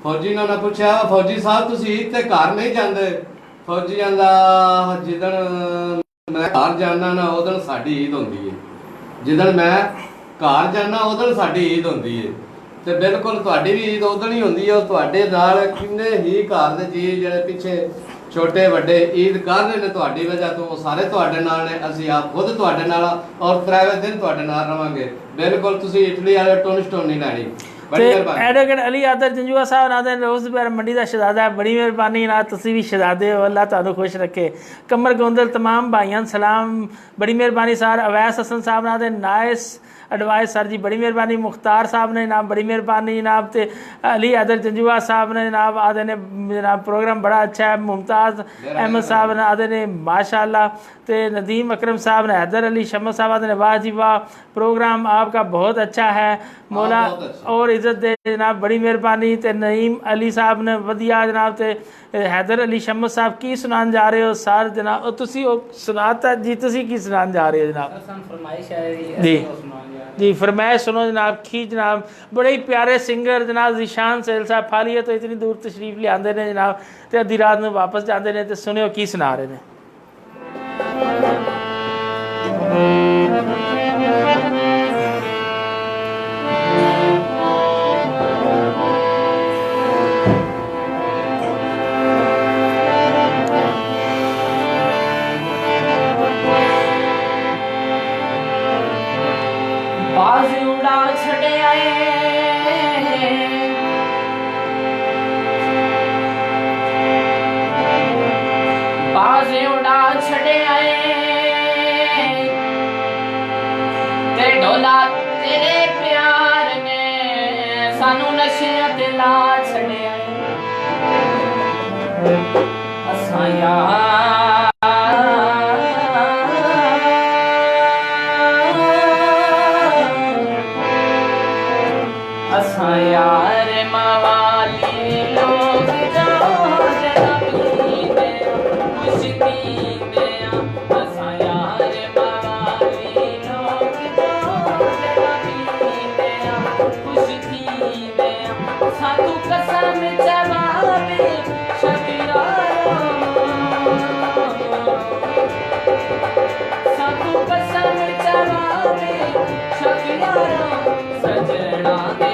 ਫੌਜੀ ਨੇ ਉਹਨਾਂ ਪੁੱਛਿਆ, ਫੌਜੀ ਸਾਹਿਬ ਤੁਸੀਂ ਤੇ ਘਰ ਨਹੀਂ ਜਾਂਦੇ? ਫੌਜੀ ਕਹਿੰਦਾ, ਜਿੱਦਣ ਮੈਂ ਘਰ ਜਾਣਾ ਨਾ ਉਦੋਂ ਸਾਡੀ ਈਦ ਹੁੰਦੀ ਹੈ, ਜਿੱਦਣ ਮੈਂ ਘਰ ਜਾਣਾ ਉਦੋਂ ਸਾਡੀ ਈਦ ਹੁੰਦੀ ਹੈ। ਤੇ ਬਿਲਕੁਲ ਤੁਹਾਡੀ ਵੀ ਈਦ ਉਦੋਂ ਹੀ ਹੁੰਦੀ ਹੈ। ਉਹ ਤੁਹਾਡੇ ਨਾਲ ਕਿੰਨੇ ਹੀ ਘਰ ਦੇ ਜੀ ਜਿਹੜੇ ਪਿੱਛੇ ਛੋਟੇ ਵੱਡੇ ਈਦ ਕਰ ਰਹੇ ਨੇ ਤੁਹਾਡੀ ਵਜ੍ਹਾ ਤੋਂ, ਉਹ ਸਾਰੇ ਤੁਹਾਡੇ ਨਾਲ ਨੇ, ਅਸੀਂ ਆਪ ਖੁਦ ਤੁਹਾਡੇ ਨਾਲ, ਔਰ 3 ਦਿਨ ਤੁਹਾਡੇ ਨਾਲ ਰਵਾਂਗੇ। ਬਿਲਕੁਲ ਤੁਸੀਂ ਇਟਲੀ ਵਾਲੇ ਟੋਨ ਸਟੋਨ ਨਹੀਂ ਲੈਣੀ। एडवोकेट अली आदर जंजुआ साहब नादे रोज़ मंडी का शहजादा है, बड़ी मेहरबानी ना, तुसी भी शहजादे हो, अल्लाह तुहानू खुश रखे। कमर गोंदल तमाम भाइयों सलाम, बड़ी मेहरबानी सर। अवैस हसन साहब नादे नाइस एडवाइस सर जी, बड़ी मेहरबानी। मुख्तार साहब ने जनाब बड़ी मेहरबानी जनाब। ते अली आदर जंजुआ साहब ने जनाब आदे ने जनाब प्रोग्राम बड़ा अच्छा है। मुमताज़ अहमद साहब ने आदे ने माशाअल्लाह। ते नदीम अकरम साहब ने, हैदर अली शम्मा साहब आदे ने वाह जी वाह, प्रोग्राम आपका बहुत अच्छा है, मौला और इज्जत दे जनाब, बड़ी मेहरबानी। ते नईम अली साहब ने वधिया जनाब। ते हैदर अली शम्मा साहब की सुनान जा रहे हो सर जनाब? तुसी सुनाता जी, तुसी की सुनान जा रहे हो जनाब? जी जी फरमाइश सुनो जनाब। की जनाब बड़े ही प्यारे सिंगर जनाब ज़ीशान सैल साहब फालिया तो इतनी दूर तशरीफ ले आते हैं जनाब, तो अद्धी रात में वापस जाते हैं। तो सुनियो की सुना रहे हैं। बाज उड़ा छड़े आए, बाज उड़ा छड़े आए, ते ढोला तेरे प्यार ने सानू नशियां ते ला छड़े आए। असां यार यार मवाली लोग जाओ जरा पीने कुछ पीने। असां यार मवाली लोग जाओ जरा पीने कुछ पीने। साधु कसम जवाबे शकियारो, साधु कसम जवाबे शकियारो। सजना दे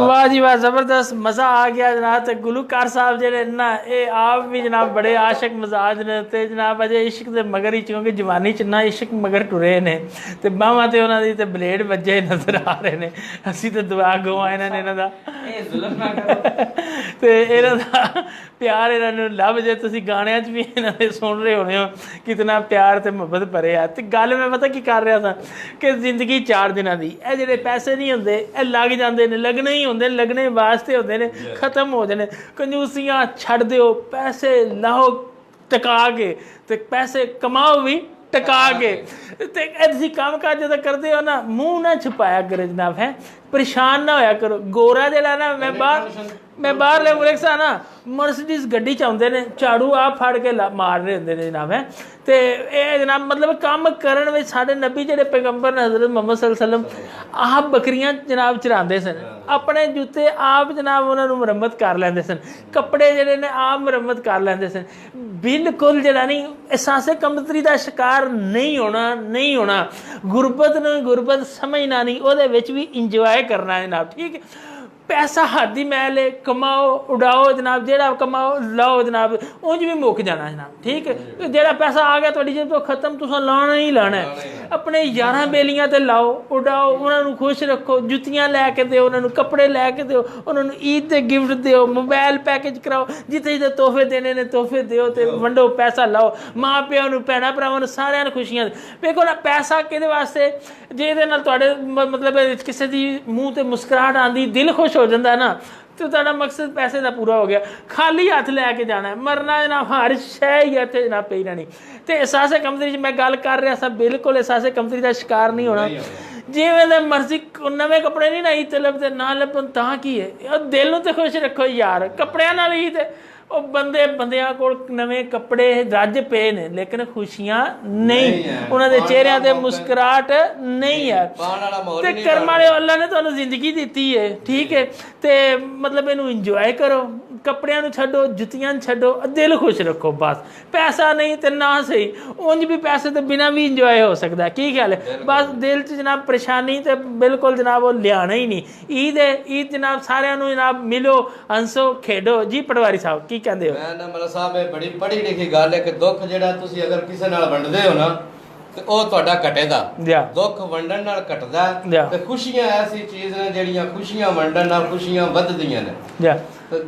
वाह जी वाह, जबरदस्त मज़ा आ गया जनाब। ते गुलूकार साहब जेह्ड़े ना ये आप भी जनाब बड़े आशिक मजाज ने ते जनाब अजे इश्क दे मगर ही क्योंकि जवानी च ना इश्क मगर टुरे ने ते बावां ते उन्हां दी ते ब्लेड वज्जे नजर आ रहे ने। असीं ते दुआ गवा इन्हां दा ते इन्हां दा प्यार इन्हां नूं लभ जे तुसीं गाणिਆਂ च भी इन्हां दे सुन रहे होने हो कितना प्यार ते मुहब्बत भरे आ। ते गल मैं पता की कर रहा था कि जिंदगी 4 दिनां दी ए जेह्ड़े पैसे नहीं हुंदे ए लग जांदे ने, लगने ही होंदे, लगने वास्ते होंदे ने, खत्म हो जाने। कंजूसियां छड्ड दिओ, पैसे लाओ टका के ते पैसे कमाओ भी टका के ते ऐसी काम काज जदा करदे हो ना मुंह ना छुपाया करो जनाब, है परेशान ना होया करो। गोरा जेड़ा ना मैं बाहरले मुल्क सा ना मर्सिडीज गड्डी च आउंदे ने, झाड़ू आप फड़ के मार रहे होंदे ने जनाब, है ते ए जनाब मतलब काम करन विच साडे नबी जेड़े पैगंबर ने हज़रत मुहम्मद सल्लल्लाहु अलैहि वसल्लम आप बकरियां जनाब चरांदे सन, अपने जूते आप जनाब उन्हां नूं मुरम्मत कर लैंदे सन, कपड़े जेड़े ने आप मुरम्मत कर लैंदे सन। बिल्कुल जेड़ा नहीं एहसासे कमतरी दा शिकार नहीं होना गुरबत नूं गुरबत समझना नहीं, ओहदे विच भी इंजॉय करना है जनाब, ठीक है। पैसा हद ही मैल कमाओ उड़ाओ जनाब, जेड़ा कमाओ लाओ जनाब, उंज भी मुक जाना जनाब, ठीक है। जेड़ा पैसा आ गया तुहाडी जेब तो खत्म, तुसां लाना ही लाना है। अपने यारां बेलियां ते लाओ उड़ाओ, उन्हां नूं खुश रखो, जुत्तियां लैके दिओ उन्हां नूं, कपड़े लैके दिओ उन्हां नूं, ईद दे गिफ्ट दिओ, मोबाइल पैकेज कराओ, जिथे जिथे तोहफे देने ने तोहफे दिओ ते वंडो, पैसा लाओ माँ प्यो नूं, भैणां भरावां नूं, सारिआं नूं खुशियां देखो ना। पैसा किहदे वास्ते जेहदे नाल तुहाडे मतलब किसी दी मूँह ते मुस्कुराहट आंदी, दिल खुश हो जाता है ना, तो तुहाडा मकसद पैसे का पूरा हो गया। खाली हथ लैके जाना है, मरना है ना, हर शै ही इत्थे जनाब पई रहनी। तो एहसासे कमतरी मैं गल कर रहा था, बिल्कुल एहसासे कमतरी का शिकार नहीं होना। जिवें दे मर्जी नवे कपड़े नहीं ना ईद लभदे, ना लभन तां की है, दिल नूं ते खुश रखो यार, कपड़ियां नाल ईद ਉਹ ਬੰਦਿਆਂ ਕੋਲ ਨਵੇਂ ਕੱਪੜੇ ਰੱਜ ਪਏ ਨੇ ਲੇਕਿਨ ਖੁਸ਼ੀਆਂ ਨਹੀਂ, ਉਹਨਾਂ ਦੇ ਚਿਹਰਿਆਂ ਤੇ ਮੁਸਕਰਾਹਟ ਨਹੀਂ ਹੈ। ਤੇ ਕਰਮ ਵਾਲੇ ਅੱਲਾ ਨੇ ਤੁਹਾਨੂੰ ਜ਼ਿੰਦਗੀ ਦਿੱਤੀ ਹੈ, ਠੀਕ ਹੈ, ਤੇ ਮਤਲਬ ਇਹਨੂੰ ਇੰਜੋਏ ਕਰੋ, ਕੱਪੜਿਆਂ ਨੂੰ ਛੱਡੋ, ਜੁੱਤੀਆਂ ਨੂੰ ਛੱਡੋ, ਦਿਲ ਖੁਸ਼ ਰੱਖੋ ਬਸ। ਪੈਸਾ ਨਹੀਂ ਤੇ ਨਾ ਸਹੀ, ਉਂਝ ਵੀ ਪੈਸੇ ਤੋਂ ਬਿਨਾਂ ਵੀ ਇੰਜੋਏ ਹੋ ਸਕਦਾ, ਕੀ ਖਿਆਲ ਹੈ। ਬਸ ਦਿਲ 'ਚ ਜਨਾਬ ਪਰੇਸ਼ਾਨੀ ਤੇ ਬਿਲਕੁਲ ਜਨਾਬ ਉਹ ਲਿਆਣਾ ਹੀ ਨਹੀਂ। ਈਦ ਹੈ, ਈਦ ਜਨਾਬ ਸਾਰਿਆਂ ਨੂੰ ਜਨਾਬ ਮਿਲੋ, ਹੰਸੋ, ਖੇਡੋ। ਜੀ ਪਟਵਾਰੀ ਸਾਹਿਬ ਕੀ ਕਹਿੰਦੇ ਹੋ? ਮੈਂ ਨਾ ਮਤਲਬ ਸਾਹਿਬ ਇਹ ਬੜੀ ਪੜ੍ਹੀ ਲਿਖੀ ਗੱਲ ਹੈ ਕਿ ਦੁੱਖ ਜਿਹੜਾ ਤੁਸੀਂ ਅਗਰ ਕਿਸੇ ਨਾਲ ਵੰਡਦੇ ਹੋ ਨਾ ਤੇ ਉਹ ਤੁਹਾਡਾ ਘਟੇਗਾ, ਦੁੱਖ ਵੰਡਣ ਨਾਲ ਘਟਦਾ ਤੇ ਖੁਸ਼ੀਆਂ ਐਸੀ ਚੀਜ਼ ਨੇ ਜਿਹੜੀਆਂ ਖੁਸ਼ੀਆਂ ਵੰਡਣ ਨਾਲ ਖੁਸ਼ੀਆਂ ਵੱਧਦੀਆਂ ਨੇ। ਤੇ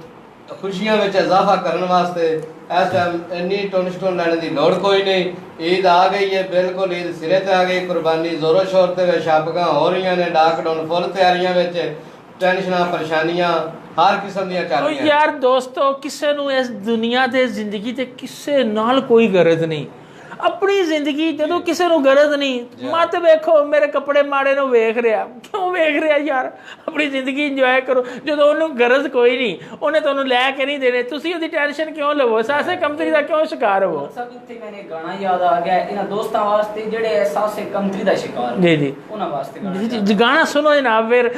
ਖੁਸ਼ੀਆਂ ਵਿੱਚ ਇਜ਼ਾਫਾ ਕਰਨ ਵਾਸਤੇ ਇਸ ਟਾਈਮ ਇੰਨੀ ਟੁੰਨ ਲੈਣ ਦੀ ਲੋੜ ਕੋਈ ਨਹੀਂ। ਈਦ ਆ ਗਈ ਹੈ, ਬਿਲਕੁਲ ਈਦ ਸਿਰੇ ਤੇ ਆ ਗਈ, ਕੁਰਬਾਨੀ ਜ਼ੋਰੋ ਸ਼ੋਰ ਤੇ ਛਾਪਕਾਂ ਹੋ ਰਹੀਆਂ ਨੇ, ਲਾਕਡਾਊਨ ਫੁੱਲ ਤਿਆਰੀਆਂ ਵਿੱਚ, ਟੈਨਸ਼ਨਾਂ ਪਰੇਸ਼ਾਨੀਆਂ ਹਰ ਕਿਸਮ ਦੀਆਂ ਚੱਲ ਰਹੀਆਂ। ਯਾਰ ਦੋਸਤੋ ਕਿਸੇ ਨੂੰ ਇਸ ਦੁਨੀਆ ਤੇ ਜ਼ਿੰਦਗੀ ਤੇ ਕਿਸੇ ਨਾਲ ਕੋਈ ਗਰਜ਼ ਨਹੀਂ। अपनी जिंदगी जो किसी को गरज नहीं, मत वेखो मेरे कपड़े माड़े नो वेख रहा, क्यों वेख रहा यार, अपनी जिंदगी इंजॉय करो। जो उन्होंने गरज कोई नहीं, उन्हें तुहानू लैके नहीं देने, तुसी उहदी टेंशन क्यों लवो, सासे कमतरी दा क्यों शिकार हो। सब इत्थे मैंने गाना याद आ गया इन्हां दोस्तां वास्ते जेड़े एहसासे कमतरी दा शिकार जी जी उन्हां वास्ते गाना सुनो जनाब। फिर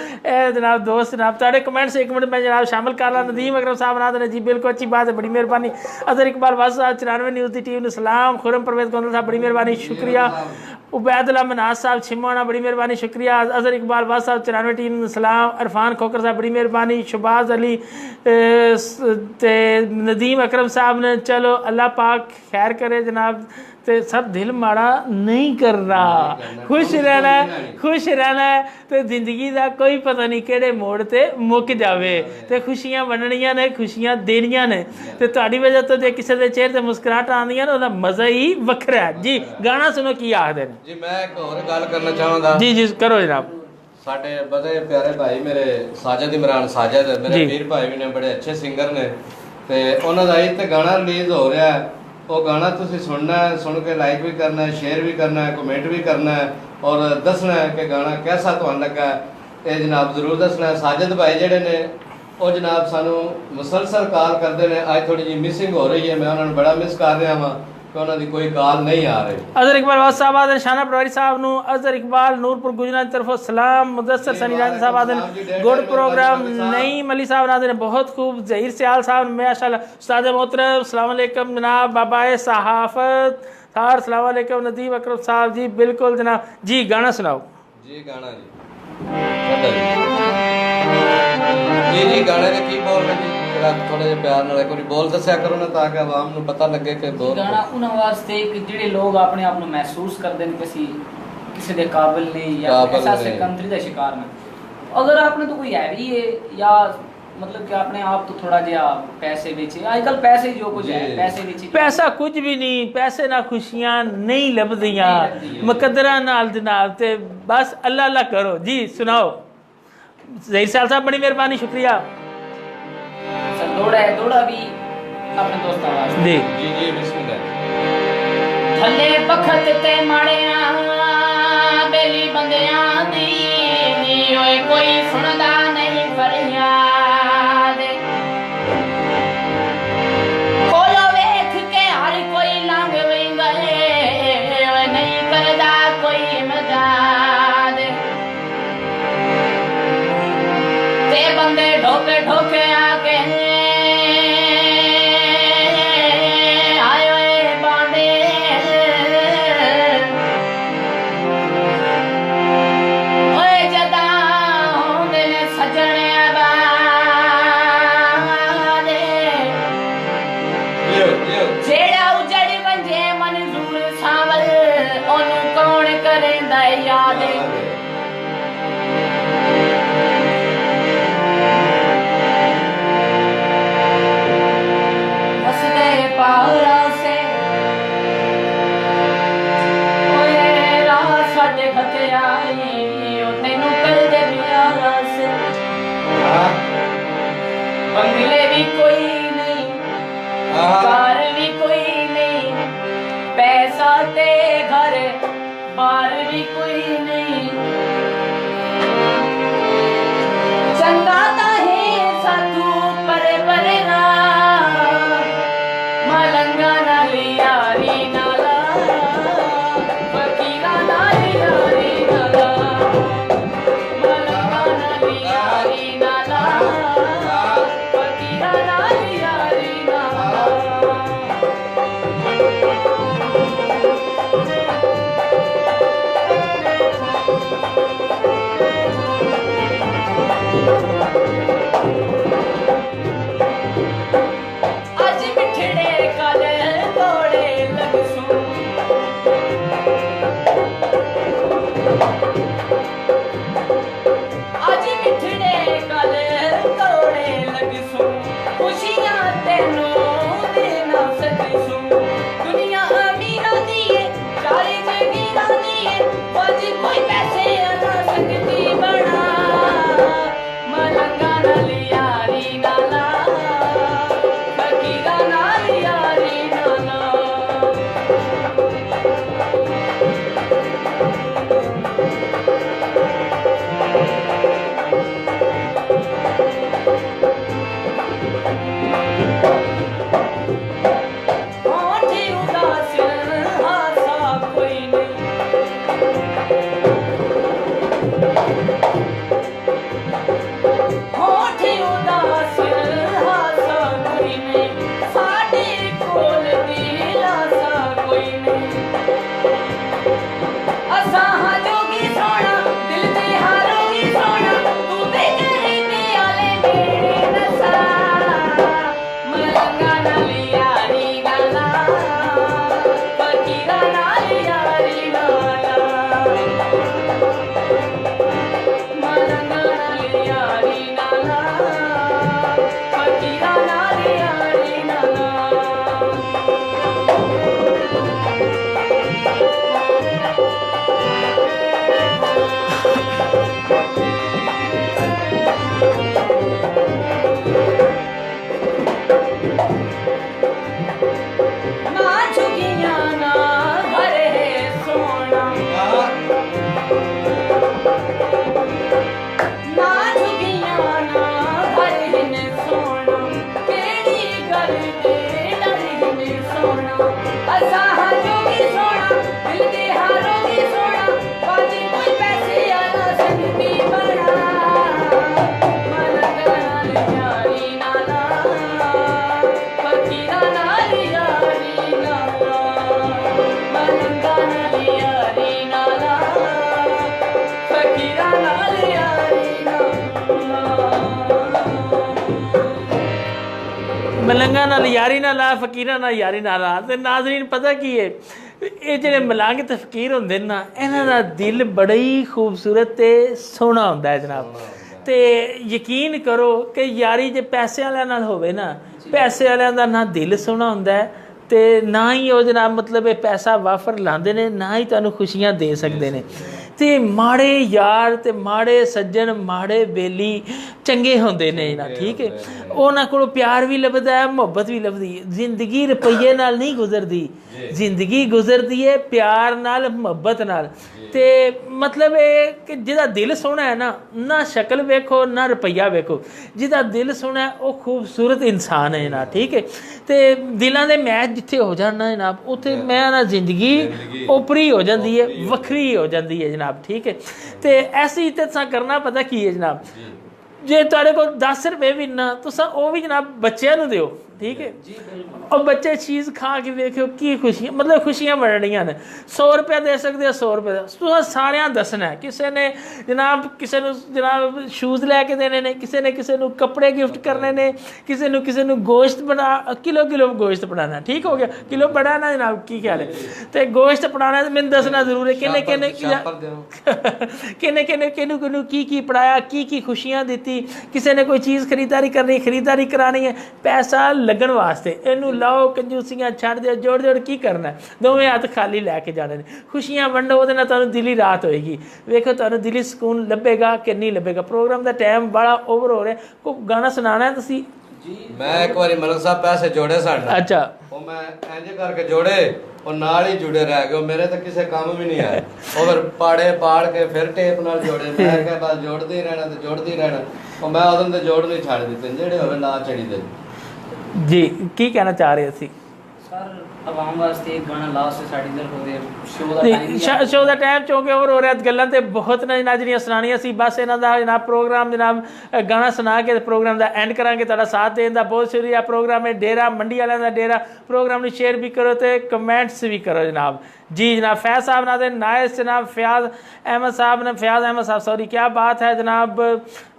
जनाब दोस्त जनाब तुहाडे कमेंट्स एक मिनट में जनाब शामिल कर ला। नदीम अकरम साहब नाथ ने जी बिल्कुल अच्छी बात है, बड़ी मेहरबानी। अजहर इकबाल वास साहब 94 न्यूज़ की टीम ने सलाम। खुरम परवेज गोंदल साहब बड़ी मेहरबानी, शुक्रिया। उबैदुल्ला मनाज साहब छिमाना बड़ी मेहरबानी, शुक्रिया। अजहर इकबाल वास साहब 94 टीम ने सलाम। इरफान खोकर साहब बड़ी मेहरबानी। शबाज अली ते नदीम अकरम साहब ने चलो अल्लाह पाक खैर करे जनाब, ते सब दिल माड़ा नहीं कर रहा, खुश रहना है, खुश रहना है। तो जिंदगी का कोई पता नहीं किहड़े मोड़ ते मुक जावे, ते खुशियां वंडणियां ने, खुशियां देनियां ने, ते तुहाडी वजह तो जे किसी दे चेहरे ते मुस्कुराहट आंदियां ने, ओहदा मजा ही वखरा है। जी गाना सुनो की आखदे ने। जी मैं एक होर गल करना चाहांगा। जी जी करो जनाब। ਸਾਡੇ ਬੜੇ ਪਿਆਰੇ ਭਾਈ ਮੇਰੇ ਸਾਜਦ ਇਮਰਾਨ ਸਾਜਦ ਮੇਰੇ ਵੀਰ ਭਾਈ ਵੀ ਨੇ, ਬੜੇ ਅੱਛੇ ਸਿੰਗਰ ਨੇ, ਤੇ ਉਹਨਾਂ ਦਾ ਇੱਕ ਗਾਣਾ ਰਿਲੀਜ਼ ਹੋ ਰਿਹਾ ਹੈ। ਉਹ ਗਾਣਾ ਤੁਸੀਂ ਸੁਣਨਾ ਹੈ, ਸੁਣ ਕੇ ਲਾਈਕ ਵੀ ਕਰਨਾ ਹੈ, ਸ਼ੇਅਰ ਵੀ ਕਰਨਾ ਹੈ, ਕਮੈਂਟ ਵੀ ਕਰਨਾ ਹੈ, ਔਰ ਦੱਸਣਾ ਹੈ ਕਿ ਗਾਣਾ ਕਿਹਦਾ ਤੁਹਾਨੂੰ ਲੱਗਾ। ਇਹ ਜਨਾਬ ਜ਼ਰੂਰ ਦੱਸਣਾ ਹੈ। ਸਾਜਦ ਭਾਈ ਜਿਹੜੇ ਨੇ ਉਹ ਜਨਾਬ ਸਾਨੂੰ ਮੁਸਲਸਲ ਕਾਲ ਕਰਦੇ ਨੇ। ਅੱਜ ਥੋੜੀ ਜਿਹੀ ਮਿਸਿੰਗ ਹੋ ਰਹੀ ਹੈ, ਮੈਂ ਉਹਨਾਂ ਨੂੰ ਬੜਾ ਮਿਸ ਕਰ ਰਿਹਾ ਵਾਂ। कि उन्हों की कोई कॉल नहीं आ रही। अजहर इकबाल वास साहब आदन शाना पटवारी साहब नु अजहर इकबाल नूरपुर गुजरात की तरफों सलाम। मुदस्सर सनी राजा साहब आदन गुड प्रोग्राम। नईम अली साहब आदन बहुत खूब। जहीर सियाल साहब माशाल्लाह। उस्ताद मोहतरम अस्सलाम वालेकुम जनाब। बाबाए सहाफत सार अस्सलाम वालेकुम। नदीम अकरम साहब जी बिल्कुल जनाब जी गाना सुनाओ जी। गाना जी गाने के की बोल रहे जी थोड़े जे प्यार नाल एक बारी बोल दस्या करो ना ताकि आवाम ਨੂੰ पता लगे कि बोल गाना ਉਹਨਾਂ ਵਾਸਤੇ ਕਿ ਜਿਹੜੇ ਲੋਕ ਆਪਣੇ ਆਪ ਨੂੰ ਮਹਿਸੂਸ ਕਰਦੇ ਨੇ ਕਿ ਅਸੀਂ ਕਿਸੇ ਦੇ ਕਾਬਿਲ ਨਹੀਂ ਜਾਂ ਐਸਾ ਸਿਕੰਦਰੀ ਦਾ ਸ਼ਿਕਾਰ ਨੇ। ਅਗਰ ਆਪਣੇ ਤੋਂ ਕੋਈ ਹੈ ਵੀ ਹੈ ਜਾਂ मतलब कि अपने आप तो थोड़ा जिहा पैसे ਵਿੱਚ आजकल पैसे जो कुछ है पैसे ਵਿੱਚ पैसा कुछ भी नहीं। पैसे ना खुशियां नहीं लभदियां मुकद्दरा नाल जनाब ते बस अल्लाह अल्लाह करो जी। सुनाओ ज़हीर साहब साहब बड़ी मेहरबानी शुक्रिया। सर दौड़ा भी अपने दोस्तां वास्ते जी जी जी बिस्मिल्लाह। थले बखत ते माड़िया बेली बंदियां दी ओए कोई सुनदा नहीं फरियाद खोलो वेख के हर कोई लंघ वेंदा ओए नहीं करदा कोई मदद ते बंदे ढोके ढोके आके बंगले भी कोई नहीं कार भी कोई नहीं पैसा ते घर बार भी कोई नहीं चंगा ता है साधु परे परे ना मलंगा नाली यारी नाला फकीरा नाली यारी नाला मलंगा नाली यारी नाला कोई पैसे ना सकती बना ਮਲੰਗਾ ਨਾਲ ਯਾਰੀ ਨਾ ਲਾ, ਫਕੀਰਾਂ ਨਾਲ ਯਾਰੀ ਨਾ ਲਾ। ਤੇ ਨਾਜ਼ਰੀਨ ਪਤਾ ਕੀ ਹੈ, ਇਹ ਜਿਹੜੇ ਮਲੰਗ ਤੇ ਫਕੀਰ ਹੁੰਦੇ ਨੇ ਨਾ, ਇਹਨਾਂ ਦਾ ਦਿਲ ਬੜਾ ਹੀ ਖੂਬਸੂਰਤ ਤੇ ਸੋਹਣਾ ਹੁੰਦਾ ਹੈ ਜਨਾਬ। ਤੇ ਯਕੀਨ ਕਰੋ ਕਿ ਯਾਰੀ ਜੇ ਪੈਸੇ ਵਾਲਿਆਂ ਨਾਲ ਹੋਵੇ ਨਾ, ਪੈਸੇ ਵਾਲਿਆਂ ਦਾ ਨਾ ਦਿਲ ਸੋਹਣਾ ਹੁੰਦਾ ਹੈ ਤੇ ਨਾ ਹੀ ਉਹ ਜਨਾਬ ਮਤਲਬ ਇਹ ਪੈਸਾ ਵਾਫਰ ਲਾਉਂਦੇ ਨੇ, ਨਾ ਹੀ ਤੁਹਾਨੂੰ ਖੁਸ਼ੀਆਂ ਦੇ ਸਕਦੇ ਨੇ। ਤੇ ਮਾੜੇ ਯਾਰ ਤੇ ਮਾੜੇ ਸੱਜਣ, ਮਾੜੇ ਬੇਲੀ ਚੰਗੇ ਹੁੰਦੇ ਨੇ ਨਾ, ਠੀਕ ਹੈ। ਉਹਨਾਂ ਕੋਲੋਂ ਪਿਆਰ ਵੀ ਲੱਭਦਾ ਹੈ, ਮੁਹੱਬਤ ਵੀ ਲੱਭਦੀ ਹੈ। ਜ਼ਿੰਦਗੀ ਰੁਪਈਏ ਨਾਲ ਨਹੀਂ ਗੁਜ਼ਰਦੀ, ਜ਼ਿੰਦਗੀ ਗੁਜ਼ਰਦੀ ਹੈ ਪਿਆਰ ਨਾਲ, ਮੁਹੱਬਤ ਨਾਲ। ਤੇ ਮਤਲਬ ਇਹ ਕਿ ਜਿਹਦਾ ਦਿਲ ਸੋਹਣਾ ਹੈ ਨਾ ਸ਼ਕਲ ਵੇਖੋ ਨਾ ਰੁਪਈਆ ਵੇਖੋ, ਜਿਹਦਾ ਦਿਲ ਸੋਹਣਾ ਉਹ ਖੂਬਸੂਰਤ ਇਨਸਾਨ ਹੈ ਨਾ, ਠੀਕ ਹੈ। ਤੇ ਦਿਲਾਂ ਦੇ ਮੈਚ ਜਿੱਥੇ ਹੋ ਜਾਣ ਨਾ ਜਨਾਬ, ਉੱਥੇ ਮੈਂ ਨਾ ਜ਼ਿੰਦਗੀ ਉਪਰੀ ਹੋ ਜਾਂਦੀ ਹੈ, ਵੱਖਰੀ ਹੋ ਜਾਂਦੀ ਹੈ ਜਨਾਬ, ਠੀਕ ਹੈ। ਤੇ ਐਸੀ ਤੇ ਤੁਸਾਂ ਕਰਨਾ ਪਤਾ ਕੀ ਹੈ ਜਨਾਬ, ਜੇ ਤੁਹਾਡੇ ਕੋਲ 10 ਰੁਪਏ ਵੀ ਨਾ, ਤੁਸਾਂ ਉਹ ਵੀ ਜਨਾਬ ਬੱਚਿਆਂ ਨੂੰ ਦਿਓ, ठीक है। और बच्चे चीज़ खा के देखो की खुशियाँ, मतलब खुशियाँ बढ़नियाँ ने। 100 रुपया दे सकते हो, 100 रुपये तुम सारे दसना है। किसी ने जनाब जनाब शूज़ लैके देने ने, किसी ने कपड़े गिफ्ट करने ने, किसी ने गोश्त बना किलो गोश्त बनाना, ठीक हो गया। किलो बनाना जनाब की ख्याल है, तो गोश्त बनाना तो मैंने दसना जरूर है। किन्ने की पढ़ाया, की खुशियाँ दी, किसी ने कोई चीज़ खरीदारी करानी है, पैसा लगन वास्ते इनू लाओ, कंजूसियां छड़ दो, जोड़ की करना, दोवें हाथ खाली लैके जाने ने। खुशियां वंडो, ਉਹਦੇ ਨਾਲ ਤੁਹਾਨੂੰ ਦਿਲੀ ਰਾਤ ਹੋਏਗੀ। ਵੇਖੋ ਤੁਹਾਨੂੰ ਦਿਲੀ ਸਕੂਨ ਲੱਭੇਗਾ ਕਿ ਨਹੀਂ ਲੱਭੇਗਾ। ਪ੍ਰੋਗਰਾਮ ਦਾ ਟਾਈਮ ਬੜਾ ਓਵਰ ਹੋ ਰਿਹਾ, ਕੋਈ ਗਾਣਾ ਸੁਣਾਣਾ ਹੈ ਤੁਸੀਂ? ਮੈਂ ਇੱਕ ਵਾਰੀ ਮਲਕ ਸਾਹਿਬ ਪੈਸੇ ਜੋੜੇ ਸਾਡੇ, ਅੱਛਾ, ਉਹ ਮੈਂ ਇੰਜ ਕਰਕੇ ਜੋੜੇ, ਉਹ ਨਾਲ ਹੀ ਜੁੜੇ ਰਹਿ ਗਏ, ਮੇਰੇ ਤਾਂ ਕਿਸੇ ਕੰਮ ਵੀ ਨਹੀਂ ਆਏ। ਉਹ ਫਿਰ ਪਾੜ ਕੇ ਫਿਰ ਟੇਪ ਨਾਲ ਜੋੜੇ। ਮੈਂ ਕਿਹਾ ਬਸ ਜੋੜਦੇ ਹੀ ਰਹਿਣਾ। ਉਹ ਮੈਂ ਉਦੋਂ ਤੇ ਜੋੜ ਨਹੀਂ ਛੱਡ ਦਿੱਤੇ, ਜਿਹੜੇ ਹੋਵੇ ਨਾ ਚੜੀ ਦੇ। जी की कहना चाह रहे थे सर? आवाम वास्ते एक गाना लास्ट साड़ी इधर हो रहे शो का टाइम चौंके ओवर हो रहा गल्लां ते बहुत ना जड़ियां सुनानियां सी। बस इन्हां दा जनाब प्रोग्राम जनाब गाना सुना के प्रोग्राम दा एंड करांगे। तुहाडा साथ देण दा बहुत शुक्रिया। प्रोग्राम है डेरा मंडी वालियां दा डेरा। प्रोग्राम नूं शेयर भी करो ते कमेंट्स भी करो जनाब। जी जनाब फैज़ साहब नादे नाइस जनाब, फयाज अहमद साहब सॉरी, क्या बात है जनाब,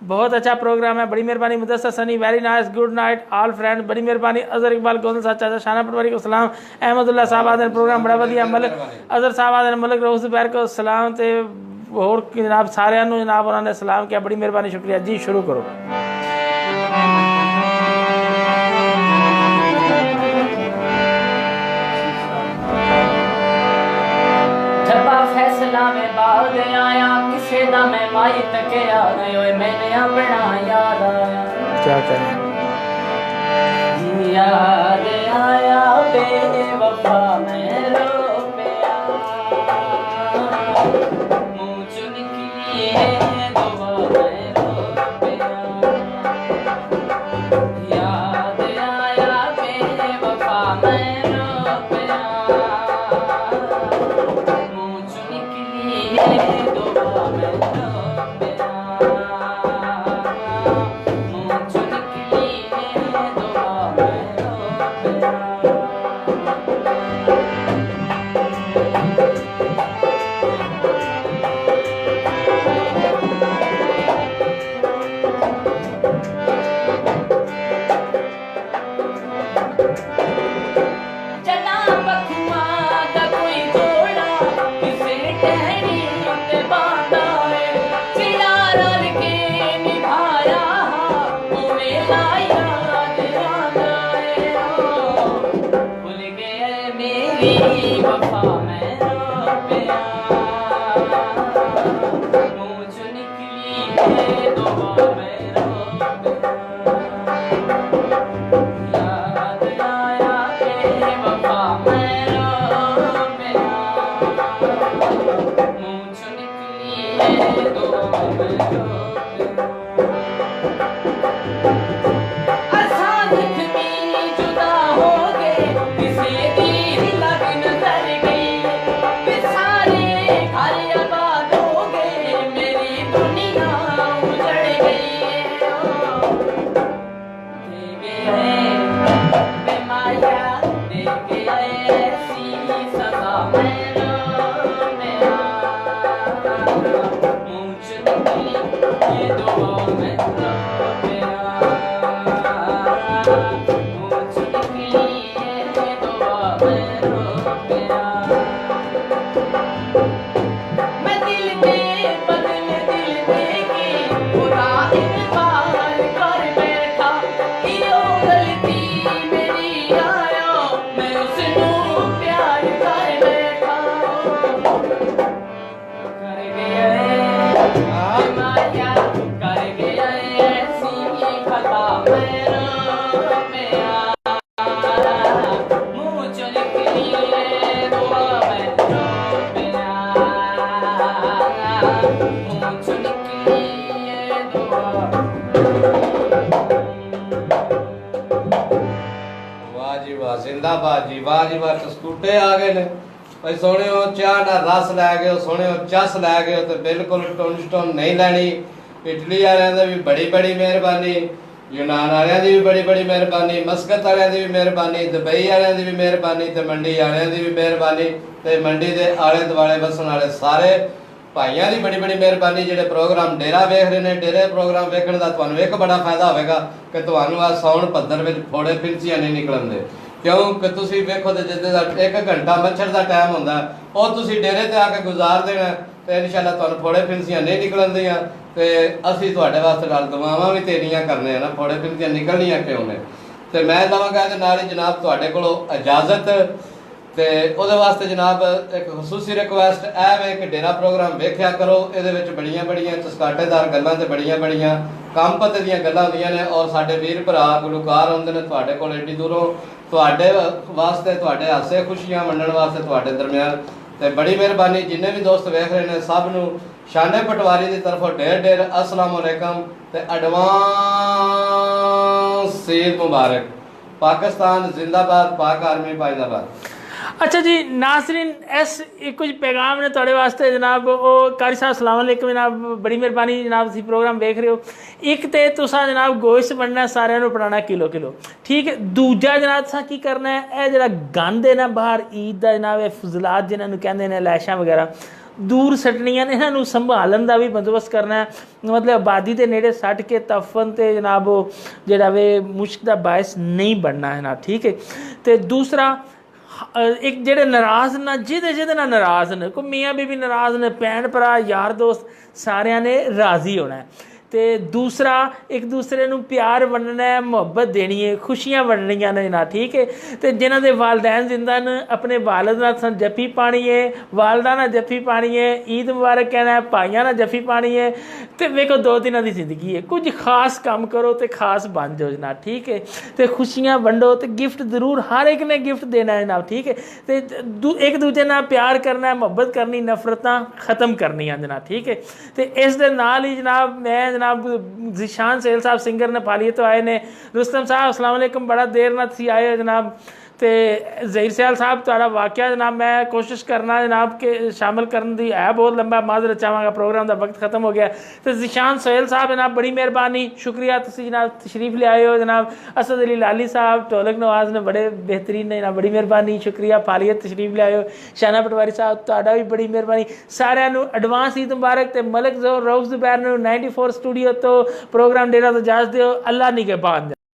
बहुत अच्छा प्रोग्राम है, बड़ी मेहरबानी। Mudassar Sunny very nice, good night all friend, बड़ी मेहरबानी। अजहर इकबाल गोंदल साहब चाचा शाना पटवारी को सलाम। अहमदुल्ला साहब आदन प्रोग्राम बड़ा वधिया। मलिक अजहर साहब आदन मलिक रऊफ ज़ुबैर को सलाम ते होर जनाब सारियां नूं जनाब उन्होंने सलाम किया, बड़ी मेहरबानी शुक्रिया जी। शुरू करो। फैसला में बाद आया, किसे दा मैं माई तके आ गए, मैंने अपना याद आया, क्या करें याद आया बेवफा मैं रो पिया, मुँह चुन किए दुआ मैं रो पिया, याद आया बेवफा मैं रो पिया, मुझ जिंदाबाद जी वाह चस्कूटे आ गए ने भाई सोने चाह ना रस लै गए सोने चस लै गए तो बिल्कुल टुन स्टुन नहीं लैनी इटली वालियां दी भी बड़ी बड़ी मेहरबानी यूनान वालियां दी भी बड़ी बड़ी मेहरबानी मस्कत वालियां दी भी मेहरबानी दुबई वालियां दी भी मेहरबानी ते मंडी वालियां दी भी मेहरबानी ते मंडी दे आले दुआले बसन वाले सारे भाइयों की बड़ी बड़ी मेहरबानी जिहड़े प्रोग्राम डेरा वेख रहे हैं डेरे प्रोग्राम वेखण दा तुहानूं एक बड़ा फायदा होगा कि तुहानूं आ साउण भद्दर विच फोड़े फिरसियां नहीं निकलणदे क्योंकि तुसीं वेखो ते जिद्दे दा 1 घंटा मच्छर का टाइम हुंदा ਉਹ ਤੁਸੀਂ ਡੇਰੇ ਤੇ ਆ ਕੇ ਗੁਜ਼ਾਰ ਦੇਣਾ ਤੇ ਇਨਸ਼ਾਅੱਲਾ ਤੁਹਾਨੂੰ ਫੋੜੇ ਫਿਰਸੀਆਂ ਨਹੀਂ ਨਿਕਲਣਦੀਆਂ ਤੇ ਅਸੀਂ ਤੁਹਾਡੇ ਵਾਸਤੇ ਨਾਲ ਦੁਆਵਾਂ ਵੀ ਤੇਰੀਆਂ ਕਰਨੇ ਆ ਨਾ ਫੋੜੇ ਫਿਰਸੀਆਂ ਨਿਕਲਣੀਆਂ ਕਿਉਂ ਨੇ ਤੇ ਮੈਂ ਲਵਾਂਗਾ ਇਹਦੇ ਨਾਲ ਹੀ ਜਨਾਬ ਤੁਹਾਡੇ ਕੋਲੋਂ ਇਜਾਜ਼ਤ ਤੇ ਉਹਦੇ ਵਾਸਤੇ ਜਨਾਬ ਇੱਕ ਖਸੂਸੀ ਰਿਕੁਐਸਟ ਇਹ ਵੇ ਕਿ ਡੇਰਾ ਪ੍ਰੋਗਰਾਮ ਵੇਖਿਆ ਕਰੋ ਇਹਦੇ ਵਿੱਚ ਬੜੀਆਂ ਬੜੀਆਂ ਚਸਕਾਟੇਦਾਰ ਗੱਲਾਂ ਤੇ ਬੜੀਆਂ ਬੜੀਆਂ ਕੰਮ ਪਤੇ ਦੀਆਂ ਗੱਲਾਂ ਹੁੰਦੀਆਂ ਨੇ ਔਰ ਸਾਡੇ ਵੀਰ ਭਰਾ ਗੁਲੂਕਾਰ ਹੁੰਦੇ ਨੇ ਤੁਹਾਡੇ ਕੋਲ ਏਡੀ ਦੂਰੋਂ ਤੁਹਾਡੇ ਵਾਸਤੇ ਤੁਹਾਡੇ ਹਾਸੇ ਖੁਸ਼ੀਆਂ ਵੰਡਣ ਵਾਸਤੇ ਤੁਹਾਡੇ ਦਰਮਿਆਨ ਤੇ ਬੜੀ ਮਿਹਰਬਾਨੀ ਜਿੰਨੇ ਵੀ ਦੋਸਤ ਵੇਖ ਰਹੇ ਨੇ ਸਭ ਨੂੰ ਸ਼ਾਨੇ ਪਟਵਾਰੀ ਦੀ ਤਰਫੋਂ ਢੇਰ ਅਸਲਾਮ ਅਲੈਕਮ ਤੇ ਐਡਵਾਂਸ ईद मुबारक पाकिस्तान जिंदाबाद पाक आर्मी पाइदाबाद। अच्छा जी नाज़रीन इस कुछ पैगाम ने थोड़े वास्ते जनाब वो कारी साहब सलाम अलैकुम जनाब बड़ी मेहरबानी जनाब तुसीं प्रोग्राम देख रहे हो एक तो तुसा जनाब गोश्त बनना सारे पड़ाना किलो किलो ठीक है दूजा जनाब तुसा की करना है यह जरा गंद है ना बाहर ईद का जनाब फजलात जिन्होंने कहते हैं लैशां वगैरह दूर सटनियां ने इन्हों संभालन का भी बंदोबस्त करना है मतलब आबादी के नेड़े सट के तफन तो जनाब जोड़ा वे मुश्क का बायस नहीं बनना है ना ठीक है तो दूसरा एक जेडे नाराज़ ना जिदे जिदे ना नाराज़ ने कोई मियाँ बीबी नाराज़ ने भैन भरा यार दोस्त सारिया ने राज़ी होना है तो दूसरा एक दूसरे नूं प्यार वंडना है मुहब्बत देनी है खुशियां वंडनियां ने ना ठीक है तो जिन्हां दे वालदैन जिंदा न अपने वालिद नाल जफ्फी पानी है वालदा नाल जफ्फी पानी है ईद मुबारक कहना है भाइयां नाल जफ्फी पानी है तो वेखो 2 दिनों की जिंदगी है कुछ खास काम करो तो खास बन जाओ जनाब ठीक है तो खुशियां वंडो तो गिफ्ट जरूर हर एक ने गिफ्ट देना है जनाब ठीक है तो एक दूजे नाल प्यार करना है मुहब्बत करनी नफरतां खत्म करनियां जनाब ठीक है तो इस दे नाल ही जनाब मैं जनाब जिशान सेल साहब सिंगर ने पालिए तो आए ने रुस्तम साहब अस्सलाम वालेकुम बड़ा देर ना थी आए हो जनाब तो ज़हीर सयाल साहब तुहाड़ा वाक़या जनाब मैं कोशिश करना जनाब के शामिल करने दी है बहुत लंबा माजरत चाहांगा प्रोग्राम का वक्त खत्म हो गया तो जिशान सोहेल साहब जनाब बड़ी मेहरबानी शुक्रिया तुसीं जनाब तशरीफ ले आए हो जनाब असद अली लाली साहब ढोलक नवाज ने बड़े बेहतरीन ने जनाब बड़ी मेहरबानी शुक्रिया पालियत तशरीफ ले आए हो शाना पटवारी साहब तुहाड़ा भी बड़ी मेहरबानी सारिਆਂ ਨੂੰ एडवांस ईद मुबारक ते मलिक ज़ोहर रऊफ ज़ुबैर ਨੂੰ 94 स्टूडियो तो प्रोग्राम डेरा तो इजाज़त दिओ अल्लाह निगहबान।